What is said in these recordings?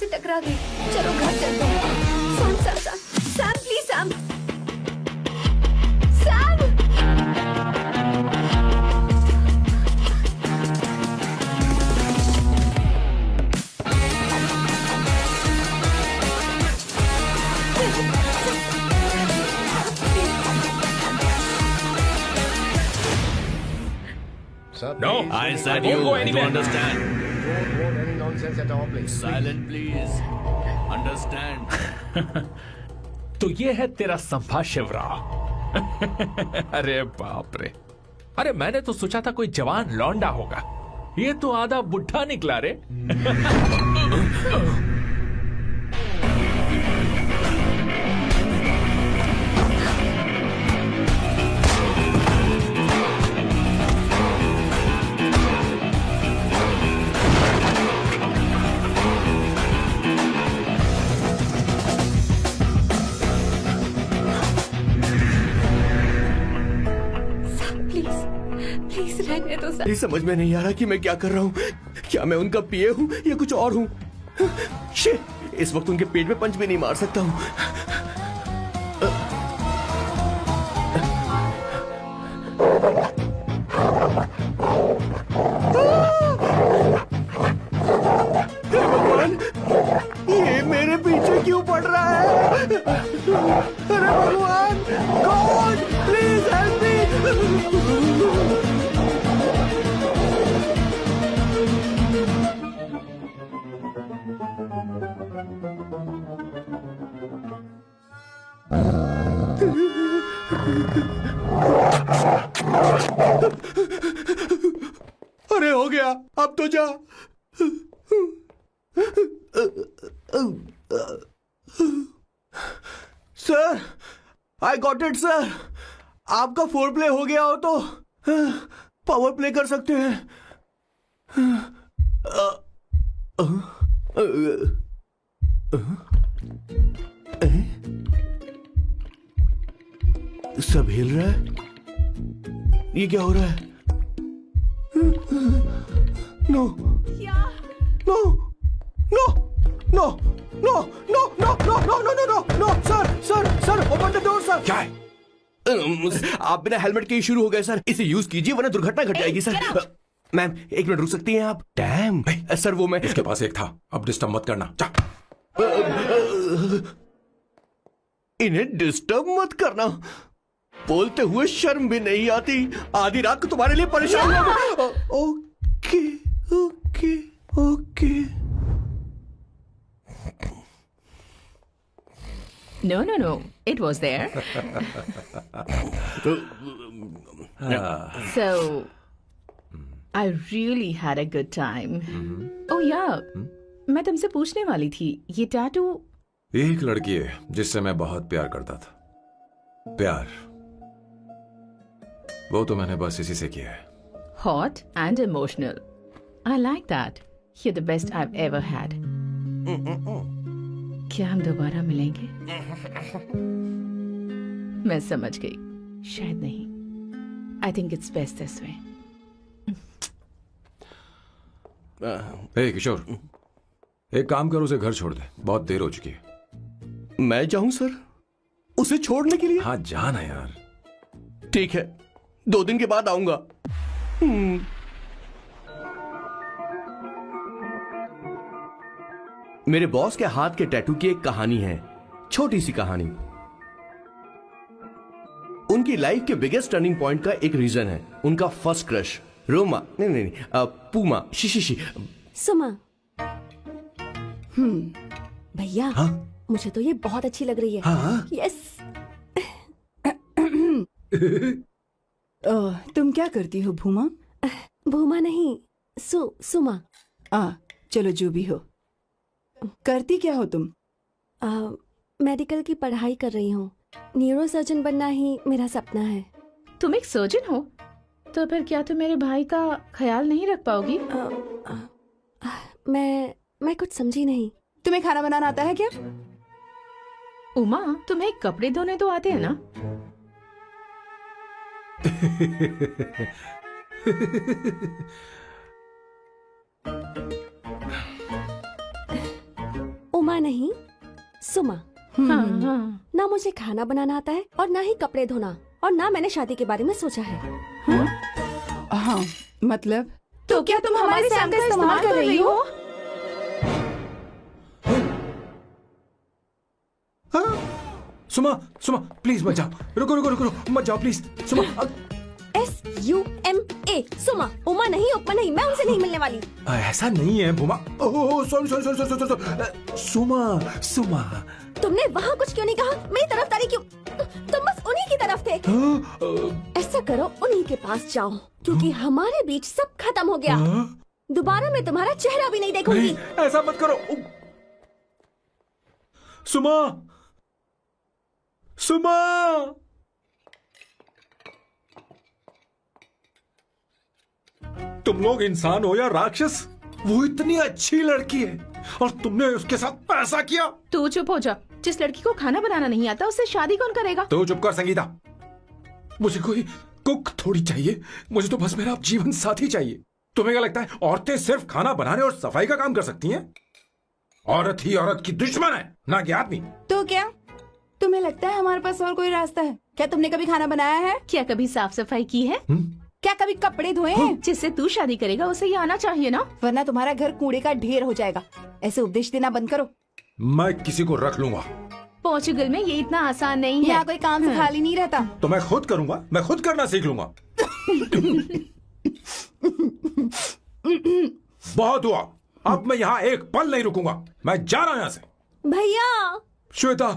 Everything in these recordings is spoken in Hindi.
से टकरा गई। चलो घर चलते हैं। Sam Sam Sam Sam please Sam Sam. No, I said you understand. Don't want any nonsense at all, please. Silent, please. Understand. तो ये है तेरा संभा शिवराव। अरे बाप रे, अरे मैंने तो सोचा था कोई जवान लौंडा होगा, ये तो आधा बुढ़ा निकला रे। ये समझ में नहीं आ रहा कि मैं क्या कर रहा हूँ। क्या मैं उनका पीए हूँ या कुछ और हूँ? शिट, इस वक्त उनके पेट में पंच भी नहीं मार सकता हूँ। भगवान, ये मेरे पीछे क्यों पड़ रहा है? अरे भगवान, गॉड प्लीज हेल्प मी। अरे हो गया, अब तो जा। Sir, I got it sir. आपका फोर प्ले हो गया हो तो पावर प्ले कर सकते हैं। सब हिल रहा है, ये क्या हो रहा है? No no no no no no no no no no no no no sir sir sir open the door sir. क्या है? आप बिना हेलमेट के ही शुरू हो गए सर। इसे यूज कीजिए वरना दुर्घटना घट जाएगी सर। मैम एक मिनट रुक सकती हैं आप? डैम सर, वो मैं इसके पास एक था, अब डिस्टर्ब मत करना। इन्हें डिस्टर्ब मत करना, बोलते हुए शर्म भी नहीं आती। आधी रात को तुम्हारे लिए परेशान हूं। Okay okay okay. No, it was there. So I really had a good time. Oh yeah, मैं तुमसे पूछने वाली थी, ये टैटू। एक लड़की है जिससे मैं बहुत प्यार करता था। प्यार वो तो मैंने बस इसी से किया है। Hot and emotional. I like that. You're the best I've ever had. क्या हम दोबारा मिलेंगे? मैं समझ गई, शायद नहीं। I think it's best this way. ए किशोर, एक काम कर, उसे घर छोड़ दे, बहुत देर हो चुकी है। मैं जाऊं सर उसे छोड़ने के लिए? हाँ जाना यार। ठीक है, 2 दिन के बाद आऊंगा। मेरे बॉस के हाथ के टैटू की एक कहानी है, छोटी सी कहानी। उनकी लाइफ के बिगेस्ट टर्निंग पॉइंट का एक रीजन है उनका फर्स्ट क्रश रोमा, नहीं पूमा, शिशिशी, सुमा। भैया, हाँ? मुझे तो ये बहुत अच्छी लग रही है। हाँ? यस। तुम क्या करती हो भूमा? भूमा नहीं, सुमा। चलो जो भी हो। करती क्या हो तुम? मेडिकल की पढ़ाई कर रही हूँ। न्यूरो सर्जन बनना ही मेरा सपना है। तुम एक सर्जन हो, तो फिर क्या तुम मेरे भाई का ख्याल नहीं रख पाओगी? मैं कुछ समझी नहीं। तुम्हें खाना बनाना आता है क्या? उमा, तुम्हें कपड़े धोने तो आते हैं ना? नहीं, सुमा। हाँ, हाँ। ना मुझे खाना बनाना आता है और ना ही कपड़े धोना, और ना मैंने शादी के बारे में सोचा है। हाँ, मतलब तो क्या तुम हमारे सैम का इस्तेमाल कर रही हो? सुमा, सुमा प्लीज मत जाओ, रुको रुको रुको रुको, मत जाओ प्लीज सुमा। SUMA, सुमा। उमा नहीं, उपमा नहीं, मैं उनसे नहीं मिलने वाली। ऐसा नहीं है Buma. Oh sorry sorry sorry sorry sorry, Suma Suma. तुमने वहाँ कुछ क्यों नहीं कहा? मेरी तरफदारी क्यों? तुम बस उन्हीं की तरफ थे। ऐसा करो, उन्हीं के पास जाओ, क्योंकि हमारे बीच सब खत्म हो गया। दोबारा मैं तुम्हारा चेहरा भी नहीं देखूंगी। ऐसा मत करो सुमा, सुमा। तुम लोग इंसान हो या राक्षस? वो इतनी अच्छी लड़की है और तुमने उसके साथ ऐसा किया। तू चुप हो जा। जिस लड़की को खाना बनाना नहीं आता उससे शादी कौन करेगा? तो चुप कर संगीता। मुझे कोई कुक थोड़ी चाहिए, मुझे तो बस मेरा जीवन साथी चाहिए। तुम्हें क्या लगता है औरतें सिर्फ खाना बनाने और सफाई का काम कर सकती हैं? औरत ही औरत की दुश्मन है, ना कि आदमी। तो क्या तुम्हें लगता है हमारे पास और कोई रास्ता है? क्या तुमने कभी खाना बनाया है? क्या कभी साफ सफाई की है? क्या कभी कपड़े धोए हैं? जिससे तू शादी करेगा उसे ये आना चाहिए ना, वरना तुम्हारा घर कूड़े का ढेर हो जाएगा। ऐसे उपदेश देना बंद करो। मैं किसी को रख लूंगा। पोर्चुगल में ये इतना आसान नहीं है। यहाँ कोई काम से खाली नहीं रहता। तो मैं खुद करूंगा, मैं खुद करना सीख लूंगा। बहुत हुआ, अब मैं यहाँ एक पल नहीं रुकूंगा। मैं जा रहा हूँ यहाँ से। भैया श्वेता,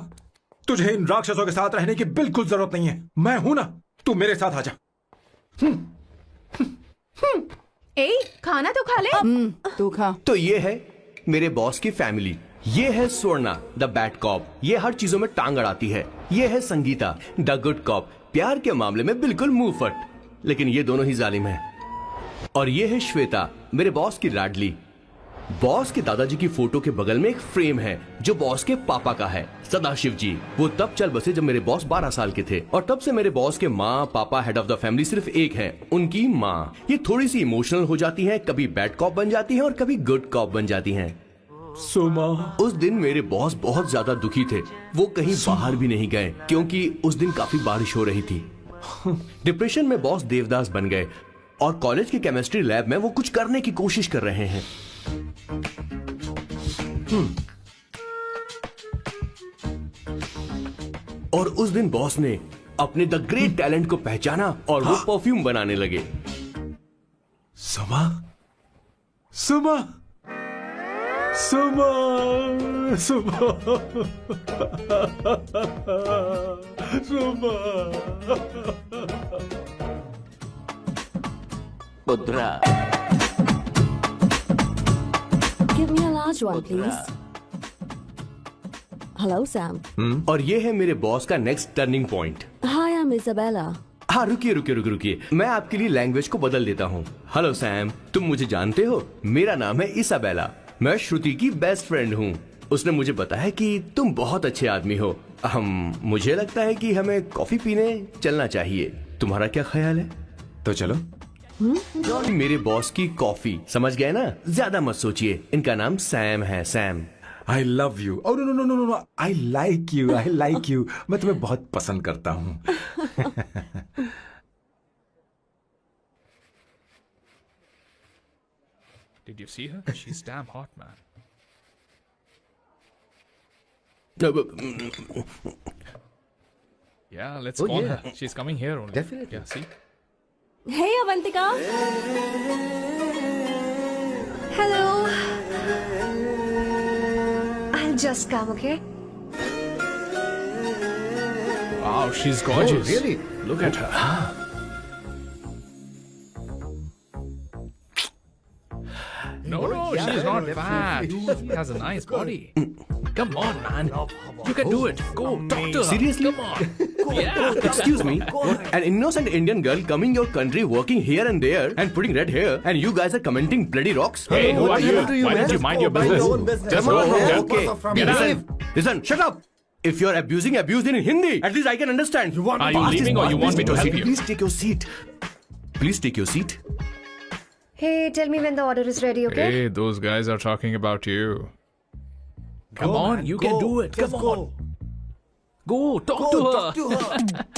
तुझे इन राक्षसों के साथ रहने की बिल्कुल जरूरत नहीं है। मैं हूं ना, तू मेरे साथ आ जा। ए, खाना तो खा ले। तू खा। तो ये है मेरे बॉस की फैमिली। ये है स्वर्णा द बैड कॉप, ये हर चीजों में टांग अड़ाती है। ये है संगीता द गुड कॉप, प्यार के मामले में बिल्कुल मुंह फट, लेकिन ये दोनों ही जालिम हैं। और ये है श्वेता, मेरे बॉस की लाडली। बॉस के दादाजी की फोटो के बगल में एक फ्रेम है जो बॉस के पापा का है, सदाशिव जी। वो तब चल बसे जब मेरे बॉस 12 साल के थे, और तब से मेरे बॉस के माँ पापा हेड ऑफ द फैमिली सिर्फ एक है, उनकी माँ। ये थोड़ी सी इमोशनल हो जाती हैं, कभी बैड कॉप बन जाती हैं और कभी गुड कॉप बन जाती हैं। सुमा, उस दिन मेरे बॉस बहुत ज्यादा दुखी थे। वो कहीं बाहर भी नहीं गए क्योंकि उस दिन काफी बारिश हो रही थी। डिप्रेशन में बॉस देवदास बन गए और कॉलेज की केमिस्ट्री लैब में वो कुछ करने की कोशिश कर रहे हैं। और उस दिन बॉस ने अपने द ग्रेट टैलेंट को पहचाना और वो परफ्यूम बनाने लगे। सुमा, सुमा, सुमा, सुमा, सुमा। पुत्रा, Give me a large one, please. Hello, Sam. और ये है मेरे बॉस का next turning point. Hi, I'm Isabella. हाँ, रुकिए रुकिए रुकिए रुकिए, मैं आपके लिए लैंग्वेज को बदल देता हूँ। हेलो सैम, तुम मुझे जानते हो? मेरा नाम है इसाबेला। मैं श्रुति की बेस्ट फ्रेंड हूँ। उसने मुझे बताया कि तुम बहुत अच्छे आदमी हो। मुझे लगता है कि हमें कॉफी पीने चलना चाहिए। तुम्हारा क्या ख्याल है? तो चलो। मेरे बॉस की कॉफी, समझ गए ना? ज्यादा मत सोचिए, इनका नाम सैम है, Sam. I love you. Oh no no no no no, I like you, I like you. मैं तुम्हें बहुत पसंद करता हूँ। Did you see her? She's damn hot, man. Yeah, let's call her. She's coming here only. Definitely. Yeah, see? Hey, Avantika. Hello. I'll just come, okay? Wow, she's gorgeous. Oh, really? Look at her. No, she's not fat. She has a nice body. Come on, man. You can do it. Go, talk to her. Seriously? Come on. Yeah. Excuse me, an innocent Indian girl coming your country, working here and there, and putting red hair, and you guys are commenting bloody rocks? Hey, who are you? happened to you, Why man? don't you mind your Mind business? your own business. Just Come go on, home. man. Okay, From Get here. out. listen, shut up. If you're abusing in Hindi, at least I can understand. Are you leaving or you want me to help you? Please take your seat. Please take your seat. Hey, tell me when the order is ready, okay? Hey, those guys are talking about you. Come on, you can do it. Come on. Go, talk to her. Talk to her.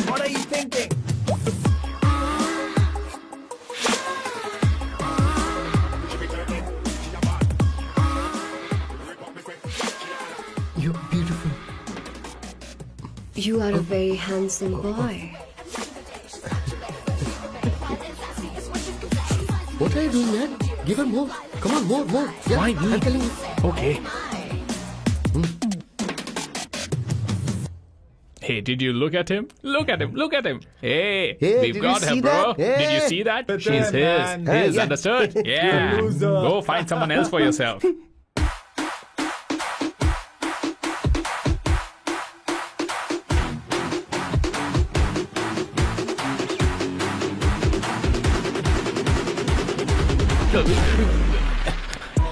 What are you thinking? You're beautiful. You are a very handsome boy. What are you doing, man? Give her more. Come on, more. Yeah, Why me? I'm telling you. Okay. Hey, did you look at him? Look at him. Look at him. Hey, Hey, we've did got you her, see bro. that? Did you Hey. see that? But She's then, his. man. His, Yeah. understood? Yeah. loser. Go find someone else for yourself.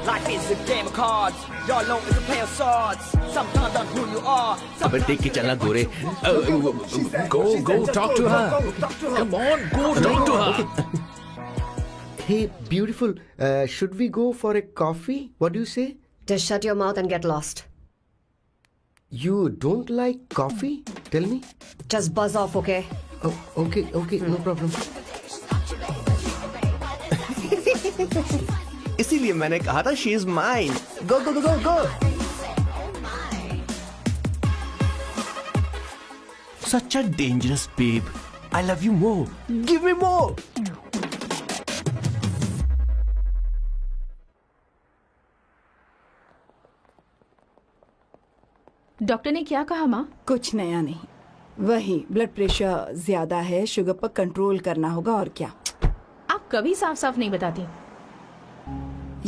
Life is a game of cards. Y'all know it's a play of swords. Sometimes on who you are. अबे देख के चलना गोरे. Go, talk to her. Come on, go, talk to her. Hey, beautiful. Should we go for a coffee? What do you say? Just shut your mouth and get lost. You don't like coffee? Tell me. Just buzz off, okay? Oh, okay, no problem. इसीलिए मैंने कहा था she is mine. Go. Such a dangerous babe. I love you more. Give me more. Doctor ने क्या कहा माँ? कुछ नया नहीं, वही ब्लड प्रेशर ज्यादा है, शुगर पर कंट्रोल करना होगा और क्या। आप कभी साफ साफ नहीं बताती।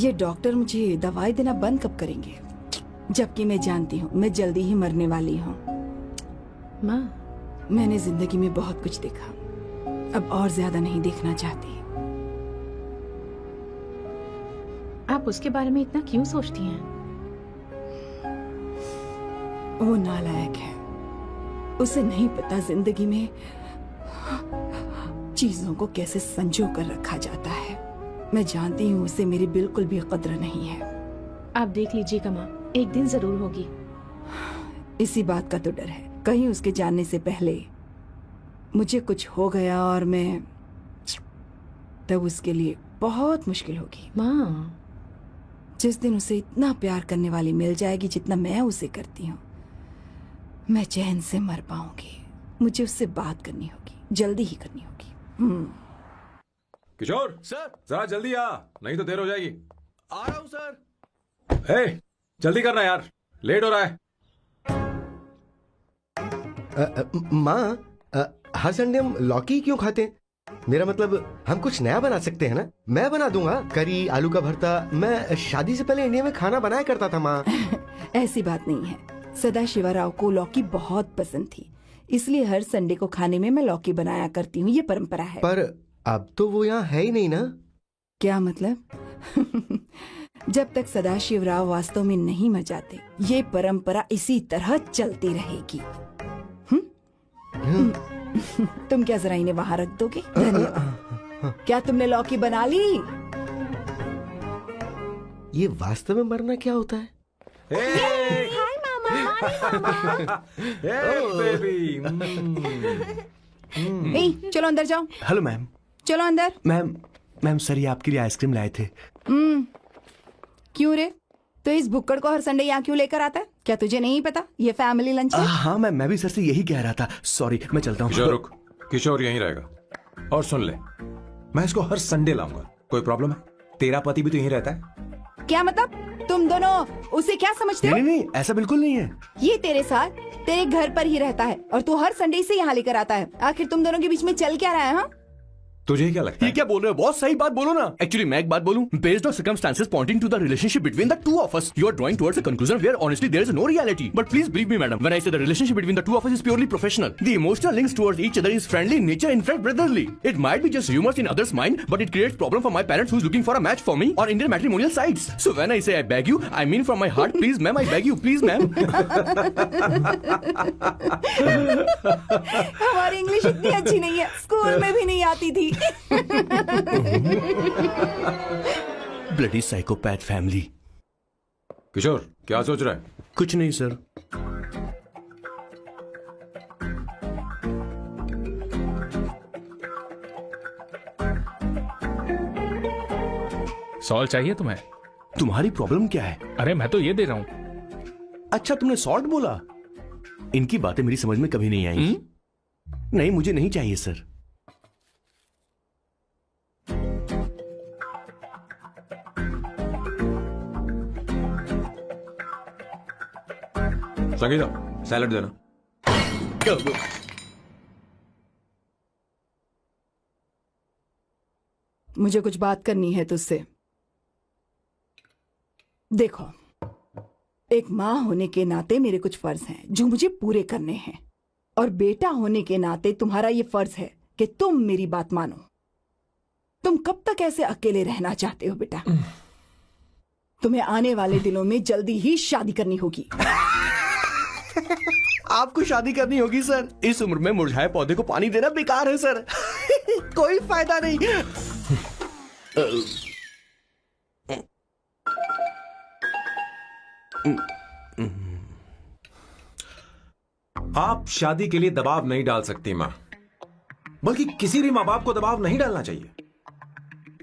ये डॉक्टर मुझे दवाई देना बंद कब करेंगे, जबकि मैं जानती हूँ मैं जल्दी ही मरने वाली हूँ। माँ, मैंने जिंदगी में बहुत कुछ देखा, अब और ज्यादा नहीं देखना चाहती। आप उसके बारे में इतना क्यों सोचती हैं? वो नालायक है, उसे नहीं पता जिंदगी में चीजों को कैसे संजो कर रखा जाता है। मैं जानती हूँ उसे मेरी बिल्कुल भी कद्र नहीं है। आप देख लीजिएगा माँ, एक दिन जरूर होगी। इसी बात का तो डर है, कहीं उसके जानने से पहले मुझे कुछ हो गया और मैं, तब उसके लिए बहुत मुश्किल होगी। माँ, जिस दिन उसे इतना प्यार करने वाली मिल जाएगी जितना मैं उसे करती हूँ, मैं चैन से मर पाऊंगी। मुझे उससे बात करनी होगी, जल्दी ही करनी होगी। किशोर सर, जरा जल्दी आ, नहीं तो देर हो जाएगी। आ रहा हूँ सर। हे, जल्दी करना यार, लेट हो रहा है। माँ, हर संडे हम लौकी क्यों खाते हैं? मेरा मतलब हम कुछ नया बना सकते हैं ना? मैं बना दूंगा करी, आलू का भरता। मैं शादी से पहले इंडिया में खाना बनाया करता था माँ। ऐसी बात नहीं है, सदाशिवराव को लौकी बहुत पसंद थी, इसलिए हर संडे को खाने में मैं लौकी बनाया करती हूँ। ये परंपरा है। पर अब तो वो यहाँ है ही नहीं ना। क्या मतलब? जब तक सदाशिवराव वास्तव में नहीं मर जाते, ये परंपरा इसी तरह चलती रहेगी। तुम क्या जरा इन्हें वहां रख दोगे? धन्यवाद। क्या तुमने लौकी बना ली? ये वास्तव में मरना क्या होता है? हाय मामा। बेबी। नहीं, चलो अंदर जाओ। Hello ma'am. चलो अंदर। मैम सर, ये आपके लिए आइसक्रीम लाए थे। क्यों रे? तो इस भुक्कड़ को हर संडे यहाँ क्यों लेकर आता है? क्या तुझे नहीं पता ये फैमिली लंच है? हाँ मैम, मैं भी सर से यही कह रहा था। सॉरी, मैं चलता हूँ। किशोर रुक, किशोर यहीं रहेगा। और सुन ले, मैं इसको हर संडे लाऊंगा। कोई प्रॉब्लम है? तेरा पति भी तो यहीं रहता है। क्या मतलब? तुम दोनों उसे क्या समझते हो? नहीं, ऐसा बिल्कुल नहीं है। ये तेरे साथ तेरे घर पर ही रहता है और तू हर संडे से यहाँ लेकर आता है। आखिर तुम दोनों के बीच में चल क्या रहा है? हाँ, तुझे क्या लगता ये है? क्या बोल रहे हो बॉस? सही बात बोलो ना। एक्चुअली मैं एक बात बोलूं, based on circumstances pointing to the relationship between the two of us, you are drawing towards a conclusion where honestly there is no reality. But please believe me madam, when I say the relationship between the two of us is purely professional. The emotional links towards each other is friendly in nature, in fact brotherly. It might be just rumors in others mind, but it creates problem for my parents who's looking for a match for me on Indian matrimonial sites. So when I say I beg you, I mean from my heart. Please ma'am, I beg you, please ma'am. हमारी इंग्लिश इतनी अच्छी नहीं है, स्कूल में भी नहीं आती थी। Bloody psychopath family. किशोर क्या सोच रहा है? कुछ नहीं सर। सॉल्ट चाहिए तुम्हें? तुम्हारी प्रॉब्लम क्या है? अरे मैं तो ये दे रहा हूं। अच्छा तुमने सॉल्ट बोला? इनकी बातें मेरी समझ में कभी नहीं आई। नहीं मुझे नहीं चाहिए सर। संगीता सैलड देना। मुझे कुछ बात करनी है तुझसे। देखो, एक माँ होने के नाते मेरे कुछ फर्ज हैं जो मुझे पूरे करने हैं, और बेटा होने के नाते तुम्हारा ये फर्ज है कि तुम मेरी बात मानो। तुम कब तक ऐसे अकेले रहना चाहते हो बेटा? तुम्हें आने वाले दिनों में जल्दी ही शादी करनी होगी। आपको शादी करनी होगी सर? इस उम्र में मुरझाए पौधे को पानी देना बेकार है सर। कोई फायदा नहीं। आप शादी के लिए दबाव नहीं डाल सकती मां, बल्कि किसी भी मां बाप को दबाव नहीं डालना चाहिए।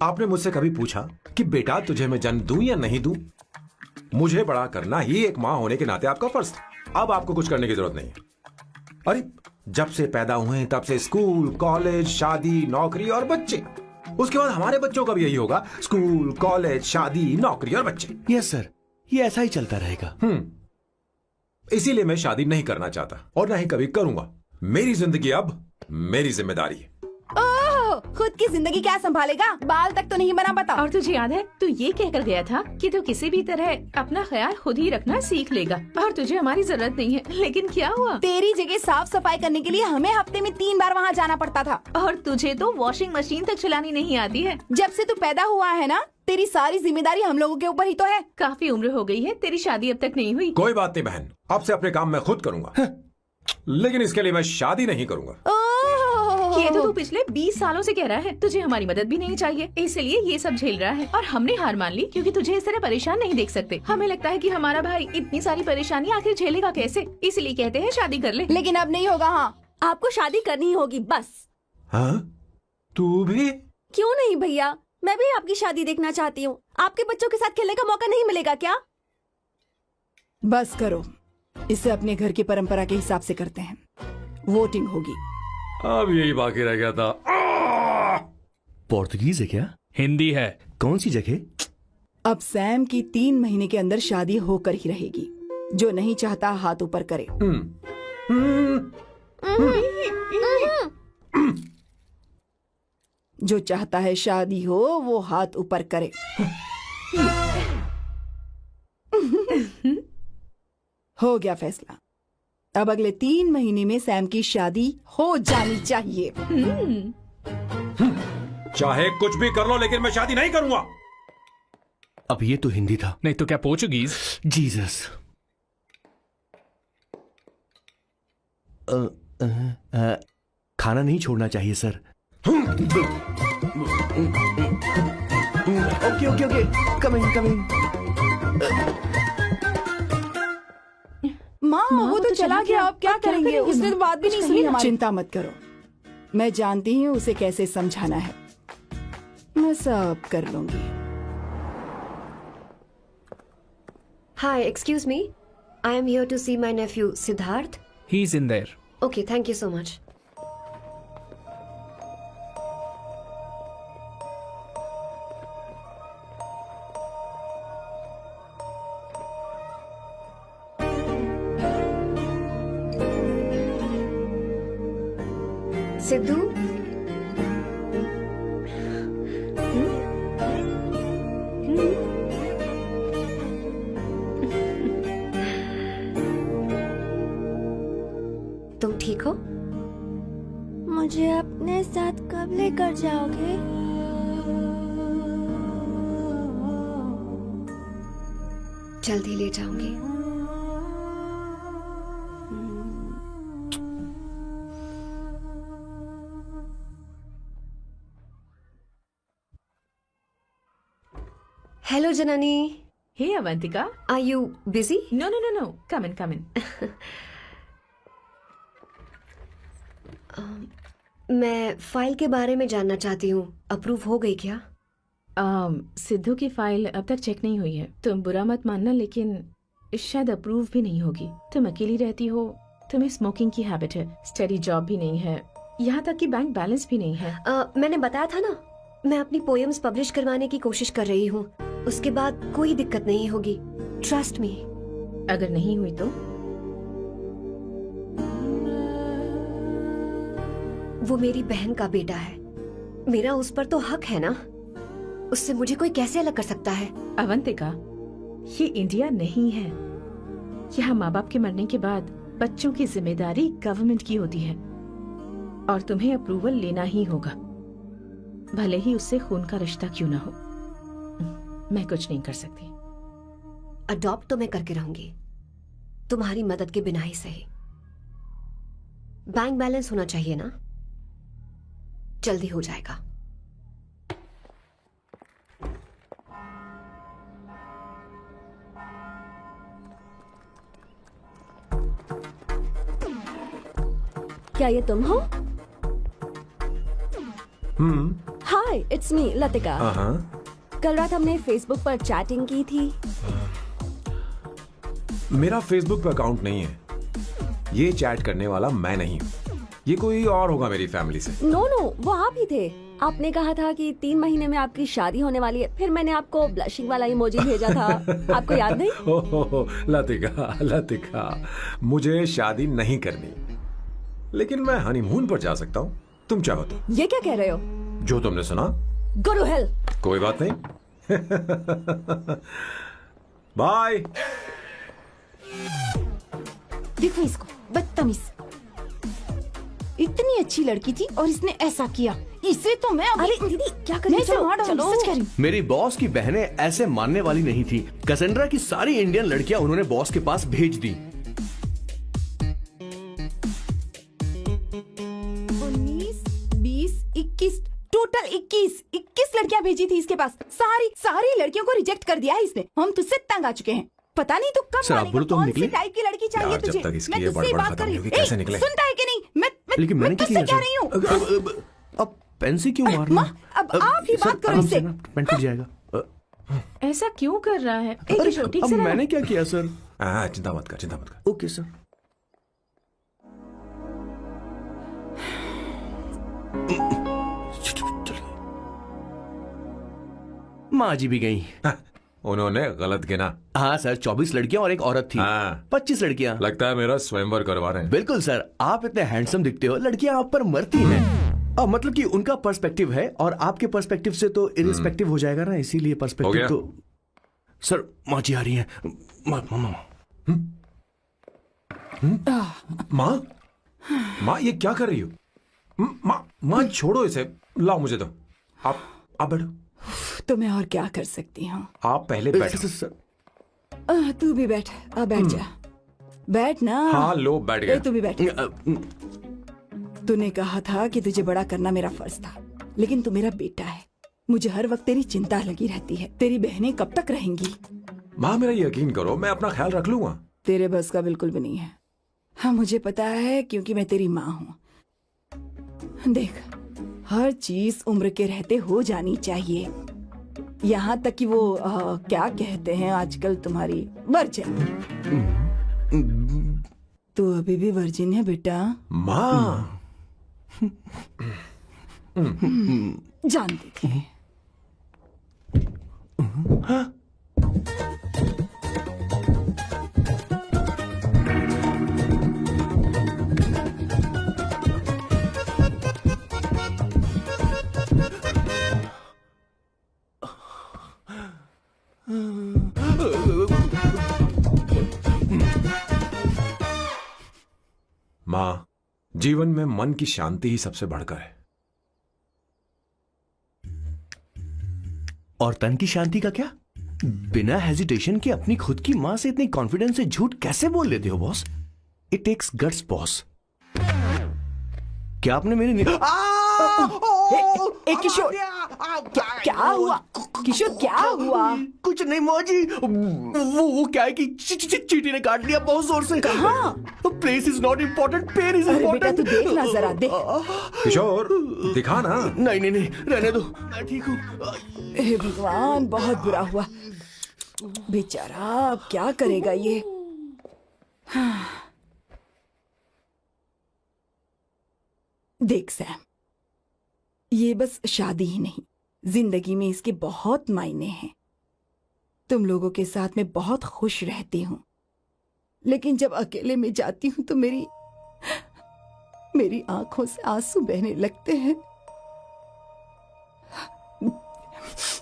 आपने मुझसे कभी पूछा कि बेटा तुझे मैं जन्म दूं या नहीं दूं? मुझे बड़ा करना ही एक मां होने के नाते आपका फर्ज था। अब आपको कुछ करने की जरूरत नहीं है। अरे जब से पैदा हुए हैं तब से स्कूल, कॉलेज, शादी, नौकरी और बच्चे। उसके बाद हमारे बच्चों का भी यही होगा, स्कूल, कॉलेज, शादी, नौकरी और बच्चे। यस सर, ये ऐसा ही चलता रहेगा। इसीलिए मैं शादी नहीं करना चाहता और ना ही कभी करूंगा। मेरी जिंदगी अब मेरी जिम्मेदारी है। ओह, खुद की जिंदगी क्या संभालेगा? बाल तक तो नहीं बना पता। और तुझे याद है तू ये कहकर गया था कि तू किसी भी तरह अपना ख्याल खुद ही रखना सीख लेगा और तुझे हमारी जरूरत नहीं है। लेकिन क्या हुआ? तेरी जगह साफ सफाई करने के लिए हमें हफ्ते में 3 बार वहाँ जाना पड़ता था। और तुझे तो वॉशिंग मशीन तक चलानी नहीं आती है। जब से तू पैदा हुआ है ना, तेरी सारी जिम्मेदारी हम लोगों के ऊपर ही तो है। काफी उम्र हो गई है, तेरी शादी अब तक नहीं हुई। कोई बात नहीं बहन, अब से अपने काम मैं खुद करूंगा। लेकिन इसके लिए मैं शादी नहीं करूंगा। ये तो तू पिछले 20 सालों से कह रहा है। तुझे हमारी मदद भी नहीं चाहिए, इसलिए ये सब झेल रहा है। और हमने हार मान ली क्योंकि तुझे इस तरह परेशान नहीं देख सकते। हमें लगता है कि हमारा भाई इतनी सारी परेशानी आखिर झेलेगा कैसे, इसलिए कहते हैं शादी कर ले। लेकिन अब नहीं होगा। हाँ, आपको शादी करनी ही होगी बस। हाँ? तू भी? क्यों नहीं भैया, मैं भी आपकी शादी देखना चाहती हूँ। आपके बच्चों के साथ खेलने का मौका नहीं मिलेगा क्या? बस करो, इसे अपने घर की परंपरा के हिसाब से करते हैं। वोटिंग होगी। अब यही बाकी रह गया था। पोर्तुगीज है क्या? हिंदी है। कौन सी जगह? अब सैम की 3 महीने के अंदर शादी होकर ही रहेगी। जो नहीं चाहता हाथ ऊपर करे। जो चाहता है शादी हो वो हाथ ऊपर करे। हो गया फैसला। अब अगले 3 महीने में सैम की शादी हो जानी चाहिए। चाहे कुछ भी कर लो, लेकिन मैं शादी नहीं करूंगा। अब ये तो हिंदी था। नहीं तो क्या पोर्चुगीज? जीसस। खाना नहीं छोड़ना चाहिए sir. Okay okay okay, coming coming. माँ वो तो चला गया, अब क्या करेंगे? उसने तो बात भी नहीं सुनी हमारी। चिंता मत करो, मैं जानती हूँ उसे कैसे समझाना है। मैं सब कर लूंगी। Hi, excuse me. I am here to see my nephew Siddharth. He's in there. Okay, thank you so much. Sidhu, तुम ठीक हो? मुझे अपने साथ कब लेकर जाओगे? जल्दी ले जाऊंगी। Hello Janani, hey Avantika, Are you busy? No no no no, come in come in. मैं फाइल के बारे में जानना चाहती हूँ, अप्रूव हो गई क्या? सिद्धू की फाइल अब तक चेक नहीं हुई है। तुम बुरा मत मानना, लेकिन शायद अप्रूव भी नहीं होगी। तुम अकेली रहती हो, तुम्हें स्मोकिंग की हैबिट है, स्टडी जॉब भी नहीं है, यहाँ तक कि बैंक बैलेंस भी नहीं है। मैंने बताया था ना, मैं अपनी पोएम्स पब्लिश करवाने की कोशिश कर रही हूँ। उसके बाद कोई दिक्कत नहीं होगी, ट्रस्ट मी। अगर नहीं हुई तो? वो मेरी बहन का बेटा है, मेरा उस पर तो हक है ना। उससे मुझे कोई कैसे अलग कर सकता है? अवंतिका, ये इंडिया नहीं है। यहाँ माँ बाप के मरने के बाद बच्चों की जिम्मेदारी गवर्नमेंट की होती है और तुम्हें अप्रूवल लेना ही होगा, भले ही उससे खून का रिश्ता क्यों ना हो। मैं कुछ नहीं कर सकती। अडॉप्ट तो मैं करके रहूंगी, तुम्हारी मदद के बिना ही सही। बैंक बैलेंस होना चाहिए ना, जल्दी हो जाएगा। क्या ये तुम हो? हाय, इट्स मी लतिका। कल रात हमने फेसबुक पर चैटिंग की थी। मेरा फेसबुक पे अकाउंट नहीं है, ये चैट करने वाला मैं नहीं हूँ, ये कोई और होगा मेरी फैमिली से। नो नो, वो आप ही थे। आपने कहा था कि 3 महीने में आपकी शादी होने वाली है, फिर मैंने आपको ब्लशिंग वाला इमोजी भेजा था। आपको याद नहीं? ओहो, लतिका लतिका, मुझे शादी नहीं करनी, लेकिन मैं हनीमून पर जा सकता हूँ, तुम चाहो तो। ये क्या कह रहे हो? जो तुमने सुना। Go to hell। कोई बात नहीं। बाय। देखो इसको, बदतमीज। इतनी अच्छी लड़की थी और इसने ऐसा किया। इसे तो मैं अरे दीदी क्या कर मैं रही इसे हो? मार डालूंगी, सच कह रही हूँ। मेरी बॉस की बहनें ऐसे मानने वाली नहीं थी। कैसेंड्रा की सारी इंडियन लड़कियां उन्होंने बॉस के पास भेज दी। 19, 20, 21, टोटल 21 लड़कियां भेजी थी इसके पास। सारी लड़कियों को रिजेक्ट कर दिया है इसने। हम तुझसे तंग आ चुके हैं। पता नहीं तो कब सर, आप बोलो तो हम कौन सी निकले? टाइप की लड़की चाहिए यार, जब तुझे? तक इसकी मैं ये तुझसे ही बड़बड़ बात खत्म कर रही नहीं हूँ। होगी, कैसे ए, निकले? सुनता है कि नहीं? लेकिन मैंने मैं क्या तुझसे किया कह रही हूँ। अब पेन से क्यों अरे मारना? माँ, अब आप ही बात करो इससे। पेन टूट जाएगा। ऐसा क्यों कर रहा है? एक अरे, किशोर, ठीक अब से रहो। मैंने क्या किया सर? चिंता मत कर। Okay sir. माँ जी भी गई। उन्होंने गलत गिना। हाँ सर, 24 लड़कियां और एक औरत थी। 25 लड़कियां। लगता है मेरा स्वयंवर करवा रहे हैं। बिल्कुल सर, आप इतने हैंडसम दिखते हो, लड़कियां आप पर मरती हैं। मतलब कि उनका पर्सपेक्टिव है और आपके पर्सपेक्टिव से तो इरिस्पेक्टिव हो जाएगा ना, इसीलिए पर्सपेक्टिव तो। सर, माँ जी आ रही हैं। माँ ये क्या कर रही हो? माँ छोड़ो इसे, लाओ मुझे दो। आप बैठो। तो मैं और क्या कर सकती हूँ? आप पहले बैठो। तू भी बैठ, अब बैठ जा। बैठ ना। हाँ लो, बैठ गया। तू भी बैठ। तूने कहा था कि तुझे बड़ा करना मेरा फर्ज था, लेकिन तू मेरा बेटा है। मुझे हर वक्त तेरी चिंता लगी रहती है। तेरी बहनें कब तक रहेंगी? माँ मेरा यकीन करो, मैं अपना ख्याल रख लूंगा। तेरे बस का बिल्कुल भी नहीं है। हाँ मुझे पता है, क्योंकि मैं तेरी माँ हूँ। देख, हर चीज उम्र के रहते हो जानी चाहिए, यहाँ तक कि वो क्या कहते हैं आजकल तुम्हारी वर्जिन। तू अभी भी वर्जिन है बेटा? माँ जानती थी। माँ, जीवन में मन की शांति ही सबसे बढ़कर है। और तन की शांति का क्या? बिना हेजिटेशन के अपनी खुद की मां से इतनी कॉन्फिडेंस से झूठ कैसे बोल लेते हो boss? It takes guts boss. क्या आपने मेरी किशोर, क्या हुआ किशोर, क्या हुआ? कुछ नहीं मौजी, वो क्या है कि चींटी ने काट लिया बहुत जोर से। कहाँ? Place is not important, pen is अरे बेटा इम्पोर्टेंट। तू देखना जरा, देख। किशोर दिखा ना। नहीं नहीं नहीं, रहने दो, मैं ठीक हूँ। हे भगवान, बहुत बुरा हुआ बेचारा, अब क्या करेगा ये? देख सैम, ये बस शादी ही नहीं, जिंदगी में इसके बहुत मायने हैं। तुम लोगों के साथ मैं बहुत खुश रहती हूँ, लेकिन जब अकेले में जाती हूँ तो मेरी आंखों से आंसू बहने लगते हैं,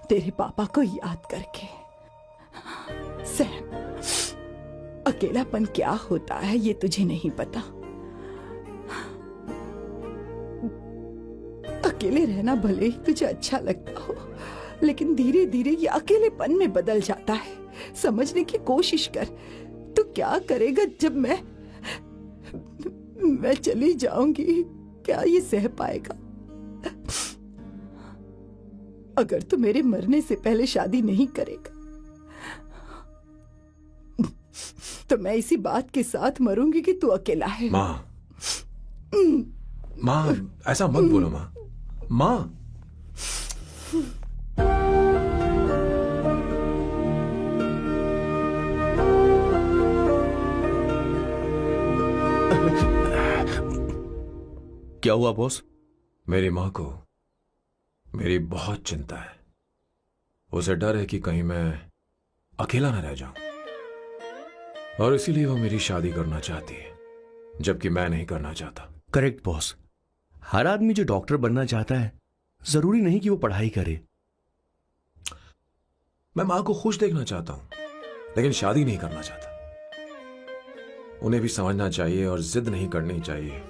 तेरे पापा को याद करके। सैम, अकेलापन क्या होता है ये तुझे नहीं पता। अकेले रहना भले ही तुझे अच्छा लगता हो, लेकिन धीरे धीरे ये अकेलेपन में बदल जाता है। समझने की कोशिश कर। तू क्या करेगा जब मैं चली जाऊंगी? क्या ये सह पाएगा? अगर तू मेरे मरने से पहले शादी नहीं करेगा तो मैं इसी बात के साथ मरूंगी कि तू अकेला है। माँ ऐसा मत बोलो माँ। माँ क्या हुआ बॉस? मेरी माँ को मेरी बहुत चिंता है। उसे डर है कि कहीं मैं अकेला न रह जाऊं, और इसीलिए वो मेरी शादी करना चाहती है, जबकि मैं नहीं करना चाहता। Correct boss. हर आदमी जो डॉक्टर बनना चाहता है, जरूरी नहीं कि वो पढ़ाई करे। मैं माँ को खुश देखना चाहता हूं, लेकिन शादी नहीं करना चाहता। उन्हें भी समझना चाहिए और जिद नहीं करनी चाहिए।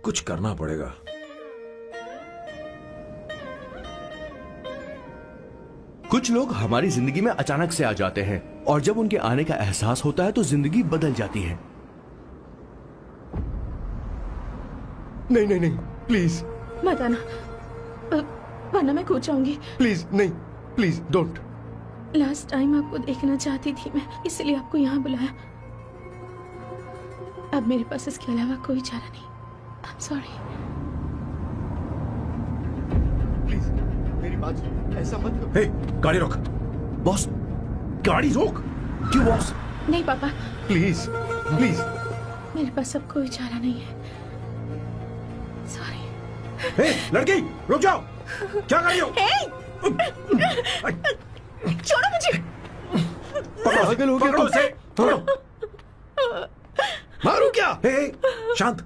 कुछ करना पड़ेगा। कुछ लोग हमारी जिंदगी में अचानक से आ जाते हैं, और जब उनके आने का एहसास होता है तो जिंदगी बदल जाती है। नहीं नहीं नहीं, प्लीज मत आना, वरना मैं खो जाऊंगी। प्लीज नहीं, प्लीज डोंट। लास्ट टाइम आपको देखना चाहती थी मैं, इसलिए आपको यहाँ बुलाया। अब मेरे पास इसके अलावा कोई चारा नहीं। आई एम सॉरी। प्लीज मेरी बात सुनो, ऐसा मत करो। हे, गाड़ी रोक। बॉस, गाड़ी रोक। क्यों बॉस? नहीं पापा, प्लीज प्लीज। मेरे पास अब कोई चारा नहीं है। सॉरी। हे, लड़की रुक जाओ। क्या कर रही हो? छोड़ो मुझे। पागल हो गया? पकड़ो उसे, पकड़ो। मारू क्या? हे, शांत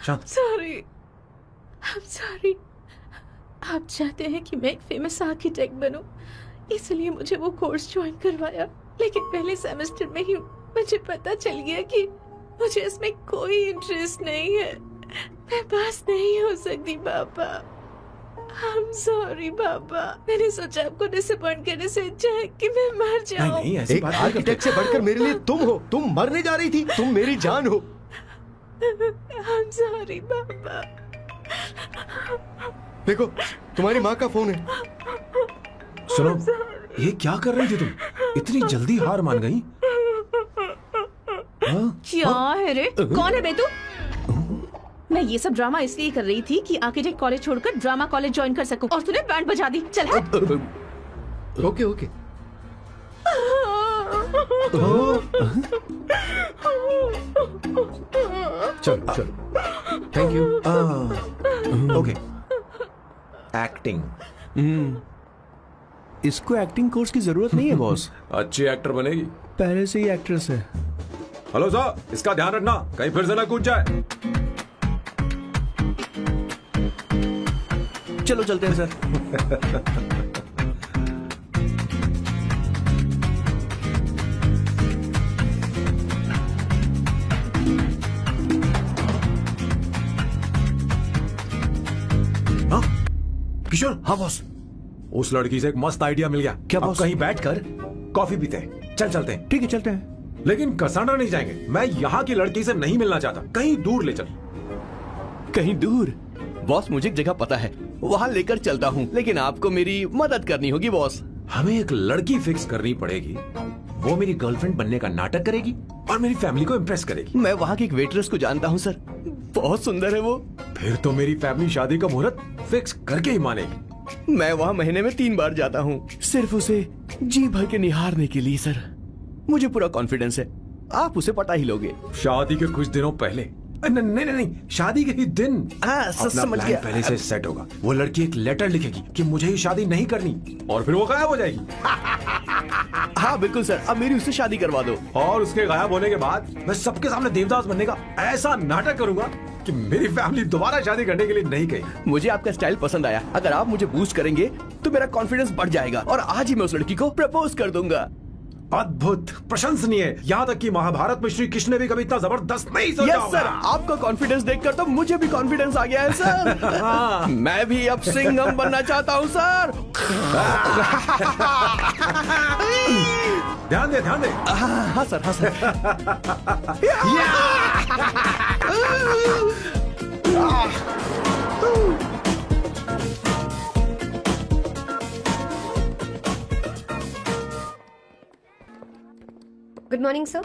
शांत। Sorry, I am sorry. आप चाहते हैं कि मैं एक फेमस आर्किटेक्ट बनूं, इसलिए मुझे वो कोर्स ज्वाइन करवाया, लेकिन पहले सेमेस्टर में ही मुझे पता चल गया कि मुझे इसमें कोई इंटरेस्ट नहीं है। मैं पास नहीं हो सकती पापा। आई एम सॉरी पापा। मैंने सोचा आपको डिसअपॉइंट करने से अच्छा है कि मैं मर जाऊं। नहीं, ऐसी एक बात नहीं आर्किटेक्ट से बढ़कर मेरे लिए तुम हो। तुम मरने जा रही थी, तुम मेरी जान हो। आई एम सॉरी पापा। देखो, तुम्हारी माँ का फोन है। सुनो, ये क्या कर रही थी तुम? इतनी जल्दी हार मान गई? क्या है रे? कौन है बे तू? मैं ये सब ड्रामा इसलिए कर रही थी कि आर्किटेक्ट कॉलेज छोड़कर ड्रामा कॉलेज ज्वाइन कर सकूं, और तूने बैंड बजा दी। चल हट। Okay okay. चल चल। Thank you. ओके। एक्टिंग। इसको एक्टिंग कोर्स की जरूरत नहीं है बॉस। अच्छी एक्टर बनेगी। पहले से ही एक्ट्रेस है। हेलो सर, इसका ध्यान रखना, कहीं फिर से ना कूद जाए। चलो चलते हैं सर। हाँ किशोर। हाँ बॉस। उस लड़की से एक मस्त आइडिया मिल गया। क्या अब बॉस? कहीं बैठकर कॉफी पीते हैं। चल चलते हैं। ठीक है, चलते हैं। लेकिन कसाना नहीं जाएंगे। मैं यहाँ की लड़की से नहीं मिलना चाहता। कहीं दूर ले चल। कहीं दूर? बॉस मुझे एक जगह पता है, वहाँ लेकर चलता हूँ, लेकिन आपको मेरी मदद करनी होगी बॉस। हमें एक लड़की फिक्स करनी पड़ेगी, वो मेरी गर्लफ्रेंड बनने का नाटक करेगी और मेरी फैमिली को इम्प्रेस करेगी। मैं वहाँ की एक वेट्रेस को जानता हूँ सर, बहुत सुंदर है वो। फिर तो मेरी फैमिली शादी का मुहूर्त फिक्स करके ही मानेगी। मैं वहाँ महीने में 3 बार जाता हूँ, सिर्फ उसे जी भर के निहारने के लिए सर। मुझे पूरा कॉन्फिडेंस है आप उसे पटा ही लोगे। शादी के कुछ दिनों पहले, नहीं, शादी के ही दिन अपना समझ प्लान गया। पहले से सेट होगा। वो लड़की एक लेटर लिखेगी कि मुझे ही शादी नहीं करनी, और फिर वो गायब हो जाएगी। हाँ बिल्कुल सर, अब मेरी उससे शादी करवा दो। और उसके गायब होने के बाद मैं सबके सामने देवदास बनने का ऐसा नाटक करूंगा कि मेरी फैमिली दोबारा शादी करने के लिए नहीं कही। मुझे आपका स्टाइल पसंद आया। अगर आप मुझे बूस्ट करेंगे तो मेरा कॉन्फिडेंस बढ़ जाएगा और आज ही मैं उस लड़की को प्रपोज कर दूंगा। अद्भुत, प्रशंसनीय। यहाँ तक कि महाभारत में श्री कृष्ण ने भी कभी इतना जबरदस्त नहीं सोचा यस सर, आपका कॉन्फिडेंस देखकर तो मुझे भी कॉन्फिडेंस आ गया है सर। मैं भी अब सिंघम बनना चाहता हूँ सर। ध्यान दे। हाँ सर, हाँ sir. Good morning sir.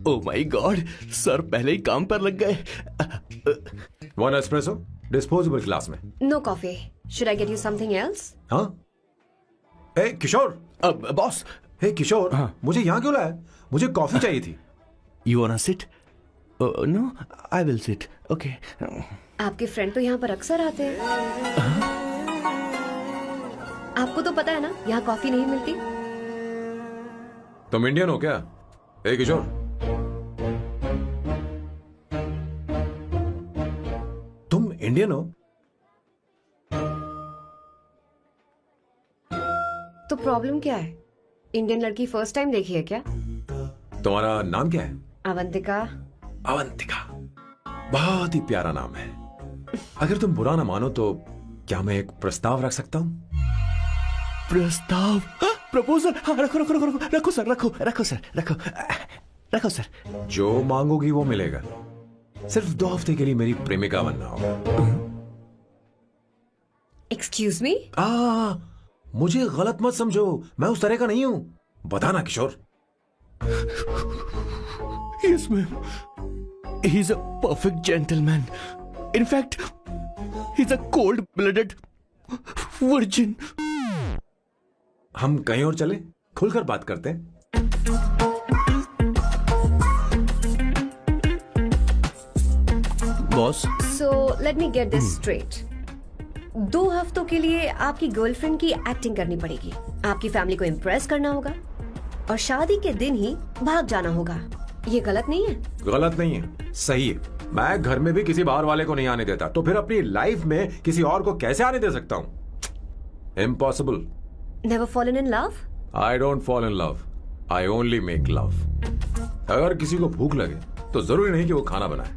Oh my god, sir पहले ही काम पर लग गए। 1 एस्प्रेसो डिस्पोजेबल ग्लास में। No coffee, should I get you something else? हाँ? ए किशोर। बॉस। हे किशोर, मुझे यहाँ क्यों लाया? मुझे कॉफी चाहिए थी। You want sit? No, I will sit. Okay. आपके फ्रेंड तो यहाँ पर अक्सर आते हैं। आपको तो पता है ना यहाँ कॉफी नहीं मिलती। तुम इंडियन हो क्या? हे किशोर, तुम इंडियन हो? तो प्रॉब्लम क्या है? इंडियन लड़की फर्स्ट टाइम देखी है क्या? तुम्हारा नाम क्या है? अवंतिका। अवंतिका, बहुत ही प्यारा नाम है। अगर तुम बुरा ना मानो तो क्या मैं एक प्रस्ताव रख सकता हूँ? प्रस्ताव? प्रपोजल? हाँ, रखो सर। जो मांगोगी वो मिलेगा। सिर्फ 2 हफ्ते के लिए मेरी प्रेमिका बनना होगा। Excuse me? मुझे गलत मत समझो, मैं उस तरह का नहीं हूं। बताना किशोर। Yes, ma'am. He's a perfect gentleman. In fact, he's a cold-blooded virgin. हम कहीं और चले, खुलकर बात करते हैं। Boss, So let me get this straight. 2 हफ्तों के लिए आपकी गर्लफ्रेंड की एक्टिंग करनी पड़ेगी, आपकी फैमिली को इम्प्रेस करना होगा और शादी के दिन ही भाग जाना होगा। ये गलत नहीं है? गलत नहीं है, सही है। मैं घर में भी किसी बाहर वाले को नहीं आने देता, तो फिर अपनी लाइफ में किसी और को कैसे आने दे सकता हूँ? Impossible. Never fallen in love? I don't fall in love. I only make love. अगर किसी को भूख लगे तो जरूरी नहीं कि वो खाना बनाए,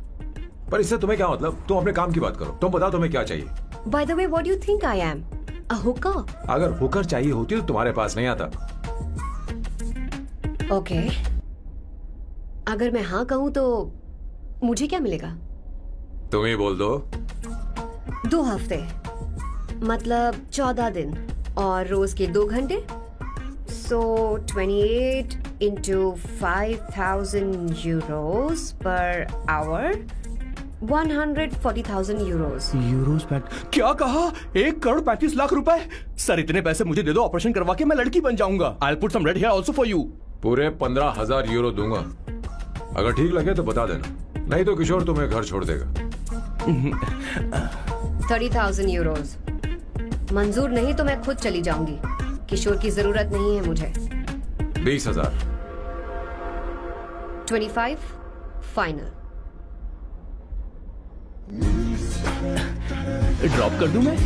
पर इससे तुम्हें क्या मतलब? तुम अपने काम की बात करो। तुम बताओ तुम्हें क्या चाहिए? By the way, what do you think I am? A hooker? अगर हुकर चाहिए होती तो तुम्हारे पास नहीं आता। Okay. अगर मैं हाँ कहूँ तो मुझे क्या मिलेगा? तुम ही बोल दो। 2 हफ्ते मतलब 14 दिन और रोज के 2 घंटे। So 28 into 5,000 euros per hour, 140,000 euros. Euros PAT? क्या कहा? 1,35,00,000 रुपए? सर इतने पैसे मुझे दे दो, ऑपरेशन करवा के मैं लड़की बन जाऊंगा। I'll put some red hair also for you. पूरे 15,000 यूरो दूंगा। अगर ठीक लगे तो बता देना, नहीं तो किशोर तुम्हें घर छोड़ देगा। 30,000 euros. मंजूर नहीं तो मैं खुद चली जाऊंगी। किशोर की जरूरत नहीं है मुझे। 20,000। 25 फाइनल। ड्रॉप कर दूं मैं?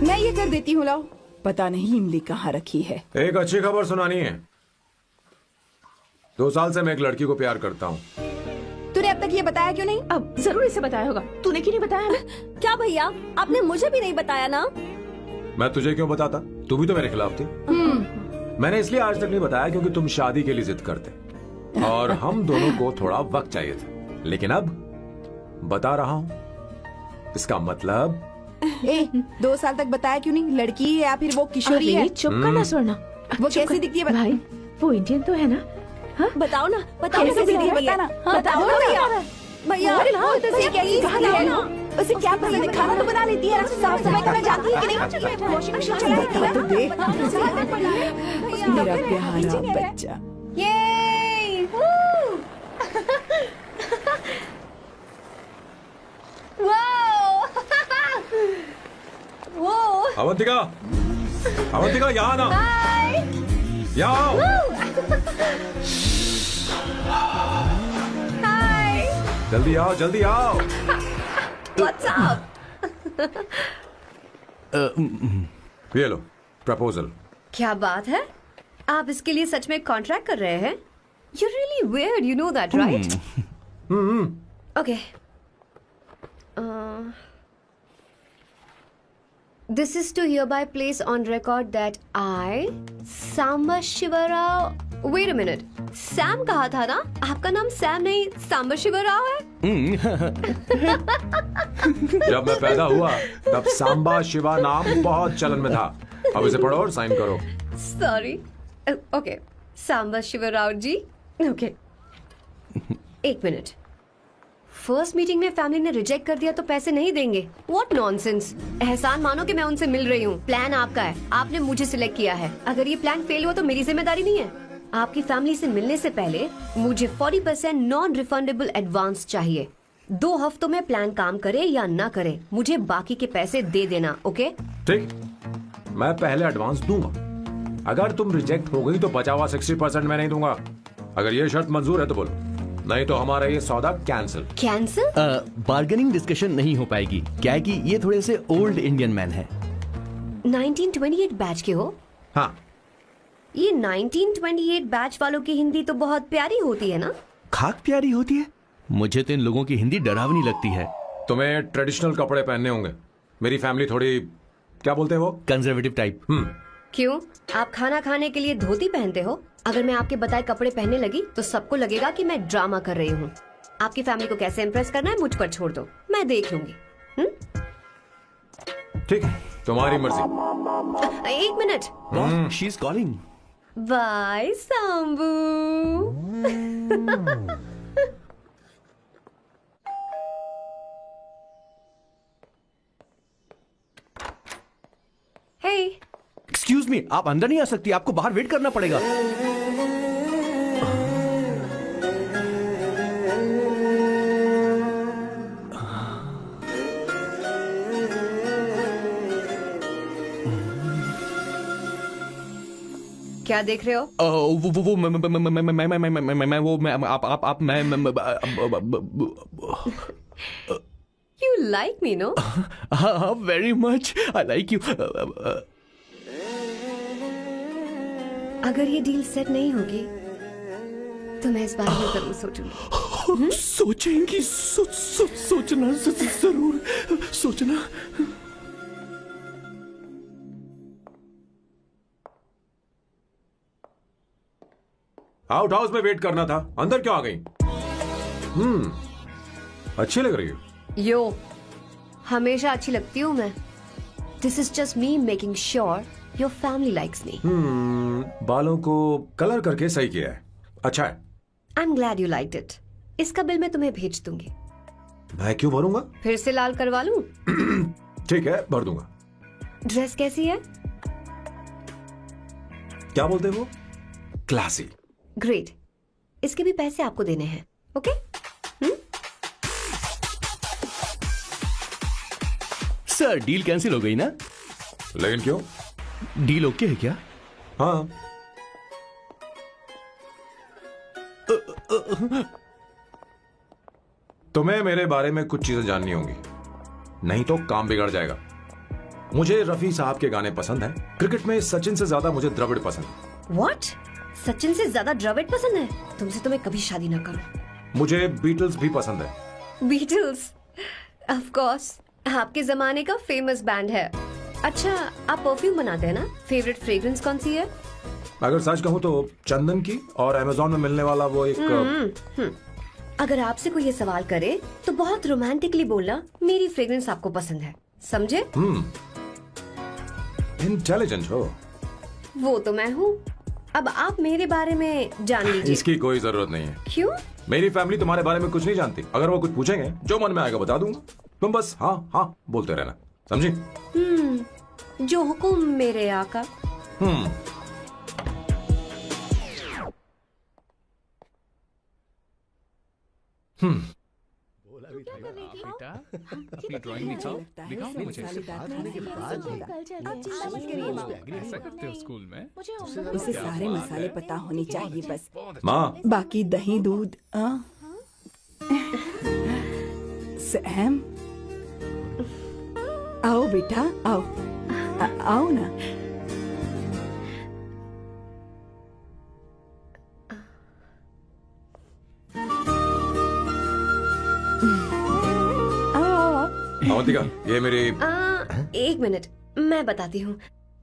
मैं ये कर देती हूँ, लाओ। पता नहीं इमली कहाँ रखी है। एक अच्छी खबर सुनानी है। 2 साल से मैं एक लड़की को प्यार करता हूँ। तूने अब तक ये बताया क्यों नहीं? अब जरूर इसे बताया होगा, तूने क्यों नहीं बताया हमें? क्या भैया, आपने मुझे भी नहीं बताया ना? मैं तुझे क्यों बताता? तू भी तो मेरे खिलाफ थी। मैंने इसलिए आज तक नहीं बताया क्योंकि तुम शादी के लिए जिद करते और हम दोनों को थोड़ा वक्त चाहिए था, लेकिन अब बता रहा हूं। इसका मतलब 2 साल तक बताया क्यों नहीं? लड़की है या फिर वो किशोरी है? चुप करना स्वर्णा। वो कैसी दिखती है? भाई वो इंडियन तो है ना? हाँ? बताओ ना, बताओ कैसे कैसी दिखती है? दिखती है? बताना। हाँ, बताओ ना भैया। भैया, वो तो उसे कैसी दिखती है ना? उसे क्या पसंद है? खाना तो बना लेती है, साफ सफाई करना जानती है कि नहीं? वॉशिंग मशीन चलाती है तो देख मेरा प्यारा बच्चा। ये वो अवंतिका, अवंतिका यहाँ ना, यहाँ आओ। जल्दी आओ, जल्दी आओ। What's up? ये लो प्रपोजल। क्या बात है? आप इसके लिए सच में कॉन्ट्रैक्ट कर रहे हैं? You're really weird, you know that, right? Okay. This is to hereby place on record that I, Samba Shivarao. Wait a minute. Sam कहा था ना? आपका नाम सैम नहीं सांबा शिवराव है? जब मैं पैदा हुआ तब सांबा शिवा नाम बहुत चलन में था। अब इसे पढ़ो और साइन करो। Sorry. Okay. सांबा शिवराव जी. Okay. 1 मिनट। फर्स्ट मीटिंग में फैमिली ने रिजेक्ट कर दिया तो पैसे नहीं देंगे? What nonsense. एहसान मानो कि मैं उनसे मिल रही हूँ। प्लान आपका है, आपने मुझे सिलेक्ट किया है। अगर ये प्लान फेल हुआ तो मेरी जिम्मेदारी नहीं है। आपकी फैमिली से मिलने से पहले मुझे 40% नॉन रिफंडेबल एडवांस चाहिए। 2 हफ्तों में प्लान काम करे या ना करे, मुझे बाकी के पैसे दे देना। ओके? ठीक, मैं पहले एडवांस दूंगा। अगर तुम रिजेक्ट हो गई तो बचा हुआ 60% मैं नहीं दूंगा। अगर ये शर्त मंजूर है तो बोलो, नहीं तो हमारा ये सौदा कैंसिल। कैंसिल? बार्गेनिंग डिस्कशन नहीं हो पाएगी। क्या है कि ये थोड़े से ओल्ड इंडियन मैन है। 1928 बैच के हो? हाँ। ये 1928 बैच वालों की हिंदी तो बहुत प्यारी होती है ना? खाक प्यारी होती है? मुझे तो इन लोगों की हिंदी डरावनी लगती है। तुम्हें ट्रेडिशनल कपड़े पहनने होंगे। मेरी फैमिली थोड़ी, क्या बोलते हैं वो, कंजर्वेटिव टाइप। क्यों? आप खाना खाने के लिए धोती पहनते हो? अगर मैं आपके बताए कपड़े पहनने लगी तो सबको लगेगा कि मैं ड्रामा कर रही हूँ। आपकी फैमिली को कैसे इम्प्रेस करना है मुझ पर छोड़ दो, मैं देख लूंगी। ठीक है, तुम्हारी मर्जी। 1 मिनट। She is calling. Bye Sambu. Hey, excuse me, आप अंदर नहीं आ सकती, आपको बाहर वेट करना पड़ेगा। क्या देख रहे हो? वो मैं वो मैं आप मैं You like me, no? हाँ, very much. I like you. अगर ये डील सेट नहीं होगी तो मैं इस बारे में जरूर सोचूंगी। सोचेंगी, सोचना जरूर सोचना। आउट हाउस में वेट करना था, अंदर क्यों आ गई? अच्छी लग रही हो। यो, हमेशा अच्छी लगती हूँ मैं। This is just me making sure your family likes me. बालों को कलर करके सही किया है, अच्छा है। I am glad you liked it. इसका बिल मैं तुम्हें भेज दूंगी। मैं क्यों भरूंगा? फिर से लाल करवा लूं? ठीक है, भर दूंगा। ड्रेस कैसी है? क्या बोलते हो? क्लासी। ग्रेट। इसके भी पैसे आपको देने हैं, ओके? सर, डील कैंसिल हो गई ना? लेकिन क्यों? डील ओके है क्या? हाँ। तुम्हें मेरे बारे में कुछ चीजें जाननी होंगी, नहीं तो काम बिगड़ जाएगा। मुझे रफी साहब के गाने पसंद हैं। क्रिकेट में सचिन से ज्यादा मुझे द्रविड़ पसंद है। What? सचिन से ज्यादा द्रविड़ पसंद है? तुमसे तो मैं कभी शादी ना करूं। मुझे बीटल्स भी पसंद है। बीटल्स, ऑफ कोर्स, आपके जमाने का फेमस बैंड है। अच्छा, आप परफ्यूम बनाते हैं ना? फेवरेट फ्रेग्रेंस कौन सी है? अगर सच कहूँ तो चंदन की, और अमेजोन में मिलने वाला वो एक अगर आपसे कोई ये सवाल करे तो बहुत रोमांटिकली बोलना मेरी फ्रेग्रेंस आपको पसंद है, समझे? इंटेलिजेंट हो। वो तो मैं हूँ। अब आप मेरे बारे में जान लीजिए। इसकी कोई जरूरत नहीं है। क्यों? मेरी फैमिली तुम्हारे बारे में कुछ नहीं जानती। अगर वो कुछ पूछेंगे, जो मन में आएगा बता दूंगा। तुम बस हाँ हाँ बोलते रहना, समझी? जो हुकुम मेरे आका। बेटा, अपनी ड्राइंग दिखाओ, दिखाओ ना मुझे। ऐसा करते हो स्कूल में? उसे सारे मसाले पता होने चाहिए बस। माँ, बाकी दही दूध। सैम, आओ बेटा, आओ। आओ ना। अवंतिका, ये मेरी। एक मिनट, मैं बताती हूँ।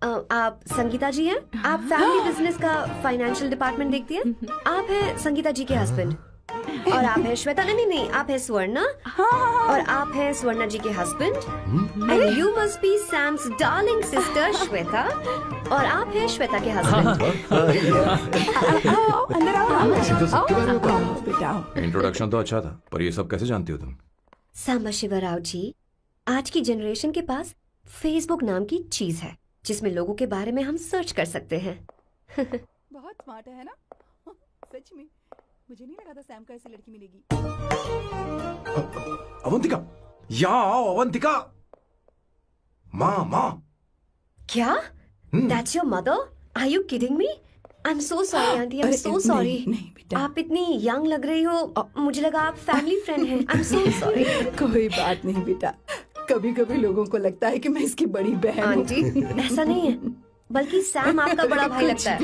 आप संगीता जी हैं? आप फैमिली बिजनेस का फाइनेंशियल डिपार्टमेंट देखती हैं? आप हैं संगीता जी के हस्बैंड। और आप हैं श्वेता। नहीं, आप हैं स्वर्णा। और आप हैं स्वर्णा जी के husband. And you must be Sam's darling sister Shweta. और आप हैं श्वेता के हस्बैंड। अंदर आओ। इंट्रोडक्शन तो अच्छा था, पर ये सब कैसे जानती हो तुम? सांबा शिवराव जी, आज की जनरेशन के पास फेसबुक नाम की चीज है जिसमें लोगों के बारे में हम सर्च कर सकते हैं। बहुत स्मार्ट है ना? सच में मुझे नहीं लगा था सैम को ऐसी लड़की मिलेगी। अवंतिका, यहाँ आओ अवंतिका। माँ। क्या? That's your mother? Are you kidding me? I'm so sorry, auntie. I'm so sorry. नहीं बेटा, आप इतनी यंग लग रही हो, मुझे लगा आप फैमिली फ्रेंड हैं। I'm so sorry. कोई बात नहीं बेटा। कभी कभी लोगों को लगता है कि मैं इसकी बड़ी बहन हूँ। आंटी, ऐसा नहीं है, बल्कि सैम आपका बड़ा भाई लगता है।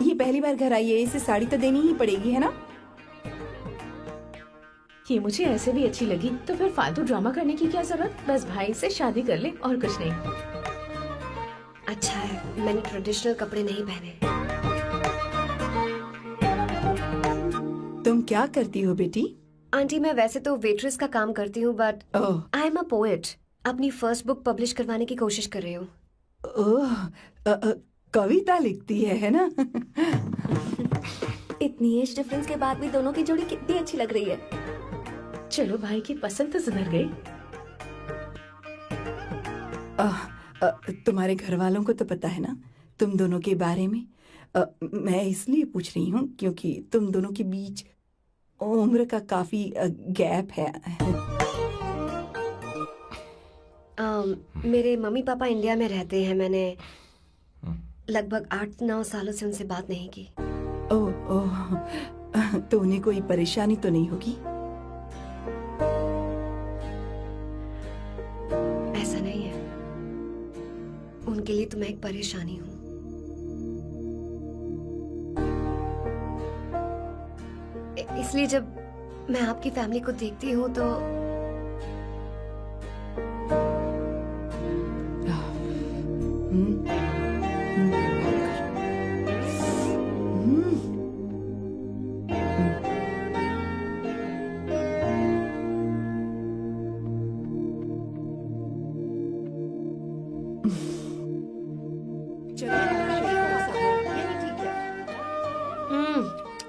ये पहली बार घर आई है, इसे साड़ी तो देनी ही पड़ेगी, है ना? ये मुझे ऐसे भी अच्छी लगी, तो फिर फालतू ड्रामा करने की क्या जरूरत? बस भाई से शादी कर ले और कुछ नहीं। अच्छा है, मैंने ट्रेडिशनल कपड़े नहीं पहने। तुम क्या करती हो बेटी? आंटी, मैं वैसे तो वेट्रेस का काम करती हूँ, but I am a poet. अपनी फर्स्ट बुक पब्लिश करवाने की कोशिश कर रही हूँ। कविता लिखती है ना? इतनी एज डिफरेंस के बाद भी दोनों की जोड़ी कितनी अच्छी लग रही है। चलो, भाई की पसंद तो सुधर गई। तुम्हारे घर वालों को तो पता है ना तुम दोनों के बारे में? मैं इसलिए पूछ रही हूँ क्योंकि तुम दोनों के बीच उम्र का काफी गैप है। मेरे मम्मी पापा इंडिया में रहते हैं। मैंने लगभग 8-9 सालों से उनसे बात नहीं की। ओह, तो उन्हें कोई परेशानी तो नहीं होगी? ऐसा नहीं है, उनके लिए तो मैं एक परेशानी हूँ। इसलिए जब मैं आपकी फैमिली को देखती हूँ तो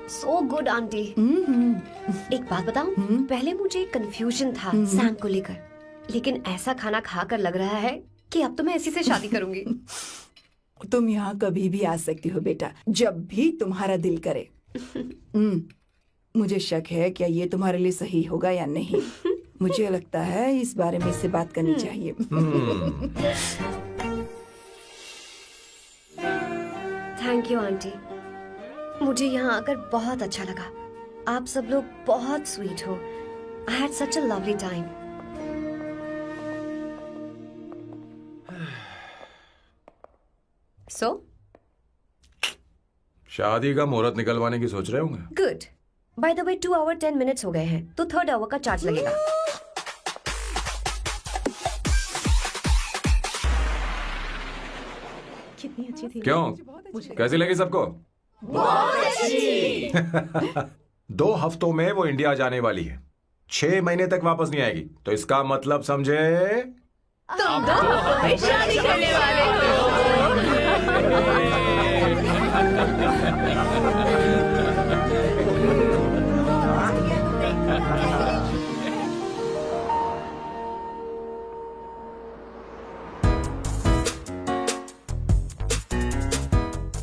सो गुड आंटी। एक बात बताऊं, पहले मुझे कंफ्यूजन था सैम को लेकर, लेकिन ऐसा खाना खाकर लग रहा है कि अब तो मैं इसी से शादी करूंगी। तुम यहाँ कभी भी आ सकती हो बेटा, जब भी तुम्हारा दिल करे। मुझे शक है क्या ये तुम्हारे लिए सही होगा या नहीं। मुझे लगता है इस बारे में इससे बात करनी चाहिए। थैंक यू आंटी, मुझे यहाँ आकर बहुत अच्छा लगा। आप सब लोग बहुत स्वीट हो। I had such a lovely time. So, शादी का मुहूर्त निकलवाने की सोच रहे होंगे। good. By the way, 2 hour 10 minutes हो गए हैं, तो 3rd hour का चार्ज लगेगा। कितनी अच्छी थी। क्यों? कैसी लगी सबको? बहुत अच्छी। 2 हफ्तों में वो इंडिया जाने वाली है, 6 महीने तक वापस नहीं आएगी। तो इसका मतलब समझे? तुम दोनों शादी करने वाले हो।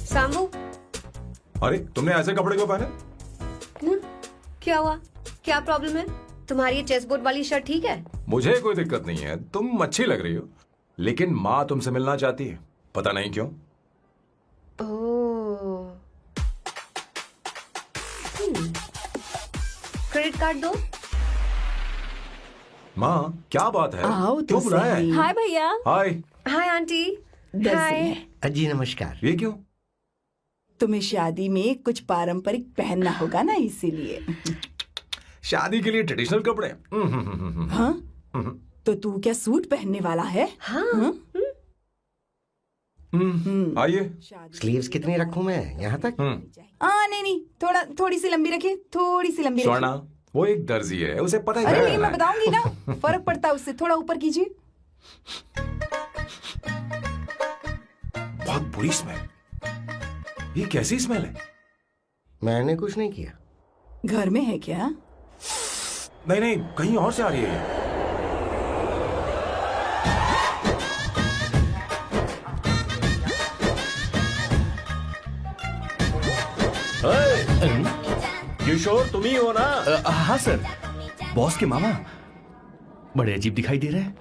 सांबू, अरे तुमने ऐसे कपड़े क्यों पहने? क्या हुआ? क्या प्रॉब्लम है? तुम्हारी ये चेस बोर्ड वाली शर्ट ठीक है? मुझे कोई दिक्कत नहीं है, तुम अच्छी लग रही हो, लेकिन माँ तुमसे मिलना चाहती है, पता नहीं क्यों। ओह। क्रेडिट कार्ड दो। माँ क्या बात है? आओ तो क्यों बुलाया है? सही। हाय भैया। हाय। हाय आंटी। दस हाय। है। जी नमस्कार। ये क्यों? तुम्हें शादी में कुछ पारंपरिक पहनना होगा ना, इसीलिए। शादी के लिए ट्रेडिशनल कपड़े? हाँ? तो तू क्या सूट पहनने वाला है? हाँ। आइए। स्लीव्स कितनी रखूं मैं यहाँ तक? नहीं, थोड़ी सी लंबी रखिए, थोड़ी सी लंबी स्वर्णा, रखिए। वो एक दर्जी है, उसे पता है अरे क्या नहीं, करना मैं है। बताऊंगी ना, फर्क पड़ता है उससे। थोड़ा ऊपर कीजिए। बहुत बुरी स्मेल। ये कैसी स्मेल है? मैंने कुछ नहीं किया। घर में है क्या? नहीं, कहीं और से आ रही है ये। किशोर तुम ही हो ना? हाँ सर, बॉस के मामा। बड़े अजीब दिखाई दे रहे हैं।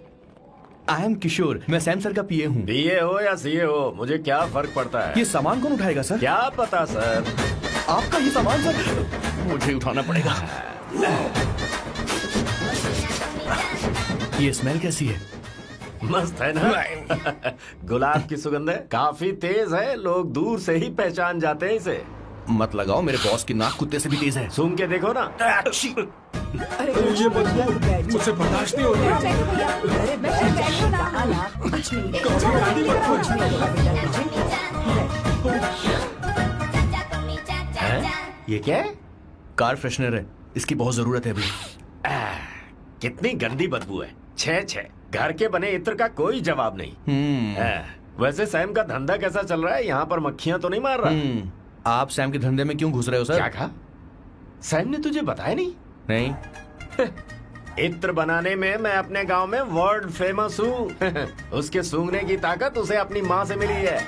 आई एम किशोर, मैं सैम सर का पीए हूँ। पीए हो या सीए हो, मुझे क्या फर्क पड़ता है? ये सामान कौन उठाएगा सर? क्या पता सर। आपका ये सामान सर मुझे उठाना पड़ेगा। ये स्मेल कैसी है? मस्त है ना? गुलाब की सुगंध है, काफी तेज है, लोग दूर से ही पहचान जाते हैं इसे। मत लगाओ, मेरे बॉस की नाक कुत्ते से भी तेज है। सूंघ के देखो ना। अरे ये बदबू मुझसे बर्दाश्त नहीं हो रही है। अरे बैठो ना। कुछ नहीं, कुछ नहीं। ये क्या है? कार फ्रेशनर है, इसकी बहुत जरूरत है अभी। कितनी गंदी बदबू है। छे घर के बने इत्र का कोई जवाब नहीं। वैसे सैम का धंधा कैसा चल रहा है? यहाँ पर मक्खियां तो नहीं मार रहा? आप सैम के धंधे में क्यों घुस रहे हो सर? क्या कहा? सैम ने तुझे बताया नहीं? नहीं। इत्र बनाने में मैं अपने गांव में वर्ल्ड फेमस हूँ। उसके सूंघने की ताकत उसे अपनी माँ से मिली है।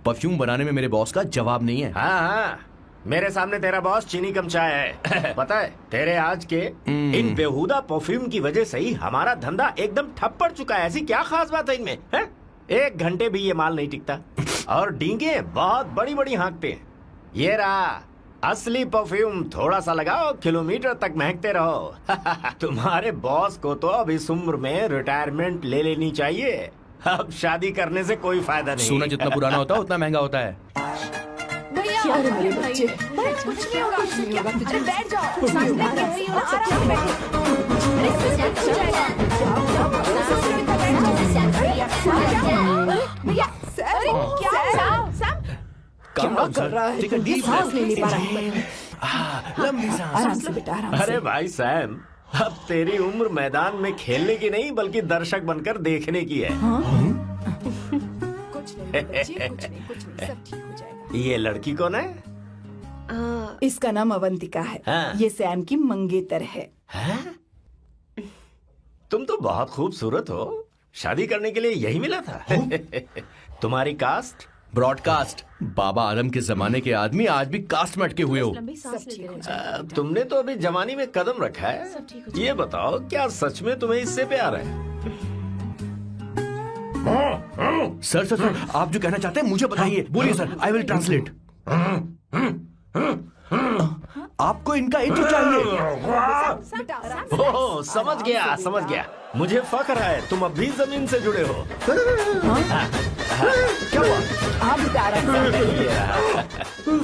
परफ्यूम बनाने में मेरे बॉस का जवाब नहीं है। हाँ, मेरे सामने तेरा बॉस चीनी कम चाय है। पता है, तेरे आज के इन बेहुदा परफ्यूम की वजह से ही हमारा धंधा एकदम ठप पड़ चुका है। ऐसी क्या खास बात है इनमें? 1 घंटे भी ये माल नहीं टिकता और डींगे बहुत बड़ी बड़ी हाँकते हैं। ये रहा असली परफ्यूम, थोड़ा सा लगाओ, किलोमीटर तक महकते रहो। तुम्हारे बॉस को तो अब इस उम्र में रिटायरमेंट ले लेनी चाहिए। अब शादी करने से कोई फायदा नहीं। सोना जितना पुराना होता है उतना महंगा होता है। क्या रे मेरे बच्चे? कुछ नहीं होगा, कुछ नहीं होगा। अरे बैठ जाओ। कुछ नहीं होगा, आराम से बैठो। भैया, क्या कर रहा है? Take a deep सांस breath. नहीं ले पा रहा है। लंबी सांस। आराम से बेटा, आराम से। अरे भाई सैम, अब तेरी उम्र मैदान में खेलने की नहीं बल्कि दर्शक बनकर देखने की है। कुछ नहीं बच्चे, कुछ नहीं, सब ठीक हो जाएगा। ये लड़की कौन है? इसका नाम अवंतिका है। हाँ। ये सैम की मंगेतर है। तुम तो बहुत खूबसूरत हो, शादी करने के लिए यही मिला था। तुम्हारी कास्ट? ब्रॉडकास्ट। बाबा आदम के जमाने के आदमी आज भी कास्ट में अटके हुए हो। लंबी सांस लेते रहो। तुमने तो अभी जवानी में कदम रखा है। ये बताओ, क्या सच में तुम्हें इससे प्यार है? सर सर सर, आप जो कहना चाहते हैं मुझे बताइए। बोलिए सर, आई विल ट्रांसलेट। आपको इनका इंट्रो चाहिए। ओह, समझ गया। मुझे फख्र है तुम अब भी जमीन से जुड़े हो। क्या हुआ? आप बता रहे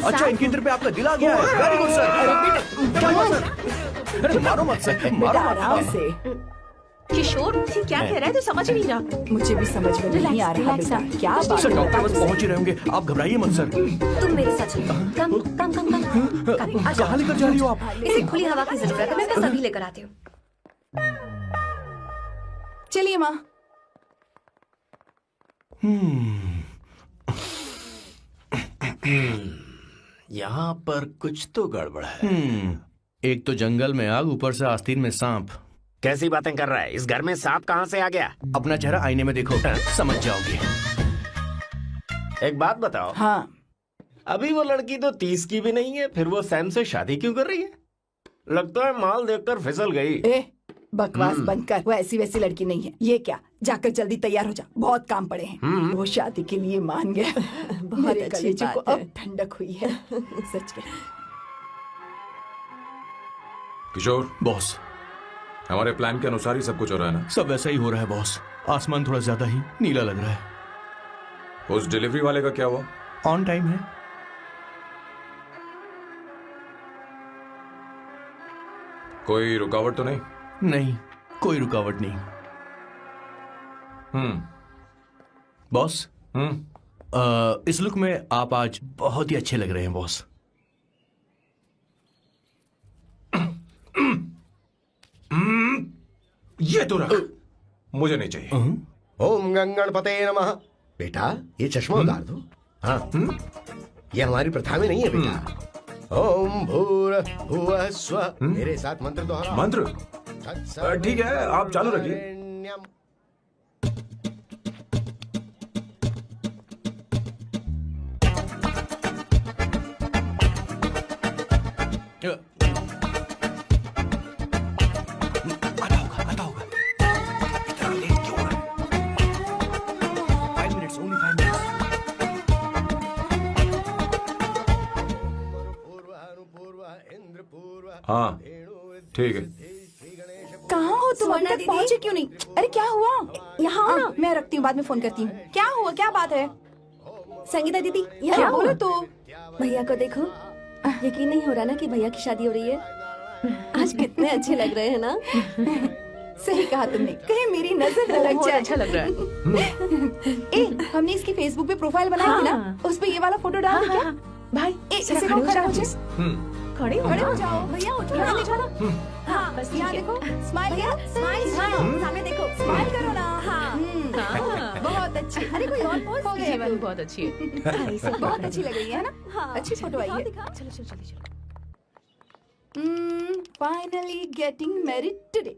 अच्छा, इनके इंटर पे आपका दिल आ गया है। Very good sir. क्या हुआ सर? अरे मारो मत सर, मारो मत। आराम से। किशोर ये क्या कह रहा है? तो समझ ही नहीं रहा। मुझे भी समझ में नहीं आ रहा बेटा। क्या बात सर, है? डॉक्टर बस पहुंच ही रहे होंगे, आप घबराइए मत सर। तुम मेरे साथ चलो। कम कम कम कम। कहाँ लेकर जा रही हो आप? इसे खुली हवा की जरूरत है, मैं बस अभी लेकर आती हूँ। चलिए माँ। यहाँ पर कुछ तो गड़बड़ है। एक तो जंगल में आग, ऊपर से आस्तीन में सांप। कैसी बातें कर रहा है? इस घर में सांप कहाँ से आ गया? अपना चेहरा आईने में देखो, समझ जाओगे। एक बात बताओ। हाँ, अभी वो लड़की तो 30 की भी नहीं है, फिर वो सैम से शादी क्यों कर रही है? लगता है माल देखकर फिसल गई। ए बकवास बंद कर। वो ऐसी वैसी लड़की नहीं है। ये क्या, जाकर जल्दी तैयार हो जा, बहुत काम पड़े हैं। वो शादी के लिए मान गया। मेरे अच्छी कलेजे को बात है। अब ठंडक हुई है। सच में। किशोर, बॉस, हमारे प्लान के अनुसार ही सब कुछ हो रहा है ना? सब वैसा ही हो रहा है बॉस। आसमान थोड़ा ज्यादा ही नीला लग रहा है। उस डिलीवरी वाले का क्या हुआ? ऑन टाइम है। कोई रुकावट तो नहीं? नहीं, कोई रुकावट नहीं। बॉस, इस लुक में आप आज बहुत ही अच्छे लग रहे हैं बॉस। ये तो रख, मुझे नहीं चाहिए। ओम गंगणपते नमः। बेटा, ये चश्मा उतार दो। हाँ, ये हमारी प्रथा में नहीं है बेटा। ओम भूर्भुवः स्वः। मेरे साथ मंत्र दोहराओ। मंत्र? ठीक है, आप चालू रखिए। आता होगा। इतना लेट क्यों हो रहा है? 5 मिनट्स, only 5 मिनट्स। हाँ, ठीक है। कहाँ हो तुम? अभी तक पहुँचे क्यों नहीं? अरे क्या हुआ? यहाँ आओ ना। मैं रखती हूँ, बाद में फोन करती हूँ। क्या हुआ? क्या बात है? संगीता दीदी, क्या यहाँ बोलो आओ। तो? भैया को देखो। यकीन नहीं हो रहा ना कि भैया की शादी हो रही है। आज कितने अच्छे लग रहे हैं ना। सही कहा तुमने। कहीं मेरी नजर न लग बहुत जाए। अच्छा लग रहा है। ए, हमने इसकी फेसबुक पे प्रोफाइल बनाई थी ना, उस पे ये वाला फोटो डाल दे क्या? भाई इसे वो खड़ा हो जाए। खड़े खड़े हो जाओ भैया, उठो यहाँ जल्दी। ले जाना। हाँ बस यहाँ ठीक है। देखो, स्माइल किया। स्माइल सामने देखो। स्माइल करो ना। हाँ। बहुत अच्छी। अरे कोई और पोज हो ये गया। वाली बहुत अच्छी है। बहुत अच्छी लग रही है ना? हाँ, अच्छी फोटो आई है। चलो चलो जल्दी चलो। Finally getting married today.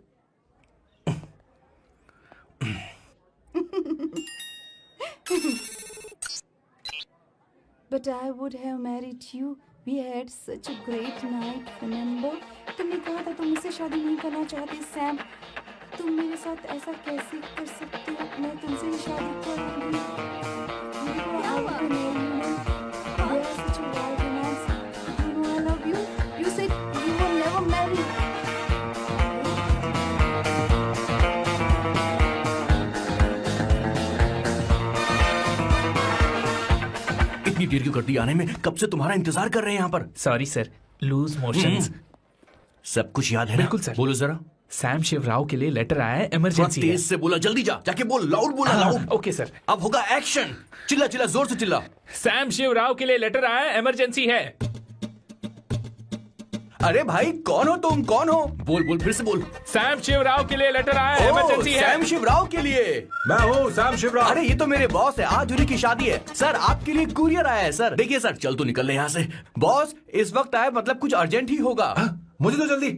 But I would have married you. We had such a great night, remember? तुमने कहा था तुम मुझसे शादी नहीं करना चाहते सैम। तुम मेरे साथ ऐसा कैसे कर सकते हो? मैं तुमसे ही शादी करूंगी। क्या हुआ? We are such a wild romance. You know I love you. You said you will never marry. इतनी देर क्यों कर दी आने में? कब से तुम्हारा इंतजार कर रहे हैं यहाँ पर। Sorry sir, loose motions. सब कुछ याद है ना? बिल्कुल सर। बोलो जरा। सैम शिवराव के लिए लेटर आया है, थोड़ा इमरजेंसी है। तेज से बोला, जल्दी जा, जाके बोल, लाउड बोला, लाउड। Okay sir. अब होगा एक्शन। चिल्ला चिल्ला, जोर से चिल्ला। सैम शिवराव के लिए लेटर आया है, इमरजेंसी है। अरे भाई, कौन हो तुम? कौन हो? बोल बोल, फिर से बोल। सैम शिवराव के लिए लेटर आया है, इमरजेंसी है। सैम शिवराव के लिए। मैं हूँ सैम शिवराव। अरे ये तो मेरे बॉस है, आज उन्हीं की शादी है। सर आपके लिए कुरियर आया है सर। देखिए सर, चल तो निकल ले यहाँ से। बॉस इस वक्त आए, मतलब कुछ अर्जेंट ही होगा। मुझे तो जल्दी।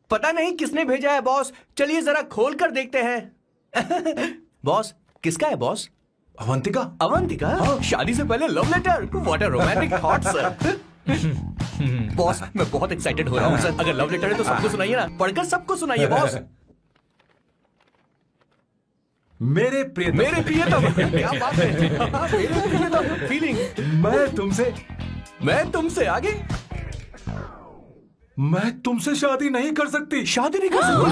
पता नहीं किसने भेजा है बॉस, चलिए जरा खोल कर देखते हैं। बॉस, किसका है बॉस? अवंतिका? अवंतिका? शादी से पहले love letter? What a romantic thought sir. Boss, मैं बहुत एक्साइटेड हो रहा हूँ सर। अगर लव लेटर है तो सबको सुनाइए ना, पढ़कर सबको सुनाइए बॉस। मेरे प्रियतम, क्या बात है। मेरे प्रियतम, फीलिंग। मैं तुमसे आगे। मैं तुमसे शादी नहीं कर सकती। शादी नहीं कर सकती?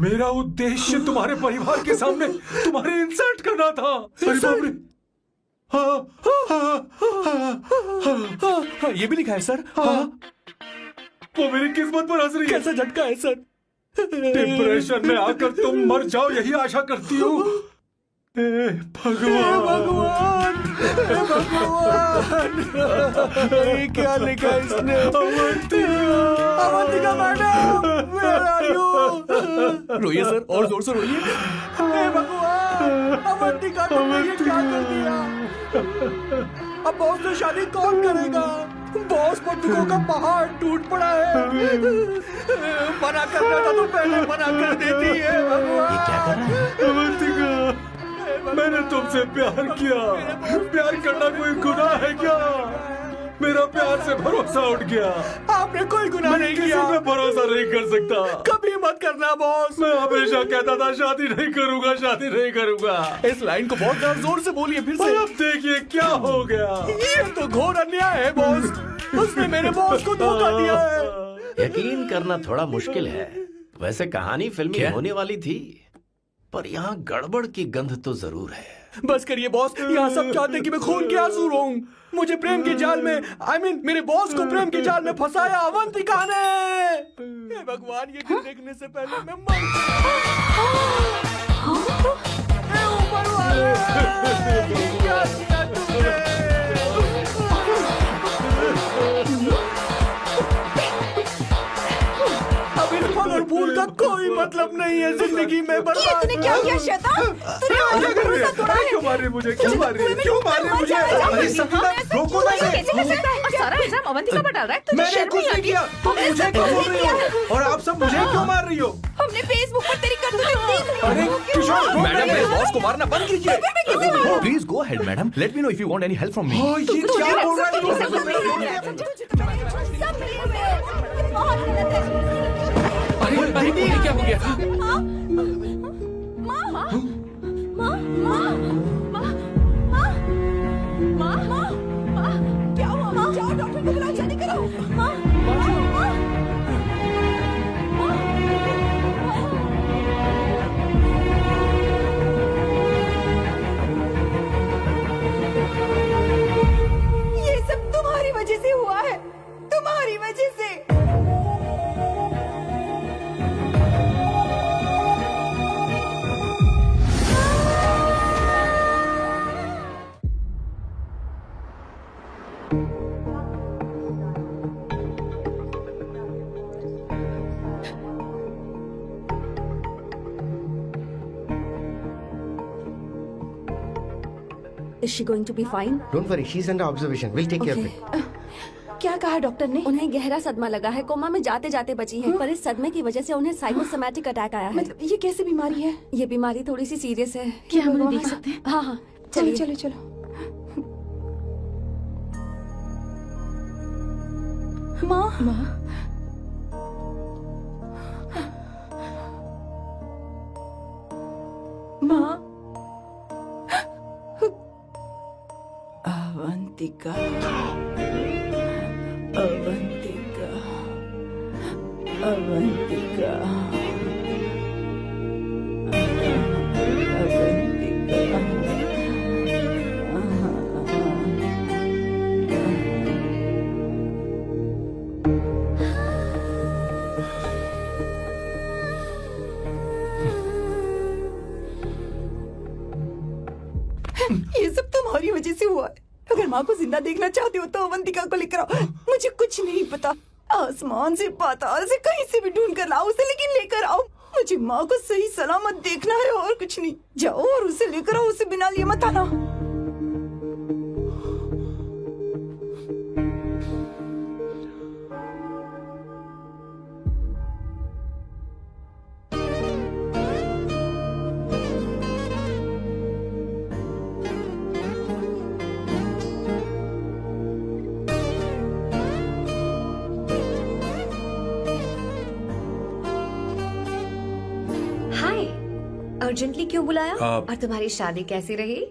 मेरा उद्देश्य तुम्हारे परिवार के सामने तुम्हारे इंसल्ट करना था। अरे बाप रे। हाँ, ये भी लिखा है सर। हाँ। वो मेरी किस्मत पर हंस रही है। कैसा झटका है सर। डिप्रेशन में आकर तुम मर जाओ यही आशा करती हूँ। भगवान, ये क्या लिखा है इसने? Avantika madam, where are you? रोइए सर, और जोर से रोइए। हे भगवान, अवंतिका तुमने ये क्या कर दिया? अब बॉस से शादी कौन करेगा? बॉस पर दुखों का पहाड़ टूट पड़ा है। मना करना था तो पहले मना कर देती है। भगवान, ये क्या कर रहा है? अवंतिका, मैंने तुमसे प्यार किया। प्यार करना कोई गुनाह है क्या? मेरा प्यार से भरोसा उठ गया। आपने कोई गुनाह नहीं किया। किसी पे भरोसा नहीं कर सकता। कभी मत करना बॉस। मैं हमेशा कहता था शादी नहीं करूंगा, शादी नहीं करूंगा। इस लाइन को बहुत ज्यादा जोर से बोलिए फिर से। अब देखिए क्या हो गया। ये तो घोर अन्याय है बॉस। उसने मेरे बॉस को धोखा दिया है। यकीन करना थोड़ा मुश्किल है। वैसे कहानी फिल्मी होने वाली थी, पर यहाँ गड़बड़ की गंध तो जरूर है। बस करिए बॉस, यहाँ सब चाहते कि मैं खून के आंसू रोऊं। मुझे प्रेम के जाल में, मेरे बॉस को प्रेम के जाल में फंसाया अवंतिका ने। हे भगवान, ये दिन देखने से पहले मैं मर ऊपर वाले, ये क्या किया तुमने? अब इस फल और फूल का कोई मतलब नहीं है जिंदगी में। तूने क्या किया शैतान? तूने मुझे भरोसा तोड़ा है। क्यों मार रही मुझे? क्यों मार रही मुझे? अरे संगीता, रोको ना इसे। और सारा इल्जाम अवंतिका पर डाल रहा है। तुझे मैंने शर्म कुछ नहीं नहीं आती? किया। तुम मुझे क्यों बोल रही हो? और आप सब मुझे क्यों मार रही हो? हमने फेसबुक पर तेरी करतूतें देख अरे किशोर, मैडम, मेरे बॉस को मारना बंद कीजिए। Please go ahead madam, let me know if you want any help from me. ये क्या बोल रहा है? सब मिले हुए हैं। ये बहुत गलत है। अरे दीदी, क्या हो गया? माँ, माँ, माँ, माँ, माँ, माँ, माँ, माँ, क्या हुआ? माँ, जाओ डॉक्टर को बुलाओ, जल्दी करो। माँ, माँ, ये सब तुम्हारी वजह से हुआ है, तुम्हारी वजह से। Is she going to be fine? Don't worry, she's under observation. We'll take care of it. क्या कहा डॉक्टर ने? उन्हें गहरा सदमा लगा है, कोमा में जाते जाते बची हैं, पर इस सदमे की वजह से उन्हें साइकोसोमैटिक अटैक आया है। मतलब ये कैसी बीमारी है? ये बीमारी थोड़ी सी सीरियस है। क्या हम उन्हें देख सकते हैं? हाँ हाँ, चलो चलिए। चलो चलो। माँ, माँ, माँ, अवंतिका, अवंतिका, अवंतिका, ये सब तुम्हारी वजह से हुआ है। अगर माँ को जिंदा देखना चाहते हो तो अवंतिका को लेकर आओ। मुझे कुछ नहीं पता, आसमान से पाताल से कहीं से भी ढूंढ कर लाओ उसे, लेकिन लेकर आओ। मुझे माँ को सही सलामत देखना है और कुछ नहीं। जाओ और उसे लेकर आओ, उसे बिना लिए मत आना। अर्जेंटली क्यों बुलाया? आप- और तुम्हारी शादी कैसी रही?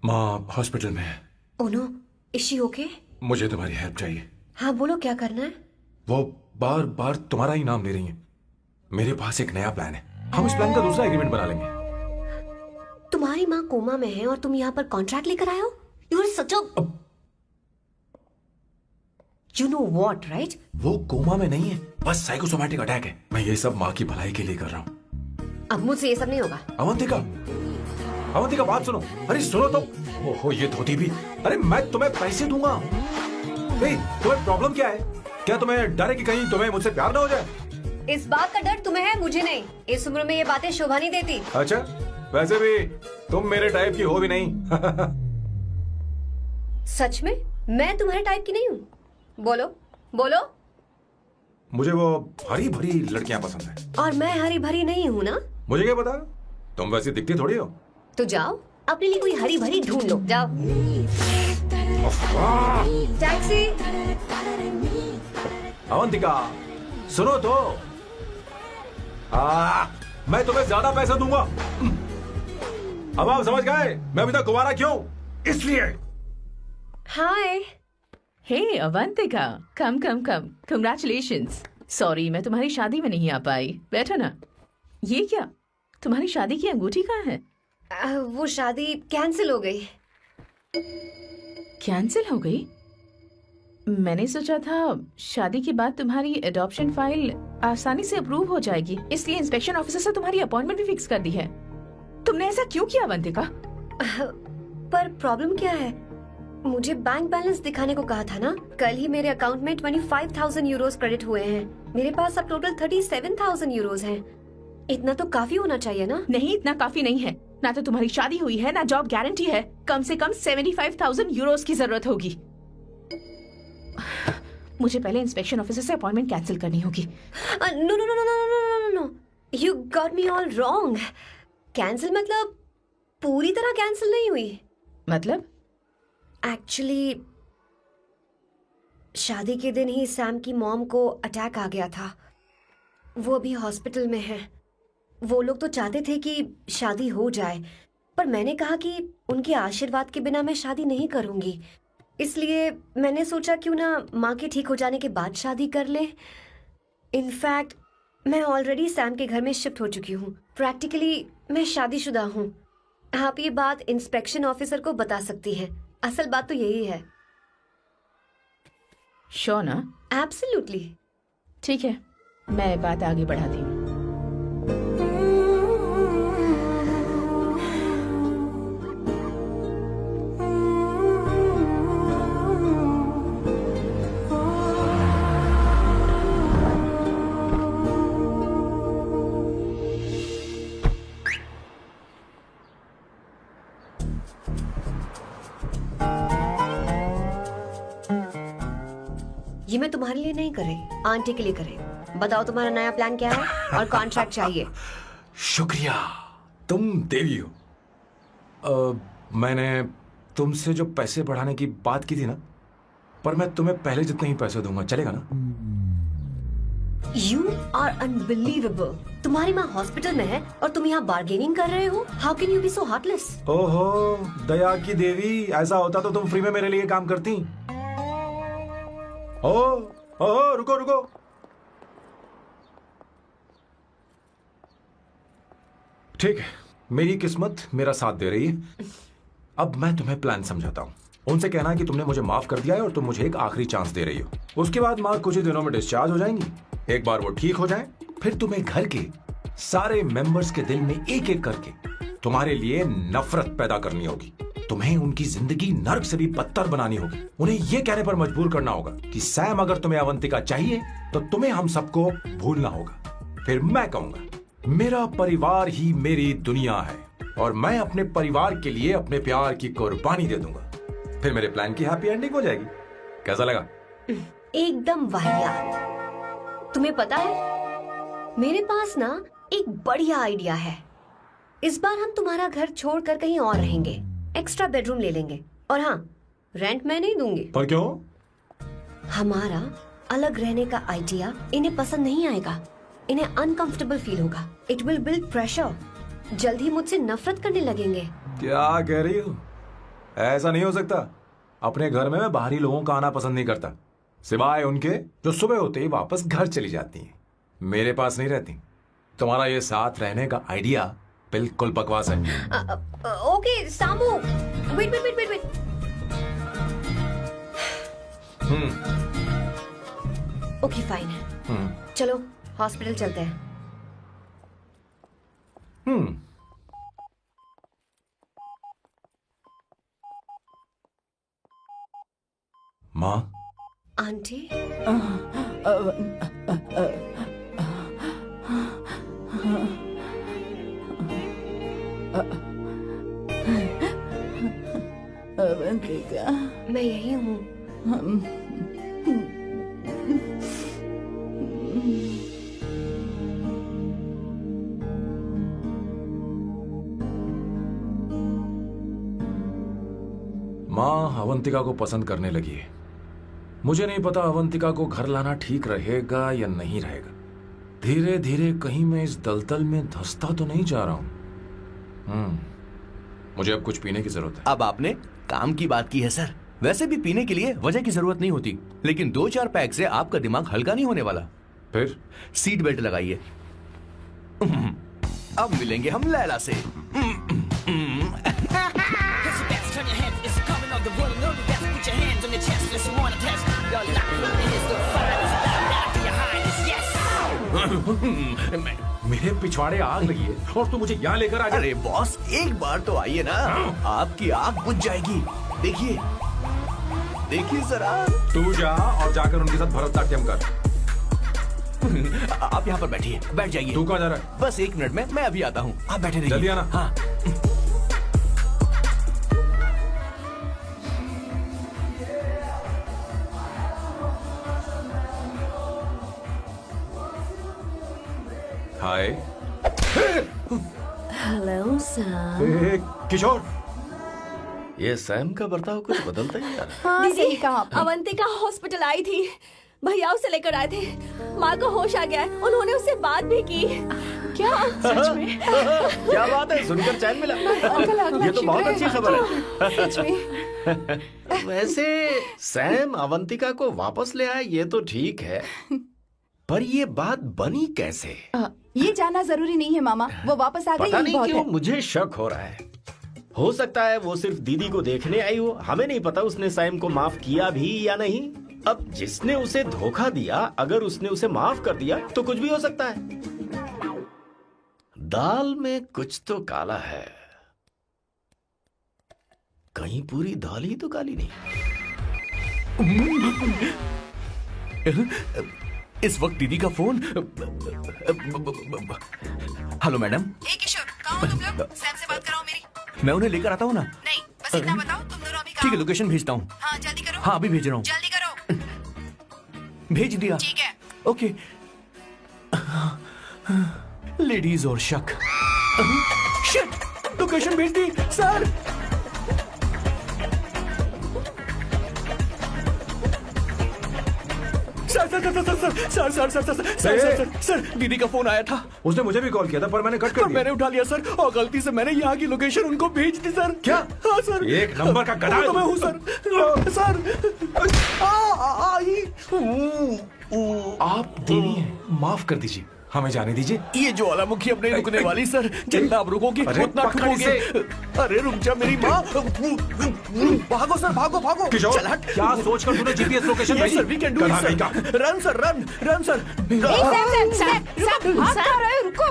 माँ हॉस्पिटल में है। Oh no, is she okay? मुझे तुम्हारी हेल्प चाहिए। हाँ बोलो, क्या करना है? वो बार बार तुम्हारा ही नाम ले रही है। मेरे पास एक नया प्लान है, हम इस प्लान का दूसरा एग्रीमेंट बना लेंगे। तुम्हारी माँ कोमा में है और तुम यहाँ पर कॉन्ट्रैक्ट लेकर आए हो? You are such a you know what, right? वो कोमा में नहीं है, बस साइकोसोमैटिक अटैक है। मैं ये सब माँ की भलाई के लिए कर रहा हूँ। अब मुझसे ये सब नहीं होगा। अवंतिका, अवंतिका बात सुनो। अरे सुनो तो। ओहो ये धोती भी। अरे मैं तुम्हें पैसे दूंगा। तुम्हें प्रॉब्लम क्या है? क्या तुम्हें डर है कि कहीं तुम्हें मुझसे प्यार ना हो जाए? इस बात का डर तुम्हें है, मुझे नहीं। इस उम्र में ये बातें शोभा नहीं देती। अच्छा, वैसे भी तुम मेरे टाइप की हो भी नहीं। सच में मैं तुम्हारे टाइप की नहीं हूँ? बोलो बोलो। मुझे वो हरी भरी लड़कियां पसंद है। और मैं हरी भरी नहीं हूँ ना? मुझे क्या पता, तुम वैसी दिखती थोड़ी हो। तो जाओ अपने लिए कोई हरी भरी ढूंढ लो, जाओ। टैक्सी। अवंतिका सुनो तो। मैं तुम्हें ज्यादा पैसा दूंगा। अब आप समझ गए मैं अभी तक कुंवारा क्यों? इसलिए। हाय। हे अवंतिका, कम कम कम, कंग्रेचुलेशंस। सॉरी मैं तुम्हारी शादी में नहीं आ पाई। बैठो ना। ये क्या, तुम्हारी शादी की अंगूठी कहाँ है? वो शादी कैंसिल हो गई। कैंसिल हो गई? मैंने सोचा था शादी के बाद तुम्हारी एडॉप्शन फाइल आसानी से अप्रूव हो जाएगी, इसलिए इंस्पेक्शन ऑफिसर से तुम्हारी अपॉइंटमेंट भी फिक्स कर दी है। तुमने ऐसा क्यों किया अवंतिका? पर प्रॉब्लम क्या है? मुझे बैंक बैलेंस दिखाने को कहा था ना। कल ही मेरे अकाउंट में 25,000 यूरोस क्रेडिट हुए हैं। मेरे पास अब टोटल 37,000 यूरोस हैं। इतना तो काफी होना चाहिए ना? नहीं, इतना काफी नहीं है। ना तो तुम्हारी शादी हुई है, ना जॉब गारंटी है। कम से कम 75,000 यूरोस की जरूरत होगी। मुझे पहले इंस्पेक्शन ऑफिसर से अपॉइंटमेंट कैंसिल करनी होगी। No no no no no no no, you got me all wrong. Cancel मतलब पूरी तरह कैंसिल नहीं हुई। मतलब? एक्चुअली शादी के दिन ही सैम की मॉम को अटैक आ गया था। वो अभी हॉस्पिटल में है। वो लोग तो चाहते थे कि शादी हो जाए, पर मैंने कहा कि उनके आशीर्वाद के बिना मैं शादी नहीं करूंगी। इसलिए मैंने सोचा क्यों ना माँ के ठीक हो जाने के बाद शादी कर ले। इनफैक्ट मैं ऑलरेडी सैम के घर में शिफ्ट हो चुकी हूँ। प्रैक्टिकली मैं शादीशुदा हूँ। आप ये बात इंस्पेक्शन ऑफिसर को बता सकती हैं। असल बात तो यही है। श्योर ना? एब्सोल्युटली। ठीक है, मैं बात आगे बढ़ाती हूँ। ये मैं तुम्हारे लिए नहीं कर रही, आंटी के लिए कर रही हूँ। बताओ तुम्हारा नया प्लान क्या है और कॉन्ट्रैक्ट चाहिए। शुक्रिया, तुम देवी हो। मैंने तुमसे जो पैसे बढ़ाने की बात की थी ना, पर मैं तुम्हें पहले जितने ही पैसे दूंगा, चलेगा ना? You are unbelievable। तुम्हारी माँ हॉस्पिटल में है और तुम यहाँ बार्गेनिंग कर रहे हो। How can you be so heartless? ओहो दया की देवी, ऐसा होता तो तुम फ्री में मेरे लिए काम करती। ओहो रुको रुको। ठीक है, मेरी किस्मत मेरा साथ दे रही है। अब मैं तुम्हें प्लान समझाता हूँ। उनसे कहना है कि तुमने मुझे माफ कर दिया है और तुम मुझे एक आखिरी चांस दे रही हो। उसके बाद माँ कुछ ही दिनों में डिस्चार्ज हो जाएंगी। एक बार वो ठीक हो जाए, फिर तुम्हें घर के सारे मेंबर्स के दिल में एक एक करके तुम्हारे लिए नफरत पैदा करनी होगी। तुम्हें उनकी जिंदगी नर्क से भी बदतर बनानी होगी। उन्हें यह कहने पर मजबूर करना होगा कि सैम अगर तुम्हें अवंतिका चाहिए तो तुम्हें हम सबको भूलना होगा। फिर मैं कहूंगा मेरा परिवार ही मेरी दुनिया है और मैं अपने परिवार के लिए अपने प्यार की कुर्बानी दे दूंगा। फिर मेरे प्लान की हैप्पी एंडिंग हो जाएगी। कैसा लगा? एकदम वाहियात। तुम्हें पता है मेरे पास ना एक बढ़िया आइडिया है। इस बार हम तुम्हारा घर छोड़कर कहीं और रहेंगे, एक्स्ट्रा बेडरूम ले लेंगे। और हाँ, रेंट मैं नहीं दूंगी। पर क्यों? हमारा अलग रहने का आइडिया इन्हें पसंद नहीं आएगा। इन्हें अनकंफर्टेबल फील होगा। It will build pressure. जल्द ही मुझसे नफरत करने लगेंगे। क्या कह रही हो? ऐसा नहीं हो सकता। अपने घर में मैं बाहरी लोगों का आना पसंद नहीं करता, सिवाय उनके जो सुबह होते ही वापस घर चली जाती हैं, मेरे पास नहीं रहती। तुम्हारा ये साथ रहने का आइडिया बिल्कुल बकवास है। Okay Samu, wait wait wait wait wait. Okay fine है, चलो हॉस्पिटल चलते हैं। माँ, आंटी, अवंतिका, मैं यही हूँ। माँ अवंतिका को पसंद करने लगी है। मुझे नहीं पता अवंतिका को घर लाना ठीक रहेगा या नहीं रहेगा। धीरे धीरे कहीं मैं इस दलदल में धंसता तो नहीं जा रहा हूं। मुझे अब कुछ पीने की जरूरत है। अब आपने काम की बात की है सर। वैसे भी पीने के लिए वजह की जरूरत नहीं होती, लेकिन 2-4 पैक से आपका दिमाग हल्का नहीं होने वाला। फिर सीट बेल्ट लगाइए। अब मिलेंगे हम लैला से। मेरे पिछवाड़े आग लगी है और तू मुझे यहाँ लेकर आ गया। अरे बॉस, एक बार तो आइए ना, आपकी आग बुझ जाएगी। देखिए देखिए जरा। तू जा और जाकर उनके साथ भरतनाट्यम कर। आप यहाँ पर बैठिए, बैठ जाइए। तू कहाँ जा रहा है? बस 1 मिनट में मैं अभी आता हूँ, आप बैठे रहिए। जल्दी आना। हाँ। हाय। Hello Sam. किशोर, ये सैम का बर्ताव कुछ बदलता ही यार। हाँ, सही कहा आपने। अवंतिका हॉस्पिटल आई थी, भैया उसे लेकर आए थे। माँ को होश आ गया है, उन्होंने उससे बात भी की। क्या सच में? क्या बात है, सुनकर चैन मिला। ये तो बहुत अच्छी खबर है। सच में। वैसे सैम अवंतिका को वापस ले आए ये तो ठीक है, पर ये बात बनी कैसे? ये जानना जरूरी नहीं है मामा, वो वापस आ गई। पता यही नहीं बहुत क्यों है। मुझे शक हो रहा है। हो सकता है वो सिर्फ दीदी को देखने आई हो, हमें नहीं पता उसने सैम को माफ किया भी या नहीं। अब जिसने उसे धोखा दिया, अगर उसने उसे माफ कर दिया तो कुछ भी हो सकता है। दाल में कुछ तो काला है, कहीं पूरी दाल ही तो काली नहीं। इस वक्त दीदी का फोन। Hello madam. ए किशोर, कहाँ हो तुम लोग? सैम से बात कराओ मेरी। मैं उन्हें लेकर आता हूँ ना। नहीं, बस इतना बताओ तुम दोनों अभी ठीक कहाँ है, हो? लोकेशन भेजता हूँ। हाँ जल्दी करो। हाँ अभी भेज रहा हूँ। जल्दी करो। भेज दिया। ठीक है। ओके। लेडीज और शक। शिट, लोकेशन भेज दी सर। सर दीदी का फोन आया था। उसने मुझे भी कॉल किया था पर मैंने कट कर दिया। मैंने उठा लिया सर, और गलती से मैंने यहाँ की लोकेशन उनको भेज दी सर। क्या? हाँ सर। एक नंबर का गधा है तो मैं हूँ सर। सर आप देवी हैं, माफ कर दीजिए, हमें जाने दीजिए। ये ज्वालामुखी अब नहीं रुकने वाली सर, जितना आप रुकोगे उतना ठुकोगे। अरे रुक जा मेरी माँ। भागो सर, भागो भागो। किशोर, चल हट। क्या सोचकर तूने जीपीएस लोकेशन भेजी? Sir we can do it sir. Run sir, run run sir. भाग कहाँ रहे हो? रुको।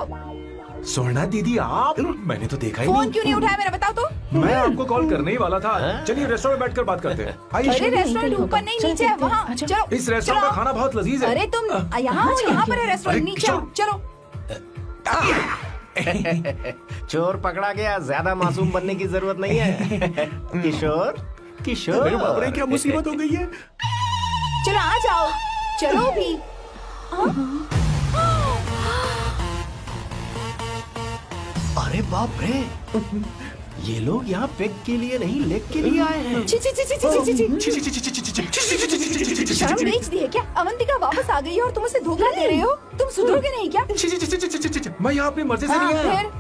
सोना दीदी आप, मैंने तो देखा ही फोन नहीं। क्यों नहीं उठाया मेरा, बताओ तो। मैं आपको कॉल करने ही वाला था। चलिए रेस्टोरेंट में बैठकर बात करते हैं। अरे आइए। रेस्टोरेंट ऊपर नहीं, नीचे है, वहाँ। चलो इस रेस्टोरेंट का खाना बहुत लजीज है। अरे तुम यहाँ हो, यहाँ पर है रेस्टोरेंट, नीचे आओ, चलो। चोर पकड़ा गया, ज्यादा मासूम बनने की जरूरत नहीं है। किशोर, किशोर। मेरे बाप रे, क्या मुसीबत हो गई है। चलो आ जाओ, चलो भी। अरे बाप रे, ये लोग यहाँ पेग के लिए नहीं लेग के लिए आए हैं। ची ची ची ची ची ची। शर्म बेच दी है क्या? अवंतिका वापस आ गई है और तुम उसे धोखा दे रहे हो? तुम सुधरोगे नहीं क्या? मैं यहाँ अपनी मर्जी से नहीं आया। फिर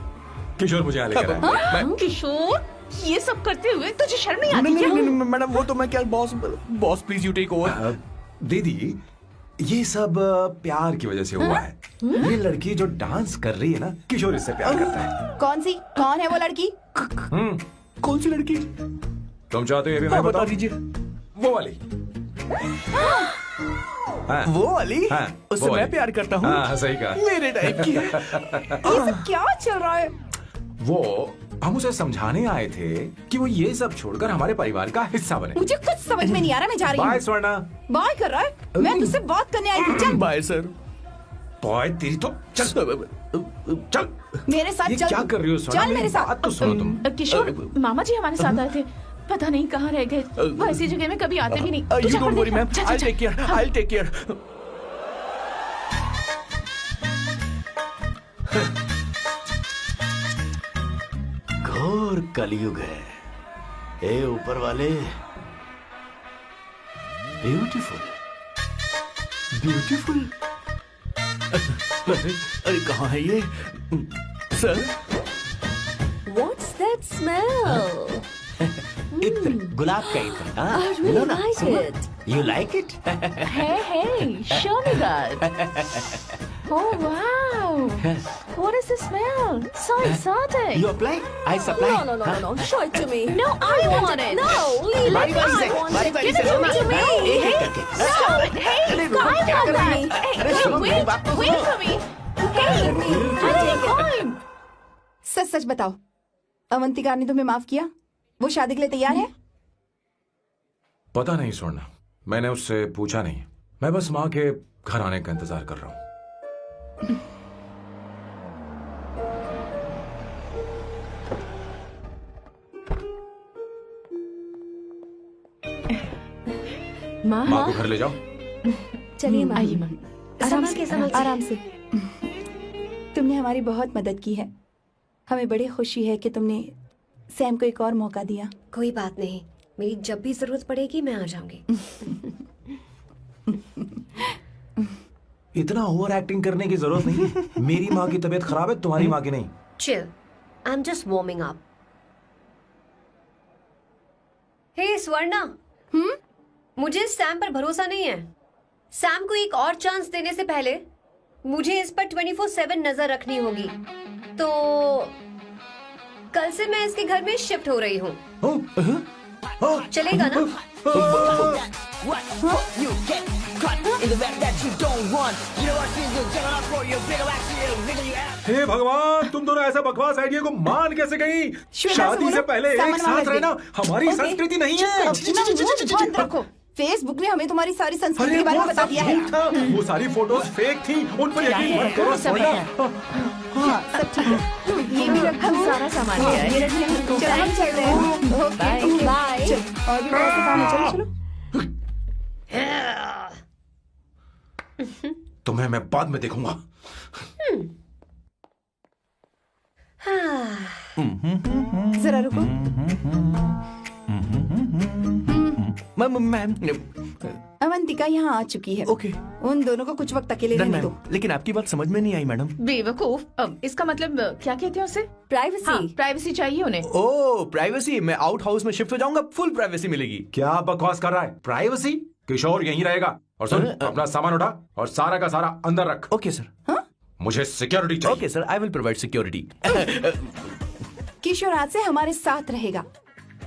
किशोर मुझे यहाँ लेकर आया। किशोर, ये सब करते हुए तुझे शर्म नहीं आती नहीं क्या? नहीं नहीं मैडम, वो तो मैं क्या, boss please you take over. दीदी, ये सब प्यार की वजह से हुआ है। ये लड़की जो डांस कर रही है ना, किशोर इससे प्यार करता है। कौन है वो लड़की? कौन सी लड़की? तुम चाहते हो ये भी मैं बता बताऊं? दीजिए। वो वाली। हाँ, वो वाली? हाँ, उससे वो मैं वाली। प्यार करता हूँ। हाँ, सही कहा। मेरे टाइप की है। ये सब क्या चल रहा है? वो हम उसे समझाने आए थे कि वो ये सब छोड़कर हमारे परिवार का हिस्सा बने। मुझे कुछ समझ में नहीं आ रहा, मैं जा रही बाय हूँ। स्वर्णा। बाय कर रहा है? मैं तुझसे बात करने आई थी, चल। Bye sir. बॉय तेरी तो चल चल। मेरे साथ ये चल। क्या कर रही हो स्वर्णा? चल मेरे मेरी साथ। बात तो सुनो तुम। किशोर, मामा जी हमारे साथ आए थे, पता नहीं कहाँ रह गए। वो ऐसी जगह में कभी आते भी नहीं। तू यू जाकर डोंट वरी देख। मैम, जा, जा, आई जा। Take care, I take care. घोर कलयुग है। ए ऊपर वाले, ब्यूटीफुल ब्यूटीफुल। अरे कहाँ है ये सर? What's that smell? इत्र, गुलाब का इत्र। I really like it. You like it? Hey, show me that. Oh wow! What is the smell? So exotic. You apply, I supply. No. Show it to me. No, I want it. No, leave it. बारी बारी से, I want बारी it. बारी Give से it to me. एक एक करके। Stop it. Hey, अरे I क्या want कर रही that. है? Hey, अरे सुनो मेरी wait, बात तो wait सुनो। for me. Hey, I take time. सच सच बताओ, अवंतिका ने तुम्हें माफ किया? वो शादी के लिए तैयार है? पता नहीं स्वर्णा, मैंने उससे पूछा नहीं। मैं बस माँ के घर आने का इंतजार कर रहा हूँ। माँ, माँ को घर ले जाओ। चलिए माँ। आइए माँ। आराम से। तुमने हमारी बहुत मदद की है। हमें बड़ी खुशी है कि तुमने सैम को एक और मौका दिया। कोई बात नहीं, मेरी जब भी जरूरत पड़ेगी मैं आ जाऊंगी। इतना ओवर एक्टिंग करने की जरूरत नहीं। मेरी माँ की तबीयत खराब है, तुम्हारी माँ की नहीं। Chill, I am just warming up. Hey Swarna, मुझे सैम पर भरोसा नहीं है। सैम को एक और चांस देने से पहले मुझे इस पर 24/7 नजर रखनी होगी। तो कल से मैं इसके घर में शिफ्ट हो रही हूँ। चलेगा ना? You get caught in the web that you don't want. You know what you do? Get on for your bigger action, nigga, you have. हे भगवान, तुम दोनों ऐसा बकवास आइडिया को मान कैसे गई? शादी से पहले एक साथ रहना हमारी संस्कृति नहीं है। बंद रखो। फेसबुक ने हमें तुम्हारी सारी संस्कृति के बारे में बता दिया है। झूठ था। वो सारी फोटोज फेक थी, उन पर यकीन मत करो स्वर्णा। हाँ, सब ठीक है। ये भी रख, हम सारा सामान ले आए। ये रख लेंगे। चलो हम चल रहे हैं। Okay, bye. चल, और भी बहुत से काम है, चलो। तुम्हें मैं बाद में देखूंगा। जरा रुको। मैम अवंतिका यहाँ आ चुकी है। ओके। उन दोनों को कुछ वक्त अकेले रहने दो। लेकिन आपकी बात समझ में नहीं आई मैडम। बेवकूफ, इसका मतलब क्या कहते हैं उसे? प्राइवेसी। हाँ, प्राइवेसी चाहिए उन्हें। ओह प्राइवेसी, मैं आउट हाउस में शिफ्ट हो जाऊंगा, फुल प्राइवेसी मिलेगी। क्या बकवास कर रहा है? प्राइवेसी? किशोर यहीं रहेगा। और सुन, अपना सामान उठा और सारा का सारा अंदर रख। Okay sir. मुझे सिक्योरिटी चाहिए। Okay sir, I will provide security. Kishore आज से हमारे साथ रहेगा,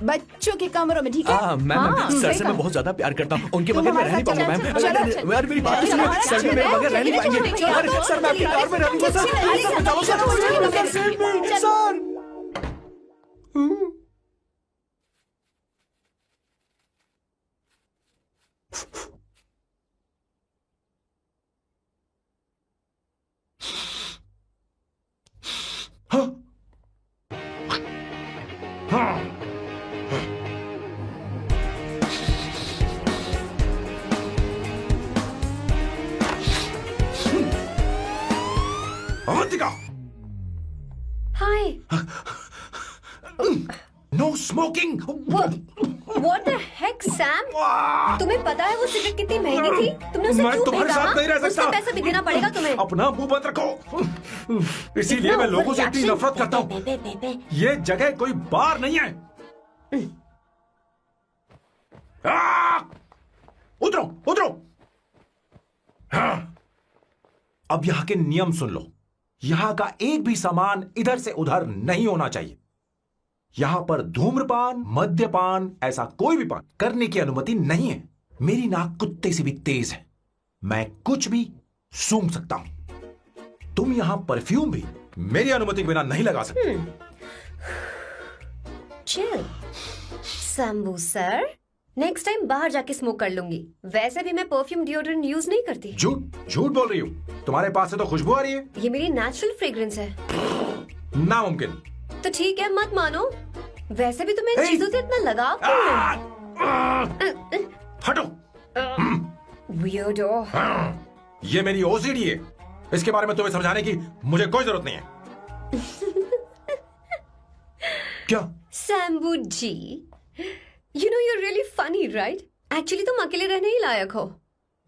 बच्चों के कमरों में, ठीक है? मैम सर सही से कहा। मैं बहुत ज्यादा प्यार करता हूँ, उनके तुम बगैर मैं रह हमारे नहीं साथ पाऊंगा चलो, मैम। चलो, चलो। यार मेरी बात चलो, सुनिए, हमारे सर साथ भी मेरे चलो, बगैर रह नहीं चलो, पाएंगे। चलो, अरे चलो, सर मैं आपकी कार में रहूंगा सर। चलो, चलो, चलो, sir. Avantika, hi. No smoking. What the heck, Sam? तुम्हें पता है वो सिगरेट कितनी महंगी थी? तुमने उसे मैं क्यों तुम्हारे फेंका? साथ नहीं रह सकता। उसका पैसा भी देना पड़ेगा तुम्हें। अपना मुंह बंद रखो। इसीलिए मैं लोगों से इतनी नफरत करता हूँ। ये जगह कोई बार नहीं है। उतरो उतरो। अब यहाँ के नियम सुन लो। यहाँ का एक भी सामान इधर से उधर नहीं होना चाहिए। यहाँ पर धूम्रपान, मद्यपान, ऐसा कोई भी पान करने की अनुमति नहीं है। मेरी नाक कुत्ते से भी तेज है, मैं कुछ भी सूंघ सकता हूं। तुम यहाँ परफ्यूम भी मेरी अनुमति के बिना नहीं लगा सकते। Chill Shambhu sir, next time बाहर जाके स्मोक कर लूंगी। वैसे भी मैं परफ्यूम डिओड्रेंट यूज नहीं करती। झूठ झूठ बोल रही हो। तुम्हारे पास से तो खुशबू आ रही है। ये मेरी नेचुरल फ्रेग्रेंस है। नामुमकिन। तो ठीक है, मत मानो। वैसे भी तुम्हें इन चीजों से इतना लगाव क्यों है? हटो। वियर्डो। ये मेरी ओसीडी है। इसके बारे में तुम्हें समझाने की मुझे कोई जरूरत नहीं है। क्या? शंभू जी, you know you're really funny, right? Actually तुम अकेले रहने ही लायक हो।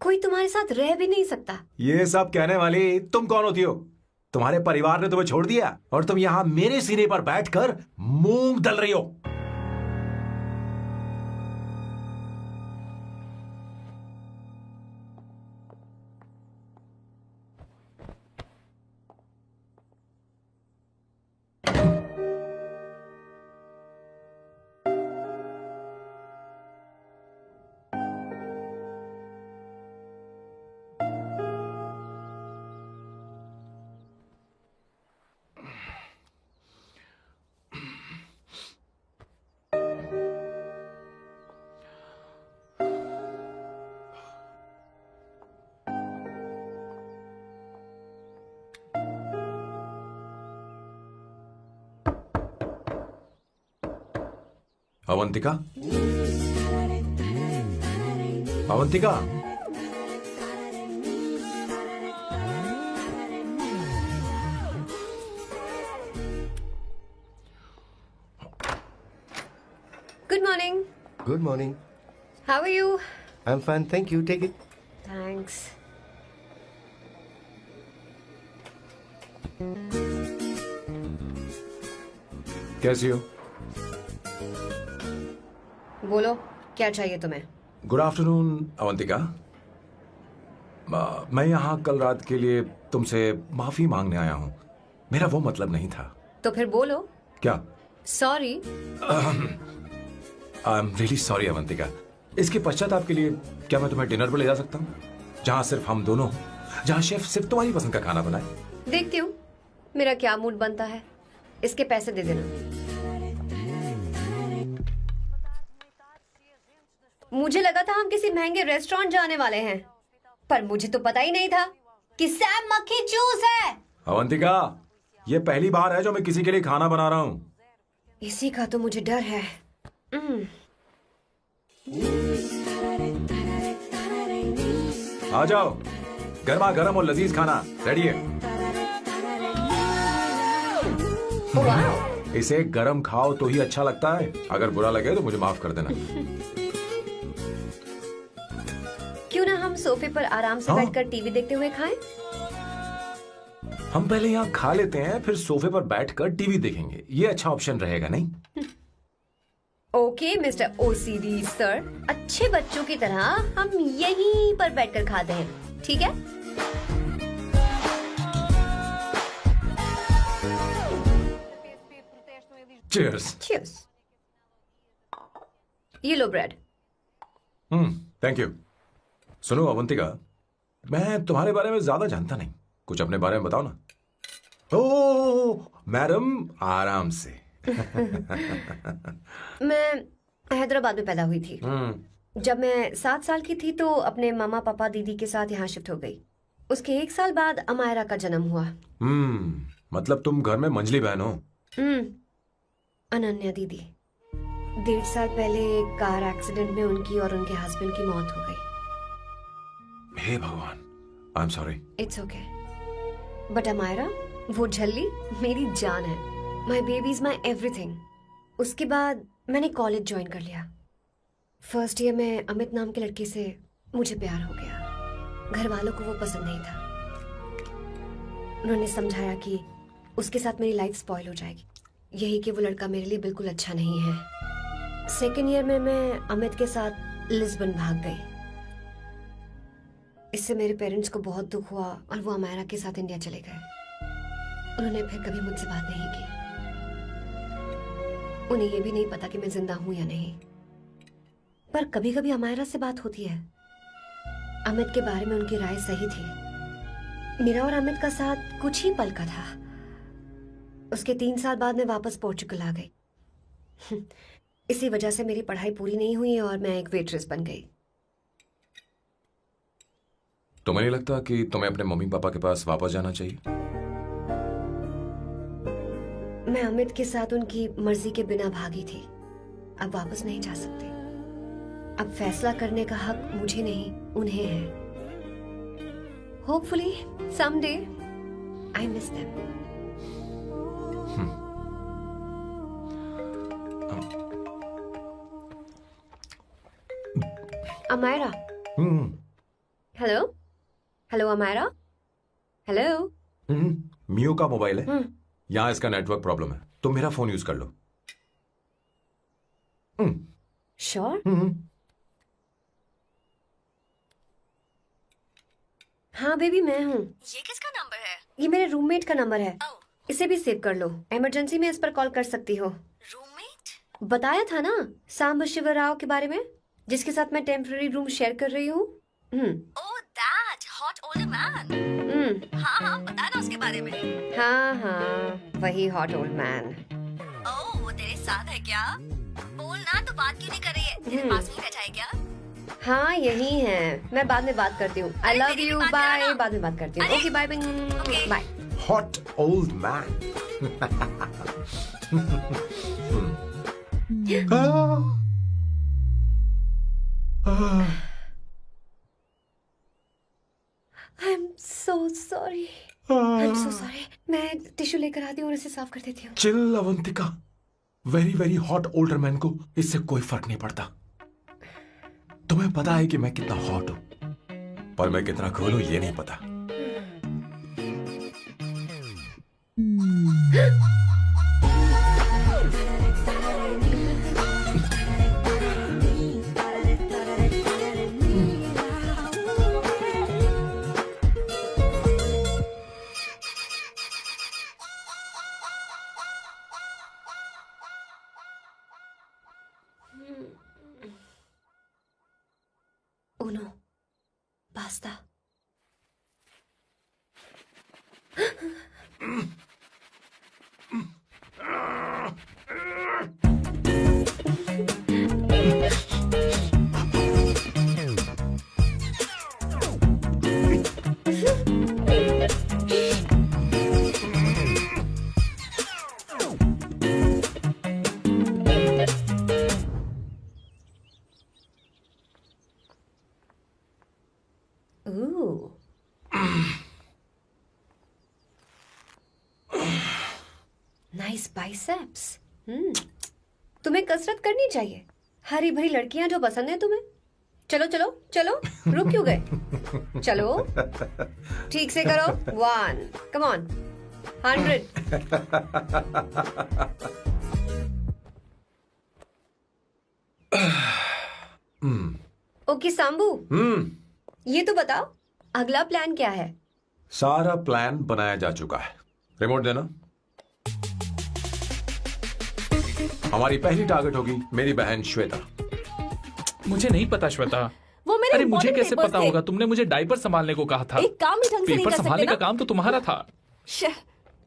कोई तुम्हारे साथ रह भी नहीं सकता। ये सब कहने वाली तुम कौन होती हो? तुम्हारे परिवार ने तुम्हें छोड़ दिया और तुम यहाँ मेरे सीने पर बैठकर मूंग दल रही हो। Avantika, Avantika, Good morning. Good morning. How are you? I'm fine, thank you. Take it. Thanks. कैसी हो? बोलो, क्या चाहिए तुम्हें? Good afternoon Avantika. मैं यहाँ कल रात के लिए तुमसे माफी मांगने आया हूँ। मेरा वो मतलब नहीं था। तो फिर बोलो। क्या? Sorry. I am really sorry Avantika. इसके पश्चाताप के लिए क्या मैं तुम्हें डिनर पर ले जा सकता हूँ, जहाँ सिर्फ हम दोनों, जहाँ शेफ सिर्फ तुम्हारी पसंद का खाना बनाए? देखती हूँ मेरा क्या मूड बनता है। इसके पैसे दे देना। मुझे लगा था हम किसी महंगे रेस्टोरेंट जाने वाले हैं, पर मुझे तो पता ही नहीं था कि सैम मक्खी चूस है। अवंतिका, ये पहली बार है जो मैं किसी के लिए खाना बना रहा हूँ। इसी का तो मुझे डर है। आ जाओ, गर्मा गर्म और लजीज खाना रेडी है। इसे गरम खाओ तो ही अच्छा लगता है। अगर बुरा लगे तो मुझे माफ कर देना। क्यों ना हम सोफे पर आराम से बैठकर टीवी देखते हुए खाएं? हम पहले यहाँ खा लेते हैं, फिर सोफे पर बैठकर टीवी देखेंगे। ये अच्छा ऑप्शन रहेगा नहीं? ओके मिस्टर ओसीडी सर, अच्छे बच्चों की तरह हम यहीं पर बैठकर खाते हैं, ठीक है? Cheers. Cheers. ये लो ब्रेड। Thank you. सुनो अवंतिका, मैं तुम्हारे बारे में ज्यादा जानता नहीं, कुछ अपने बारे में बताओ ना। ओह मैडम, आराम से। मैं हैदराबाद में पैदा हुई थी। जब मैं 7 साल की थी तो अपने मामा पापा दीदी के साथ यहाँ शिफ्ट हो गई। उसके 1 साल बाद अमायरा का जन्म हुआ। मतलब तुम घर में मंझली बहन हो? अनन्या दीदी। 1.5 साल पहले एक कार एक्सीडेंट में उनकी और उनके हस्बैंड की मौत हो गई। हे भगवान, I am sorry. It's okay. But Amaira, वो झल्ली मेरी जान है। My baby is my everything. उसके बाद मैंने कॉलेज ज्वाइन कर लिया। फर्स्ट ईयर में अमित नाम के लड़के से मुझे प्यार हो गया। घर वालों को वो पसंद नहीं था। उन्होंने समझाया कि उसके साथ मेरी लाइफ स्पॉइल हो जाएगी, यही कि वो लड़का मेरे लिए बिल्कुल अच्छा नहीं है। सेकेंड ईयर में मैं अमित के साथ लिस्बन भाग गई। इससे मेरे पेरेंट्स को बहुत दुख हुआ और वो अमायरा के साथ इंडिया चले गए। उन्होंने फिर कभी मुझसे बात नहीं की। उन्हें ये भी नहीं पता कि मैं जिंदा हूं या नहीं। पर कभी कभी अमायरा से बात होती है। अमित के बारे में उनकी राय सही थी। मेरा और अमित का साथ कुछ ही पल का था। उसके 3 साल बाद मैं वापस पोर्चुगल आ गई। इसी वजह से मेरी पढ़ाई पूरी नहीं हुई और मैं एक वेट्रेस बन गई। तुम्हें नहीं लगता कि तुम्हें अपने मम्मी पापा के पास वापस जाना चाहिए? मैं अमित के साथ उनकी मर्जी के बिना भागी थी। अब वापस नहीं जा सकती। अब फैसला करने का हक मुझे नहीं, उन्हें है। Hopefully someday I miss them. Amaira. Hello hello Amaira. Hello. मियो का मोबाइल है। यहाँ इसका नेटवर्क प्रॉब्लम है। तुम मेरा फोन यूज कर लो। श्योर? हाँ बेबी मैं हूँ। ये किसका नंबर है? ये मेरे रूममेट का नंबर है। इसे भी सेव कर लो। इमरजेंसी में इस पर कॉल कर सकती हो। रूममेट? बताया था ना सांब शिवराव के बारे में, जिसके साथ मैं टेम्पररी रूम शेयर कर रही हूँ। Oh that hot old man. हाँ बता ना उसके बारे में। हाँ वही हॉट ओल्ड मैन। ओह वो तेरे साथ है क्या? बोलना तो बात क्यों नहीं कर रही है? तेरे पास में बैठा है क्या? हाँ यही है। मैं बाद में बात करती हूँ। I love you. बाय। बाद में बात करती हूँ। Okay bye bye. Hot old man. I am so sorry. मैं टिश्यू लेकर आती हूँ और इसे साफ कर देती हूँ। Chill Avantika. Very very hot older man को इससे कोई फर्क नहीं पड़ता। तुम्हें पता है कि मैं कितना हॉट हूं, पर मैं कितना कूल हूं ये नहीं पता। Uno, basta. Ooh. Nice biceps. तुम्हें कसरत करनी चाहिए। हरी भरी लड़कियां जो पसंद है तुम्हें। चलो चलो चलो, रुक क्यों गए? चलो ठीक से करो। 1 come on 100। ओके सांबू, ये तो बताओ अगला प्लान क्या है? सारा प्लान बनाया जा चुका है। रिमोट देना। हमारी पहली टारगेट होगी मेरी बहन श्वेता। मुझे नहीं पता श्वेता। वो मेरे अरे मुझे important कैसे papers पता थे। होगा? तुमने मुझे डायपर संभालने को कहा था। एक काम ही ढंग से नहीं पेपर कर सकते संभालने ना? का काम तो तुम्हारा था। शह,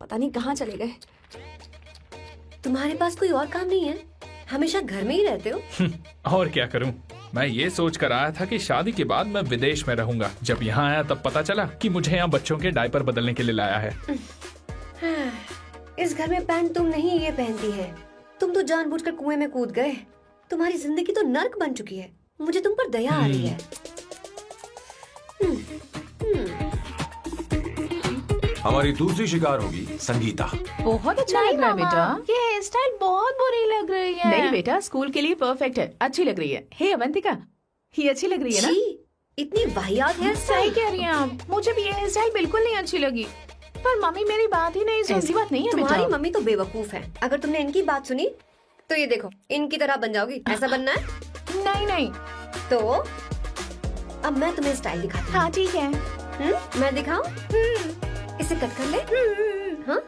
पता नहीं कहाँ चले गए। तुम्हारे पास कोई और काम नहीं है? हमेशा घर में ही रहते हो। और क्या करूं? मैं ये सोच कर आया था कि शादी के बाद मैं विदेश में रहूंगा। जब यहाँ आया तब पता चला कि मुझे यहाँ बच्चों के डायपर बदलने के लिए लाया है। इस घर में पैंट तुम नहीं ये पहनती है। तुम तो जानबूझकर कुएं में कूद गए। तुम्हारी जिंदगी तो नर्क बन चुकी है। मुझे तुम पर दया आ रही है। हमारी दूसरी शिकार होगी संगीता। बहुत अच्छा लग रहा है बेटा। ये हेयर स्टाइल बहुत बुरी लग रही है। नहीं बेटा स्कूल के लिए परफेक्ट है, अच्छी लग रही है। हे अवंतिका, ये अच्छी लग रही है ना? इतनी वाहियात हेयर सही स्टाइल। कह रही हैं आप, मुझे भी ये हेयर स्टाइल बिल्कुल नहीं अच्छी लगी। पर मम्मी मेरी बात ही नहीं सुनती। ऐसी बात नहीं है तुम्हारी बेटा। मम्मी तो बेवकूफ है। अगर तुमने इनकी बात सुनी तो ये देखो इनकी तरह बन जाओगी। ऐसा बनना है? नहीं नहीं। तो अब मैं तुम्हें स्टाइल दिखाती हूँ। हाँ ठीक है। मैं दिखाऊं? इसे कट कर ले। हाँ?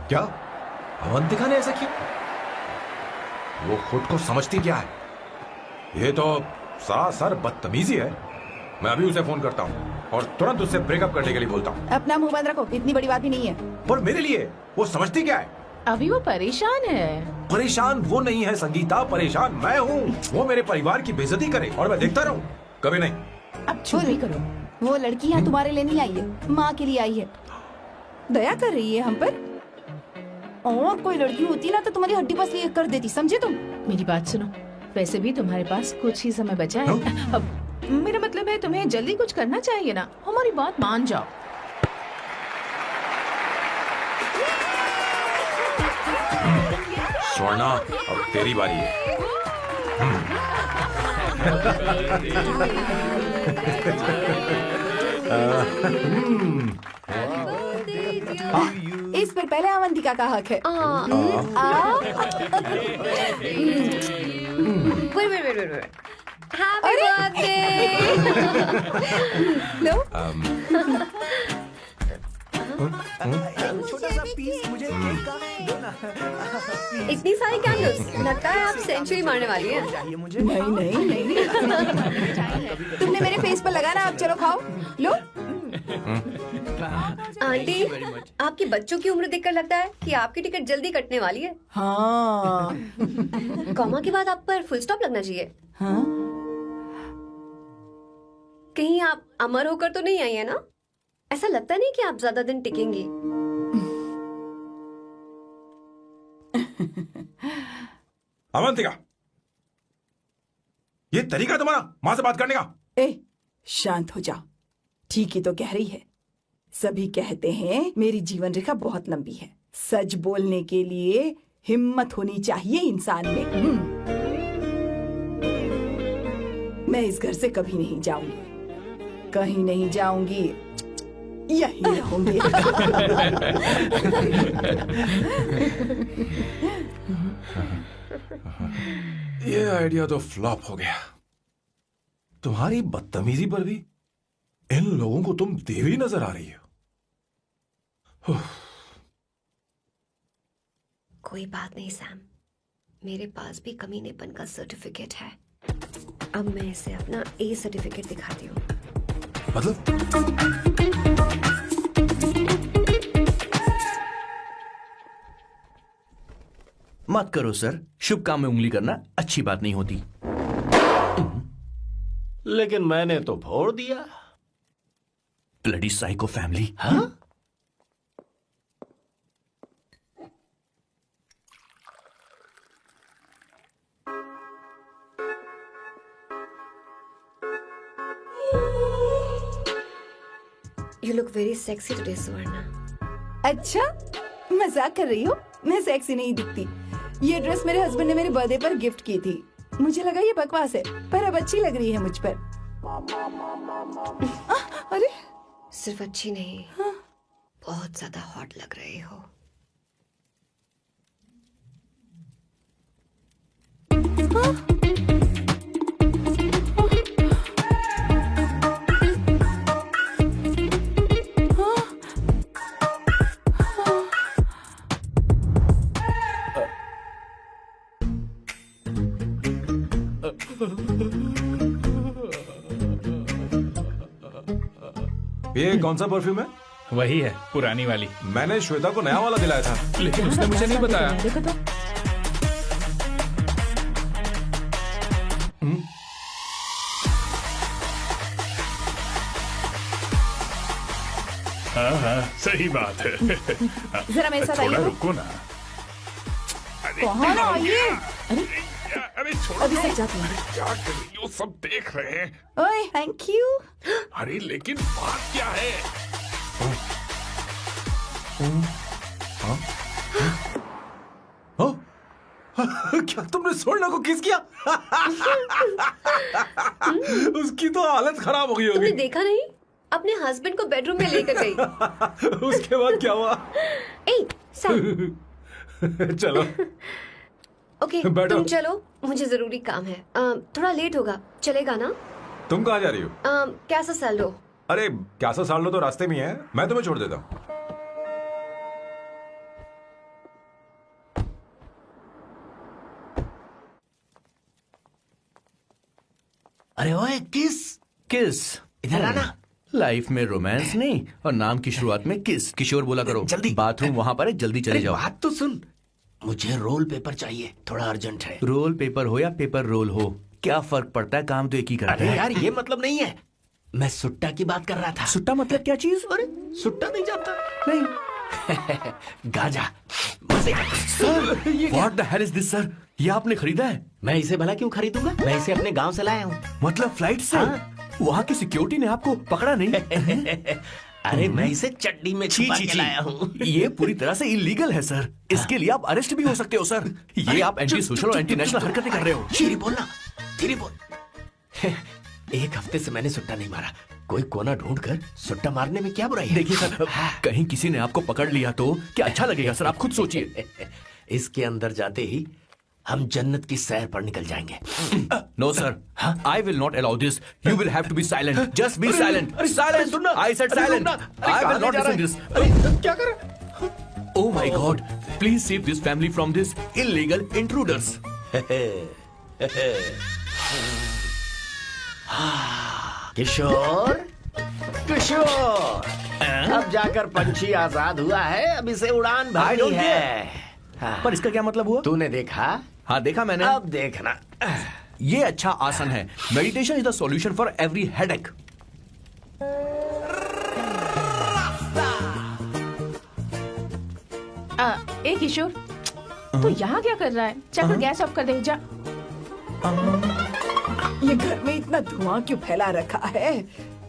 क्या अवंतिका ने ऐसा किया? वो खुद को समझती क्या है? ये तो सरासर बदतमीजी है। मैं अभी उसे फोन करता हूँ और तुरंत उससे ब्रेकअप करने के लिए बोलता हूँ। अपना मुंह बंद रखो, इतनी बड़ी बात भी नहीं है। पर मेरे लिए वो समझती क्या है? अभी वो परेशान है। परेशान वो नहीं है संगीता, परेशान मैं हूँ। वो मेरे परिवार की बेइज्जती करे और मैं देखता रहूँ? कभी नहीं। अब चुप भी करो। वो लड़की यहाँ तुम्हारे लिए नहीं आई है, माँ के लिए आई है। दया कर रही है हम पर। और कोई लड़की होती ना तो तुम्हारी हड्डी पसली कर देती, समझे तुम? मेरी बात सुनो, वैसे भी तुम्हारे पास कुछ ही समय बचा है। अब मेरा मतलब है तुम्हें जल्दी कुछ करना चाहिए ना, हमारी बात मान जाओ। स्वर्णा, अब तेरी बारी है। इस पर पहले अवंतिका का हक है। wait. Happy birthday! लो। छोटा सा पीस मुझे केक का दो ना। इतनी सारी कैंडल्स, लगता है आप सेंचुरी मारने वाली हैं। चाहिए मुझे। नहीं। तुमने मेरे फेस पर लगाना, अब चलो खाओ। लो। आंटी, आपके बच्चों की उम्र देखकर लगता है कि आपकी टिकट जल्दी कटने वाली है। हाँ। कॉमा के बाद आप पर फुल स्टॉप लगना चाहिए। हाँ? कहीं आप अमर होकर तो नहीं आई है ना? ऐसा लगता नहीं कि आप ज्यादा दिन टिकेंगी। अवंतिका, ये तरीका तुम्हारा माँ से बात करने का? ए, शांत हो जाओ। ठीक ही तो कह रही है। सभी कहते हैं मेरी जीवन रेखा बहुत लंबी है। सच बोलने के लिए हिम्मत होनी चाहिए इंसान में। मैं इस घर से कभी नहीं जाऊंगी, कहीं नहीं जाऊंगी, यही रहूंगी। ये आइडिया तो फ्लॉप हो गया। तुम्हारी बदतमीजी पर भी इन लोगों को तुम देवी नजर आ रही हो। कोई बात नहीं सैम, मेरे पास भी कमीनेपन का सर्टिफिकेट है। अब मैं इसे अपना ए सर्टिफिकेट दिखाती हूँ। मतलब? मत करो सर, शुभ काम में उंगली करना अच्छी बात नहीं होती। लेकिन मैंने तो भोर दिया। Bloody psycho family. हाँ? You look very sexy today, सुवर्णा। अच्छा, मजाक कर रही हो? मैं सेक्सी नहीं दिखती। ये ड्रेस मेरे हस्बैंड ने मेरे बर्थडे पर गिफ्ट की थी। मुझे लगा ये बकवास है, पर अब अच्छी लग रही है मुझ पर। अरे, सिर्फ अच्छी नहीं, हाँ? बहुत ज्यादा हॉट लग रही हो। हाँ? ये कौन सा परफ्यूम है? वही है, पुरानी वाली। मैंने श्वेता को नया वाला दिलाया था, लेकिन उसने मुझे नहीं बताया। देखो तो। हाँ, सही बात है। जरा मेरे साथ थोड़ा आइए। रुको ना। कहाँ आइए? अरे अभी तक जाती हूँ। क्या कर रही हो? सब देख रहे हैं। ओए थैंक यू। अरे लेकिन बात क्या है? क्या तुमने सोना को किस किया? उसकी तो हालत खराब हो गई तुमने होगी। देखा नहीं? अपने हस्बैंड को बेडरूम में लेकर गई। उसके बाद क्या हुआ? ए, सर। चलो ओके, बैठो। तुम चलो, मुझे जरूरी काम है। थोड़ा लेट होगा, चलेगा ना? तुम कहाँ जा रही हो? कैसा सैल लो? अरे कैसा साल लो तो रास्ते में है, मैं तुम्हें छोड़ देता हूँ। अरे ओए किस किस इधर आना। लाइफ में रोमांस नहीं और नाम की शुरुआत में किस। किशोर बोला करो। जल्दी। बाथरूम वहां पर है, जल्दी चले अरे जाओ। बात तो सुन, मुझे रोल पेपर चाहिए, थोड़ा अर्जेंट है। रोल पेपर हो या पेपर रोल हो, क्या फर्क पड़ता है, काम तो एक ही करता अरे है। यार ये मतलब नहीं है, मैं सुट्टा की बात कर रहा था। सुट्टा मतलब क्या चीज? अरे सुट्टा नहीं जानता? नहीं। गाजा मजे का। Sir what the hell is this sir? ये आपने खरीदा है? मैं इसे भला क्यों खरीदूंगा? मैं इसे अपने गांव से लाया हूँ। मतलब फ्लाइट से? हाँ। वहाँ की सिक्योरिटी ने आपको पकड़ा नहीं? अरे मैं इसे चड्डी में छी छुपा छी के छी, लाया हूँ। ये पूरी तरह से इलीगल है सर। इसके लिए आप अरेस्ट भी हो सकते हो सर। ये आप एंटी सोशल और एंटी नेशनल हरकतें कर रहे हो। धीरे बोलना, धीरे बोल। एक हफ्ते से मैंने सुट्टा नहीं मारा। कोई कोना ढूंढ कर सुट्टा मारने में क्या बुराई है? देखिए सर, कहीं किसी ने आपको पकड़ लिया तो क्या अच्छा लगेगा सर? आप खुद सोचिए। इसके अंदर जाते ही हम जन्नत की सैर पर निकल जाएंगे। No sir, I will not allow this. You will have to be silent. Just be silent. Silent. I said silent. I will not listen this. क्या कर? Oh my God! Please save this family from this illegal intruders. किशोर, किशोर, अब जाकर पंछी आजाद हुआ है, अब इसे उड़ान भरनी है। पर इसका क्या मतलब हुआ? तूने देखा? हाँ देखा मैंने। अब देखना। ये अच्छा आसन है। Meditation is the solution for every headache. ए किशोर, तू यहाँ क्या कर रहा है? जाकर गैस ऑफ कर दे जा। ये घर में इतना धुआं क्यों फैला रखा है?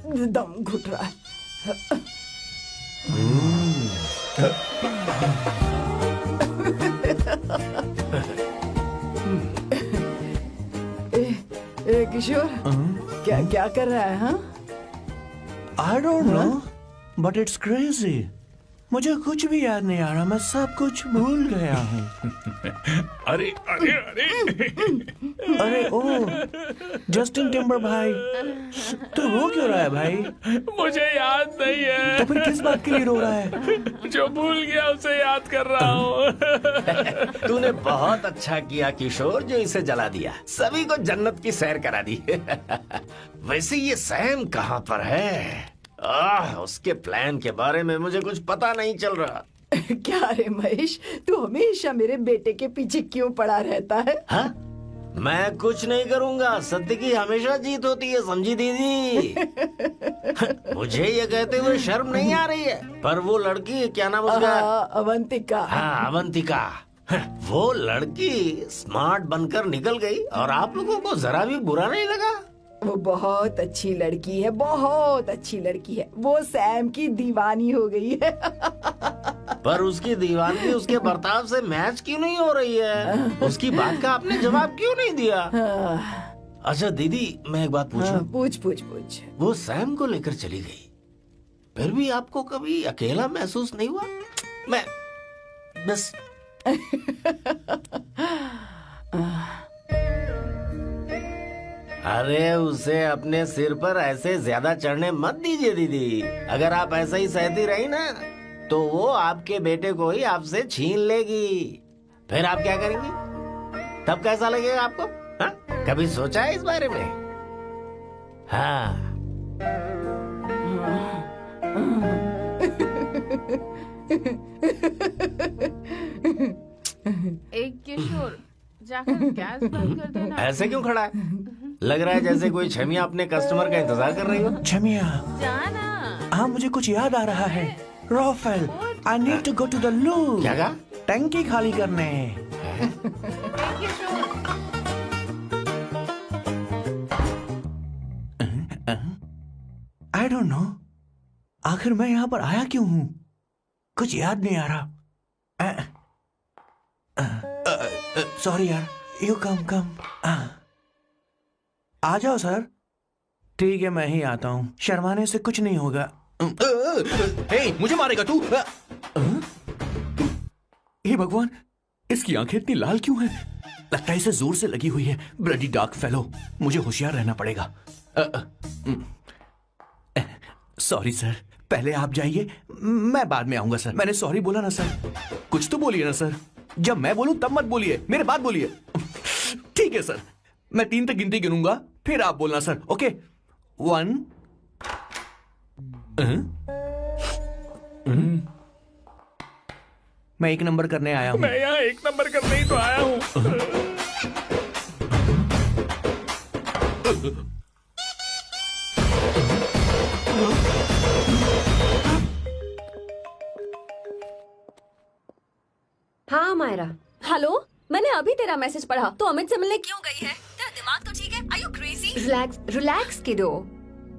दम घुट रहा है। किशोर, क्या क्या कर रहा है? हाँ, I don't know, but it's crazy. मुझे कुछ भी याद नहीं आ रहा, मैं सब कुछ भूल गया हूँ। अरे अरे अरे अरे ओ जस्टिन टिम्बर भाई, तू रो क्यों रहा है भाई? मुझे याद नहीं है। तो फिर किस बात के लिए रो रहा है? जो भूल गया उसे याद कर रहा हूँ। तूने बहुत अच्छा किया किशोर, जो इसे जला दिया। सभी को जन्नत की सैर करा दी। वैसे ये सैम कहाँ पर है? उसके प्लान के बारे में मुझे कुछ पता नहीं चल रहा। क्या रे महेश, तू हमेशा मेरे बेटे के पीछे क्यों पड़ा रहता है? हाँ? मैं कुछ नहीं करूंगा, सत्य की हमेशा जीत होती है, समझी दीदी? मुझे ये कहते हुए शर्म नहीं आ रही है, पर वो लड़की, क्या नाम उसका? अवंतिका। हाँ अवंतिका। वो लड़की स्मार्ट बनकर निकल गई और आप लोगों को जरा भी बुरा नहीं लगा? वो बहुत अच्छी लड़की है, बहुत अच्छी लड़की है। वो सैम की दीवानी हो गई है। पर उसकी दीवानगी उसके बर्ताव से मैच क्यों नहीं हो रही है? उसकी बात का आपने जवाब क्यों नहीं दिया? अच्छा दीदी, मैं एक बात पूछूं? पूछ पूछ पूछ। वो सैम को लेकर चली गई, फिर भी आपको कभी अकेला महसूस नहीं हुआ? मैं बस अरे उसे अपने सिर पर ऐसे ज्यादा चढ़ने मत दीजिए दीदी। अगर आप ऐसा ही सहती रही ना, तो वो आपके बेटे को ही आपसे छीन लेगी। फिर आप क्या करेंगी? तब कैसा लगेगा आपको? हा? कभी सोचा है इस बारे में? हाँ। एक किशोर, जाकर गैस बंद कर देना। ऐसे क्यों खड़ा है? लग रहा है जैसे कोई छमिया अपने कस्टमर का इंतजार कर रही हो। छमिया, जाना। हाँ मुझे कुछ याद आ रहा है। Rafael, I need to go to the loo. क्या कहा? टंकी खाली करने। आई डोंट नो, आखिर मैं यहां पर आया क्यों हूं? कुछ याद नहीं आ रहा। सॉरी यार, यू कम। आ जाओ सर। ठीक है, मैं ही आता हूं, शर्माने से कुछ नहीं होगा। मुझे मारेगा तू? हे भगवान, इसकी आंखें इतनी लाल क्यों हैं? लगता है इसे जोर से लगी हुई है। ब्लडी डार्क फेलो, मुझे होशियार रहना पड़ेगा। सॉरी सर, पहले आप जाइए, मैं बाद में आऊंगा सर। मैंने सॉरी बोला ना सर? कुछ तो बोलिए ना सर। जब मैं बोलूं तब मत बोलिए, मेरे बाद बोलिए। ठीक है सर, मैं 3 तक गिनती गिनूंगा, फिर आप बोलना सर। ओके, 1। मैं 1 नंबर करने आया हूं। मैं यहाँ 1 नंबर करने ही तो आया हूँ। हाँ मायरा। हेलो, मैंने अभी तेरा मैसेज पढ़ा। तो अमित से मिलने क्यों गई है? तेरा दिमाग तो ठीक है? Are you crazy? Relax kiddo.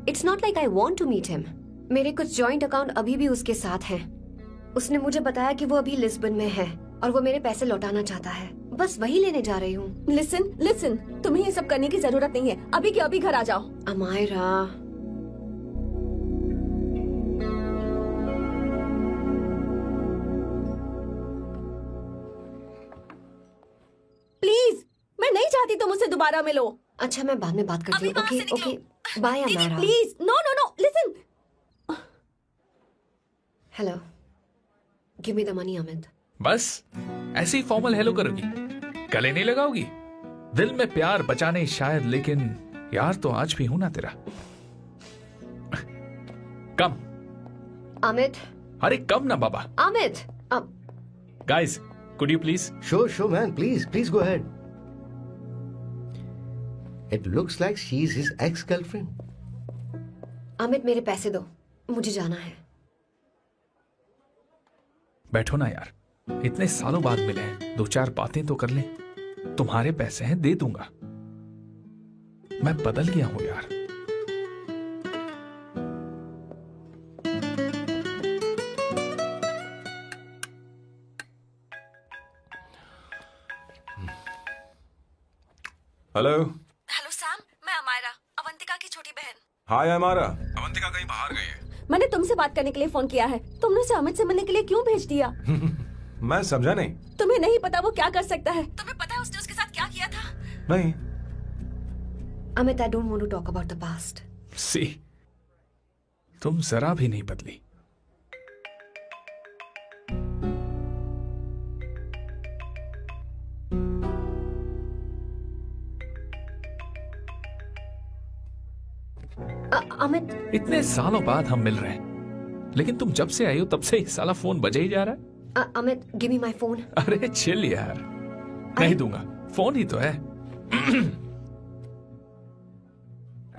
It's not like I want to meet him. मेरे कुछ जॉइंट अकाउंट अभी भी उसके साथ हैं। उसने मुझे बताया कि वो अभी लिस्बन में है और वो मेरे पैसे लौटाना चाहता है। बस वही लेने जा रही हूँ। लिसन, तुम्हें ये सब करने की जरूरत नहीं है। अभी के अभी घर आ जाओ। अमायरा, प्लीज, मैं नहीं चाहती तुम मुझसे दोबारा मिलो। अच्छा, मैं बाद में बात करती हूँ। Okay, bye Amaira. Please, no, listen. Hello, give me the money Amit. बस ऐसी फॉर्मल हेलो करोगी, गले नहीं लगाओगी? दिल में प्यार बचा नहीं शायद, लेकिन यार तो आज भी हूं ना तेरा। कम अमित। अरे कम ना बाबा। Amit. Guys, could you please? Sure, man. Please go ahead. It looks like she's his ex-girlfriend. Amit, मेरे पैसे दो, मुझे जाना है। बैठो ना यार, इतने सालों बाद मिले हैं, 2-4 बातें तो कर लें। तुम्हारे पैसे हैं, दे दूंगा। मैं बदल गया हूं यार। हेलो सैम, मैं अमायरा, अवंतिका की छोटी बहन। हाय अमायरा। अवंतिका कहीं बाहर गई है। मैंने तुमसे बात करने के लिए फोन किया है। तुमने उसे अमित से मिलने के लिए क्यों भेज दिया? मैं समझा नहीं। तुम्हें नहीं पता वो क्या कर सकता है? तुम्हें पता है उसने उसके साथ क्या किया था? नहीं। Amit, I don't want to talk about the past. See, तुम जरा भी नहीं बदली। अमित, इतने सालों बाद हम मिल रहे हैं, लेकिन तुम जब से आई हो तब से ही साला फोन बजे ही जा रहा है। Amit, give me my phone. अरे चिल यार, नहीं दूंगा, फोन ही तो है।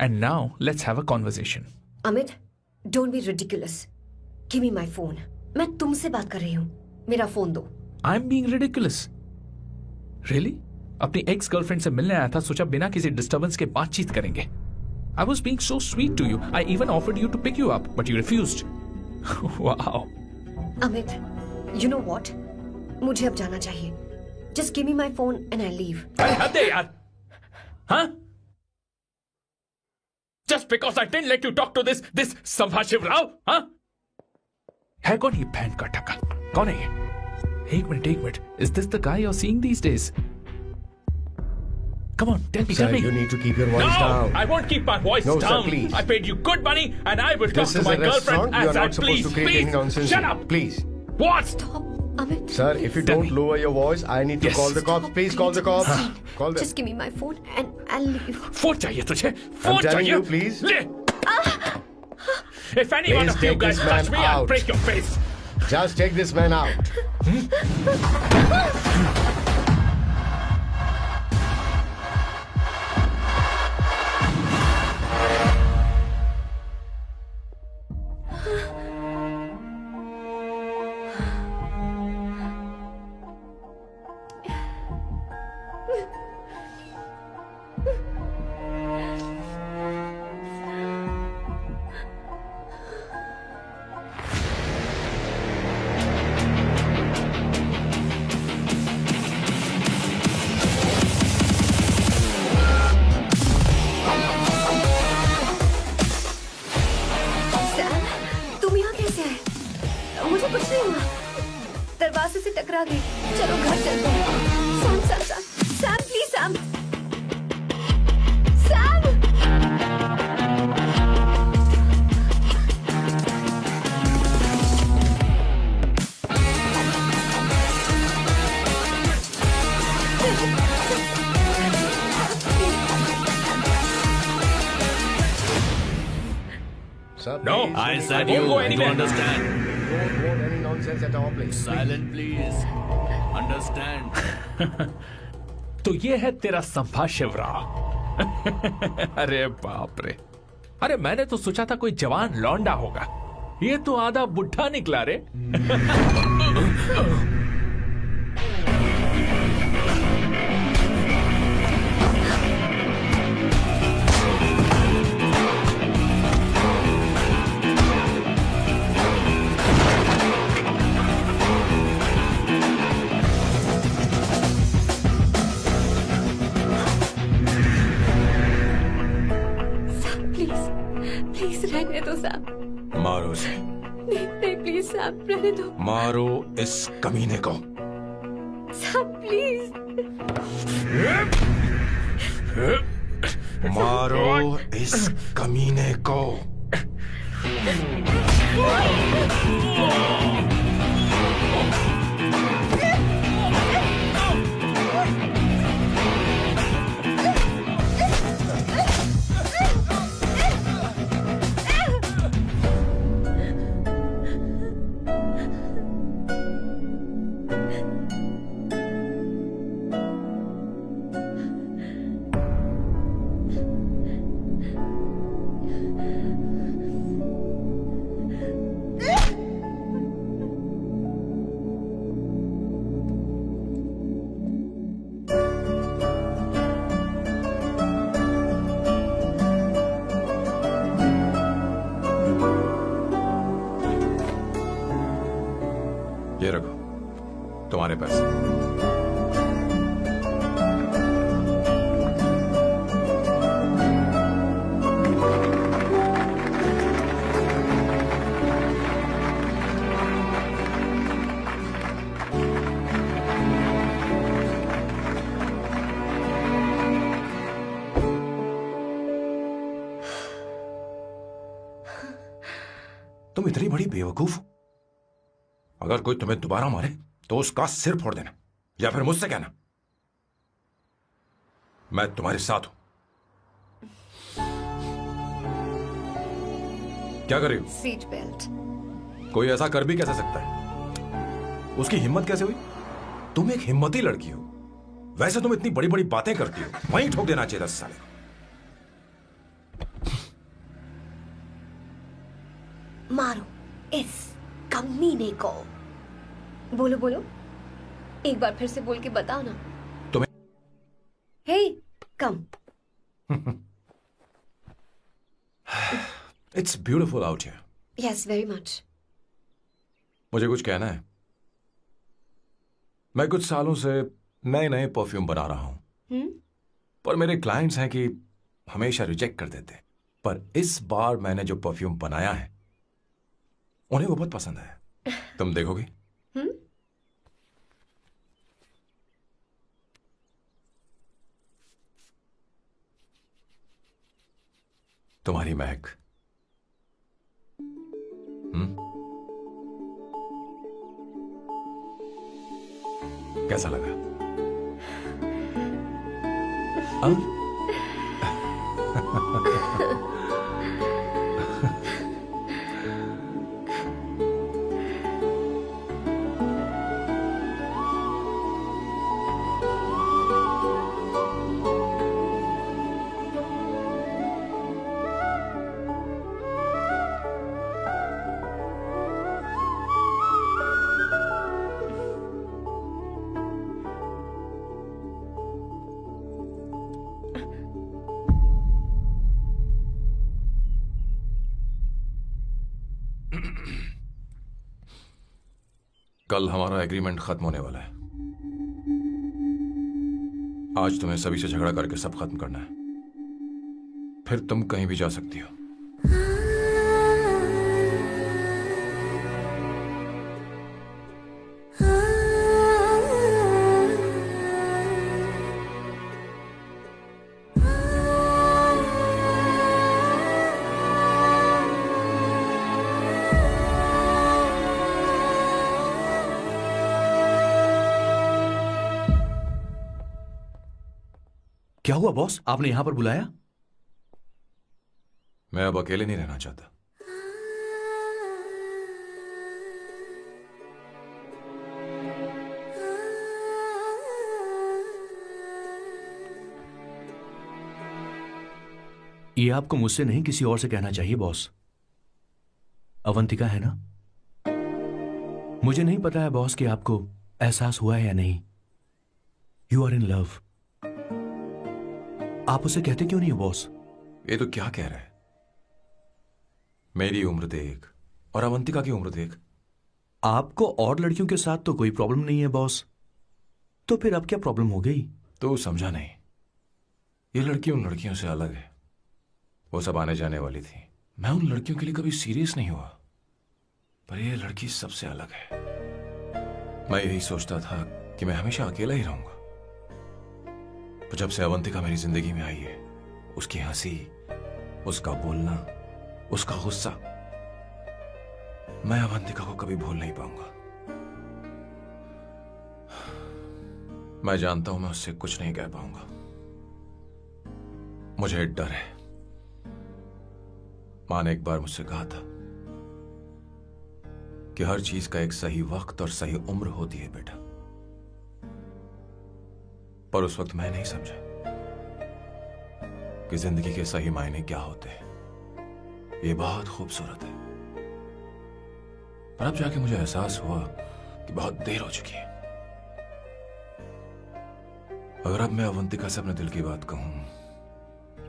And now let's have a conversation. Amit, don't be ridiculous. Give me my phone. मैं तुमसे बात कर रही हूँ, मेरा फोन दो। I am being ridiculous? Really? अपनी एक्स गर्लफ्रेंड से मिलने आया था, सोचा बिना किसी डिस्टर्बेंस के बातचीत करेंगे। I was being so sweet to you. I even offered you to pick you up, but you refused. Wow. Amit, you know what? मुझे अब जाना चाहिए. Just give me my phone and I leave. अरे हद है यार. हाँ? Just because I didn't let you talk to this संभाशिव Rao, हाँ? है कौन ये बैंड का टक्का? कौन है ये? एक minute. Is this the guy you're seeing these days? Come on, tell me. Sir, you need to keep your voice down. I won't keep my voice No, down. sir, please. I paid you good money and I will talk This to is my a girlfriend restaurant. You as are I not supposed please. to create any nonsense. Shut up. Please. What? Amit. Sir, if you don't lower your voice, I need to call the cops. Please call the cops. Call them. Just give me my phone and I'll leave. Phone चाहिए तुझे? Phone I'm telling चाहिए? you, please. ले. If any one Please of you take guys this man touch me, I'll out. break your face. Just take this man out. sir. No, Please, I please, said I you. won't go Do you anywhere. understand? Don't quote any nonsense at our place. Silent, please. Understand? तो ये है तेरा संभा शिवराव। अरे बाप रे, अरे मैंने तो सोचा था कोई जवान लौंडा होगा, ये तो आधा बुढ़ा निकला रे। प्लीज रहने दो साहब। मारो उसे, नहीं प्लीज साहब रहने दो मारो इस कमीने को। साहब प्लीज। मारो इस कमीने को। ये रखो तुम्हारे पैसे। तुम इतनी बड़ी बेवकूफ हो। अगर कोई तुम्हें दोबारा मारे तो उसका सिर फोड़ देना, या फिर मुझसे कहना मैं तुम्हारे साथ हूं। क्या कर रही हो? Seat belt. कोई ऐसा कर भी कैसे सकता है? उसकी हिम्मत कैसे हुई? तुम एक हिम्मती लड़की हो, वैसे तुम इतनी बड़ी बड़ी बातें करती हो, वहीं ठोक देना चाहिए 10 साल। मारो इस कमीने को। बोलो बोलो, एक बार फिर से बोल के बताओ ना। तुम्हें hey come. It's beautiful out here. Yes very much. मुझे कुछ कहना है। मैं कुछ सालों से नए नए परफ्यूम बना रहा हूं, पर मेरे क्लाइंट्स हैं कि हमेशा रिजेक्ट कर देते। पर इस बार मैंने जो परफ्यूम बनाया है उन्हें वो बहुत पसंद आया। तुम देखोगे? तुम्हारी महक। कैसा लगा? कल हमारा एग्रीमेंट खत्म होने वाला है। आज तुम्हें सभी से झगड़ा करके सब खत्म करना है, फिर तुम कहीं भी जा सकती हो। क्या हुआ बॉस, आपने यहां पर बुलाया? मैं अब अकेले नहीं रहना चाहता। ये आपको मुझसे नहीं किसी और से कहना चाहिए बॉस। अवंतिका है ना? मुझे नहीं पता है बॉस कि आपको एहसास हुआ है या नहीं। You are in love. आप उसे कहते क्यों नहीं हो बॉस? ये तो क्या कह रहा है? मेरी उम्र देख और अवंतिका की उम्र देख। आपको और लड़कियों के साथ तो कोई प्रॉब्लम नहीं है बॉस, तो फिर अब क्या प्रॉब्लम हो गई? तो समझा नहीं। ये लड़की उन लड़कियों से अलग है। वो सब आने जाने वाली थी। मैं उन लड़कियों के लिए कभी सीरियस नहीं हुआ, पर ये लड़की सबसे अलग है। मैं यही सोचता था कि मैं हमेशा अकेला ही रहूंगा, पर जब से अवंतिका मेरी जिंदगी में आई है, उसकी हंसी, उसका बोलना, उसका गुस्सा, मैं अवंतिका को कभी भूल नहीं पाऊंगा। मैं जानता हूं मैं उससे कुछ नहीं कह पाऊंगा। मुझे डर है। मां ने एक बार मुझसे कहा था कि हर चीज का एक सही वक्त और सही उम्र होती है बेटा, पर उस वक्त मैं नहीं समझा कि जिंदगी के सही मायने क्या होते हैं। ये बहुत खूबसूरत है, पर अब जाके मुझे एहसास हुआ कि बहुत देर हो चुकी है। अगर अब मैं अवंतिका से अपने दिल की बात कहूं,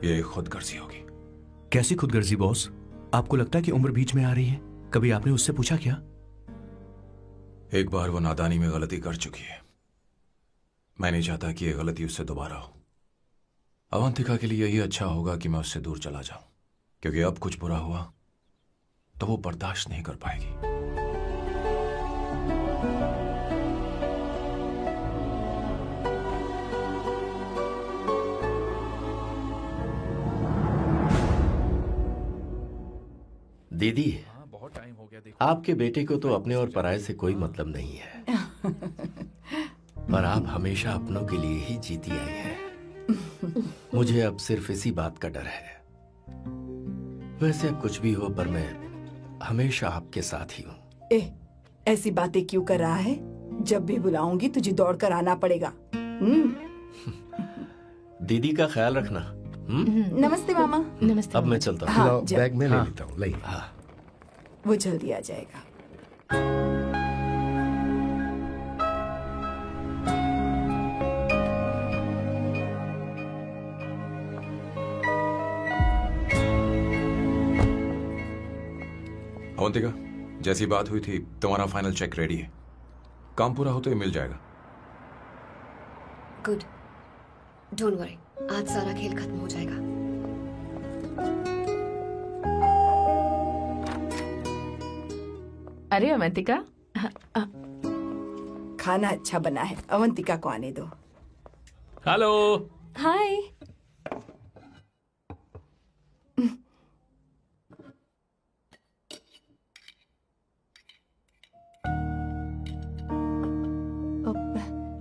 ये एक खुदगर्जी होगी। कैसी खुदगर्जी बॉस? आपको लगता है कि उम्र बीच में आ रही है? कभी आपने उससे पूछा क्या? एक बार वो नादानी में गलती कर चुकी है। मैं नहीं चाहता कि ये गलती उससे दोबारा हो। अवंतिका के लिए यही अच्छा होगा कि मैं उससे दूर चला जाऊं, क्योंकि अब कुछ बुरा हुआ तो वो बर्दाश्त नहीं कर पाएगी। दीदी, बहुत टाइम हो गया। आपके बेटे को तो अपने और पराये से कोई मतलब नहीं है, पर आप हमेशा अपनों के लिए ही जीती आई हैं। मुझे अब सिर्फ इसी बात का डर है। वैसे अब कुछ भी हो, पर मैं हमेशा आपके साथ ही हूँ। ऐसी बातें क्यों कर रहा है? जब भी बुलाऊंगी तुझे दौड़ कर आना पड़ेगा। दीदी का ख्याल रखना। नमस्ते मामा। नमस्ते। अब मैं चलता हूँ। हाँ, बैग में ले हाँ। लेता हूँ। लाइए। हाँ, वो जल्दी आ जाएगा। अवंतिका, जैसी बात हुई थी, तुम्हारा फाइनल चेक रेडी है। काम पूरा हो तो ये मिल जाएगा। गुड, डोंट वरी, आज सारा खेल खत्म हो जाएगा। अरे अवंतिका, खाना अच्छा बना है, अवंतिका को आने दो। हेलो। हाय।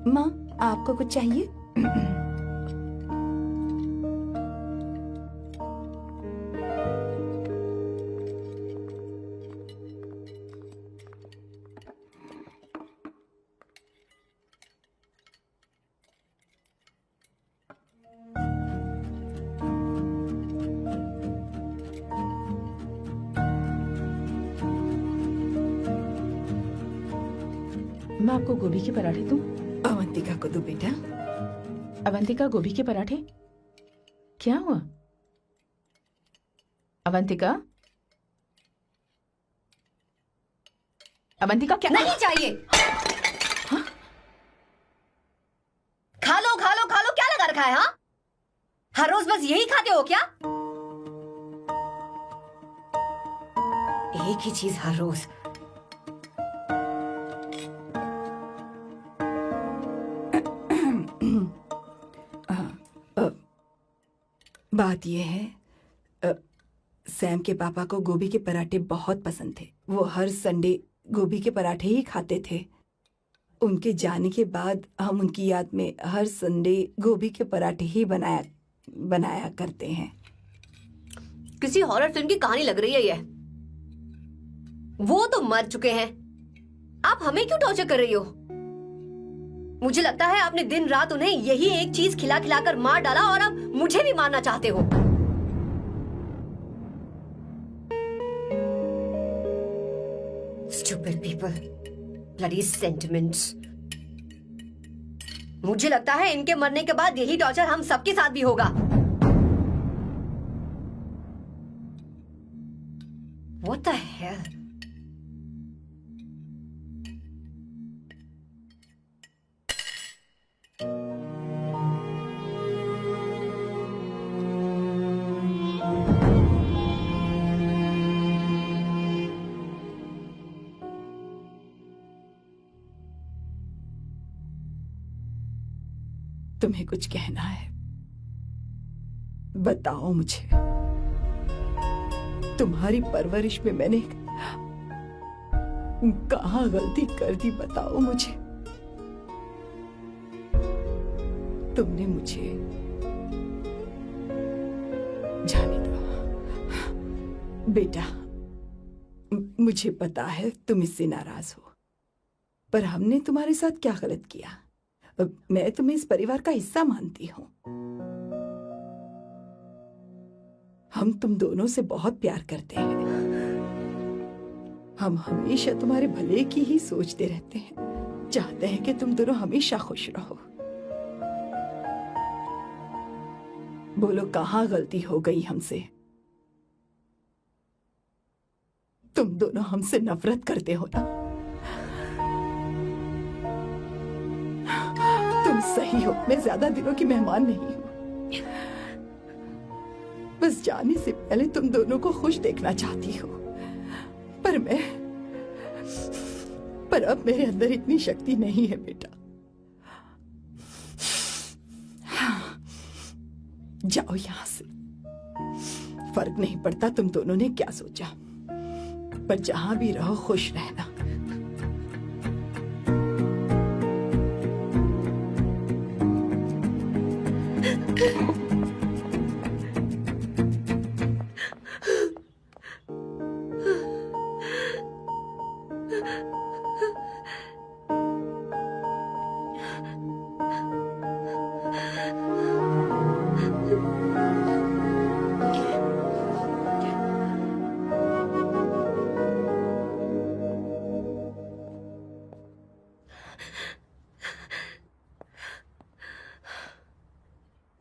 माँ, आपको कुछ चाहिए? मैं आपको गोभी के पराठे दूं? अवंतिका को दो बेटा। अवंतिका, गोभी के पराठे? क्या हुआ अवंतिका? अवंतिका क्या? नहीं चाहिए। हाँ? खा लो खा लो खा लो, क्या लगा रखा है? हाँ, हर रोज बस यही खाते हो क्या? एक ही चीज हर रोज। बात यह है, सैम के पापा को गोभी के पराठे बहुत पसंद थे। वो हर संडे गोभी के पराठे ही खाते थे। उनके जाने के बाद हम उनकी याद में हर संडे गोभी के पराठे ही बनाया करते हैं। किसी हॉरर फिल्म की कहानी लग रही है ये। वो तो मर चुके हैं, आप हमें क्यों टॉर्चर कर रही हो? मुझे लगता है आपने दिन रात उन्हें यही एक चीज खिला खिलाकर मार डाला और अब मुझे भी मारना चाहते हो। Stupid people, bloody sentiments. मुझे लगता है इनके मरने के बाद यही टॉर्चर हम सबके साथ भी होगा. What the hell? तुम्हें कुछ कहना है? बताओ मुझे. तुम्हारी परवरिश में मैंने कहाँ गलती कर दी, बताओ मुझे. तुमने मुझे जाने दो बेटा. मुझे पता है तुम इससे नाराज हो, पर हमने तुम्हारे साथ क्या गलत किया? मैं तुम्हें इस परिवार का हिस्सा मानती हूं. हम तुम दोनों से बहुत प्यार करते हैं. हम हमेशा तुम्हारे भले की ही सोचते रहते हैं. चाहते हैं कि तुम दोनों हमेशा खुश रहो. बोलो कहाँ गलती हो गई हमसे? तुम दोनों हमसे नफरत करते हो ना? तुम सही हो, मैं ज्यादा दिनों की मेहमान नहीं हूं. बस जाने से पहले तुम दोनों को खुश देखना चाहती हो. पर अब मेरे अंदर इतनी शक्ति नहीं है बेटा. जाओ यहां से. फर्क नहीं पड़ता तुम दोनों ने क्या सोचा, पर जहां भी रहो खुश रहना.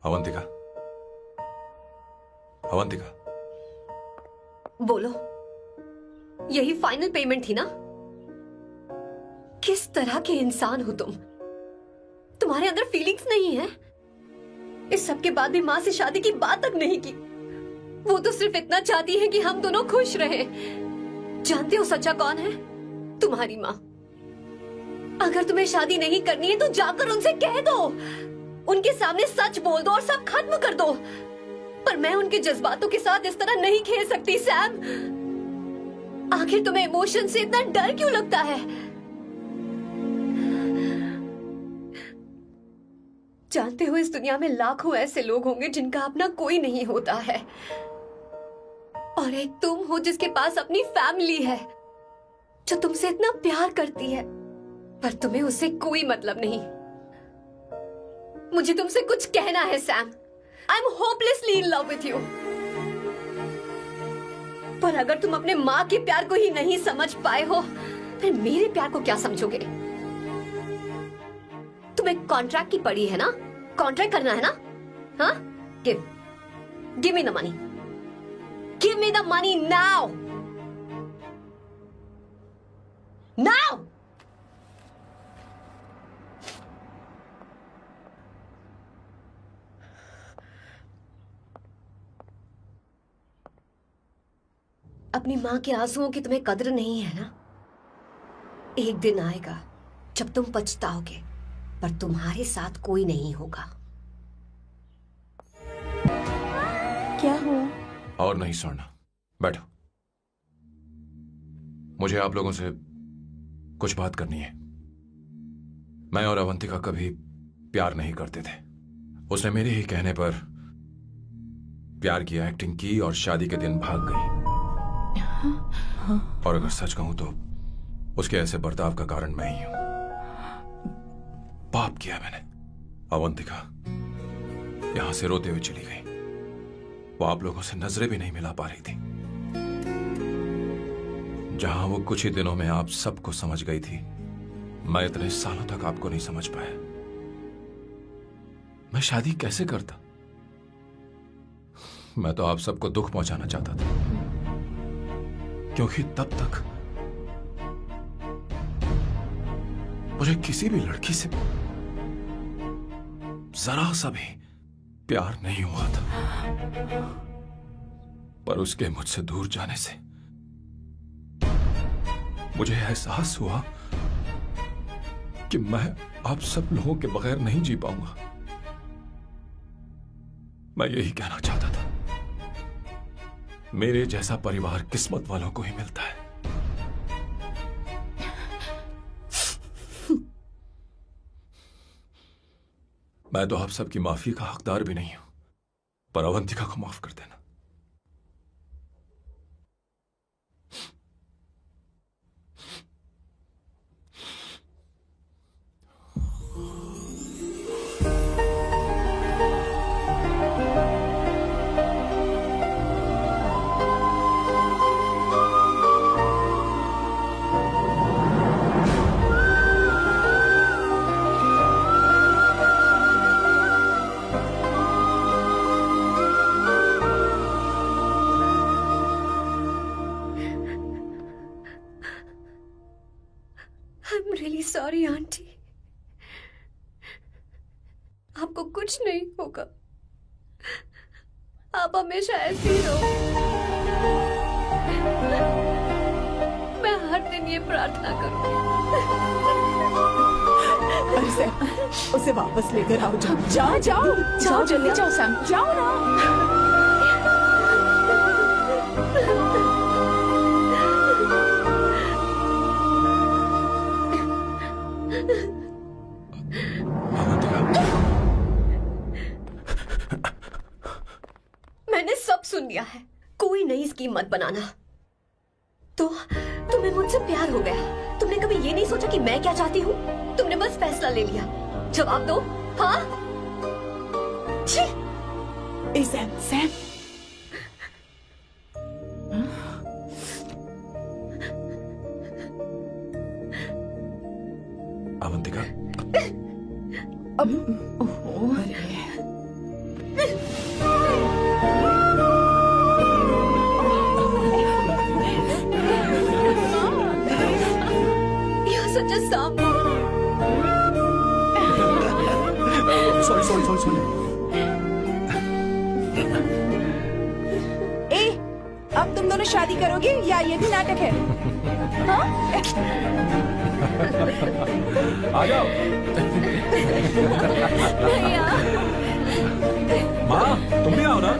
अवंतिका, अवंतिका, बोलो. यही फाइनल पेमेंट थी ना? किस तरह के इंसान हो तुम? तुम्हारे अंदर फीलिंग्स नहीं है? इस सब के बाद भी माँ से शादी की बात तक नहीं की. वो तो सिर्फ इतना चाहती है कि हम दोनों खुश रहें. जानते हो सच्चा कौन है? तुम्हारी माँ. अगर तुम्हें शादी नहीं करनी है तो जाकर उनसे कह दो. उनके सामने सच बोल दो और सब खत्म कर दो. पर मैं उनके जज्बातों के साथ इस तरह नहीं खेल सकती सैम. आखिर तुम्हें इमोशन से इतना डर क्यों लगता है? जानते हो इस दुनिया में लाखों ऐसे लोग होंगे जिनका अपना कोई नहीं होता है, और एक तुम हो जिसके पास अपनी फैमिली है जो तुमसे इतना प्यार करती है, पर तुम्हें उससे कोई मतलब नहीं. मुझे तुमसे कुछ कहना है Sam. I am hopelessly in love with you. पर अगर तुम अपने माँ के प्यार को ही नहीं समझ पाए हो, फिर मेरे प्यार को क्या समझोगे? तुम्हें कॉन्ट्रैक्ट की पड़ी है ना? कॉन्ट्रैक्ट करना है ना? हाँ? Give me the money. Give me the money now. Now. अपनी माँ के आंसुओं की तुम्हें कदर नहीं है ना? एक दिन आएगा जब तुम पछताओगे, पर तुम्हारे साथ कोई नहीं होगा. क्या हुआ? और नहीं स्वर्णा, बैठो. मुझे आप लोगों से कुछ बात करनी है. मैं और अवंतिका कभी प्यार नहीं करते थे. उसने मेरे ही कहने पर प्यार की एक्टिंग की और शादी के दिन भाग गई. और अगर सच कहूं तो उसके ऐसे बर्ताव का कारण मैं ही हूं. पाप किया मैंने. अवंतिका यहां से रोते हुए चली गई. वो आप लोगों से नजरें भी नहीं मिला पा रही थी. जहां वो कुछ ही दिनों में आप सबको समझ गई थी, मैं इतने सालों तक आपको नहीं समझ पाया। मैं शादी कैसे करता? मैं तो आप सबको दुख पहुंचाना चाहता था, क्योंकि तब तक मुझे किसी भी लड़की से जरा सा भी प्यार नहीं हुआ था। पर उसके मुझसे दूर जाने से मुझे एहसास हुआ कि मैं आप सब लोगों के बगैर नहीं जी पाऊंगा। मैं यही कहना चाहता था, मेरे जैसा परिवार किस्मत वालों को ही मिलता है। मैं तो आप सबकी माफी का हकदार भी नहीं हूं, पर अवंतिका को माफ कर देना। I'm really sorry, aunty. आपको कुछ नहीं होगा, आप हमेशा ऐसे ही रहो। मैं हर दिन ये प्रार्थना करूंगी। अरे सैम, उसे वापस लेकर आओ। जाओ जाओ जाओ जल्दी जाओ सैम, जाओ ना। मैंने सब सुन लिया है, कोई नई स्कीम मत बनाना। तो तुम्हें मुझसे प्यार हो गया, तुमने कभी ये नहीं सोचा कि मैं क्या चाहती हूँ? तुमने बस फैसला ले लिया। जवाब दो। हाँ? छी! Sam, Sam. Avantika, such a sound. Sorry. अब तुम दोनों शादी करोगे या ये भी नाटक है? हाँ? आ जाओ। माँ, तुम भी आओ ना।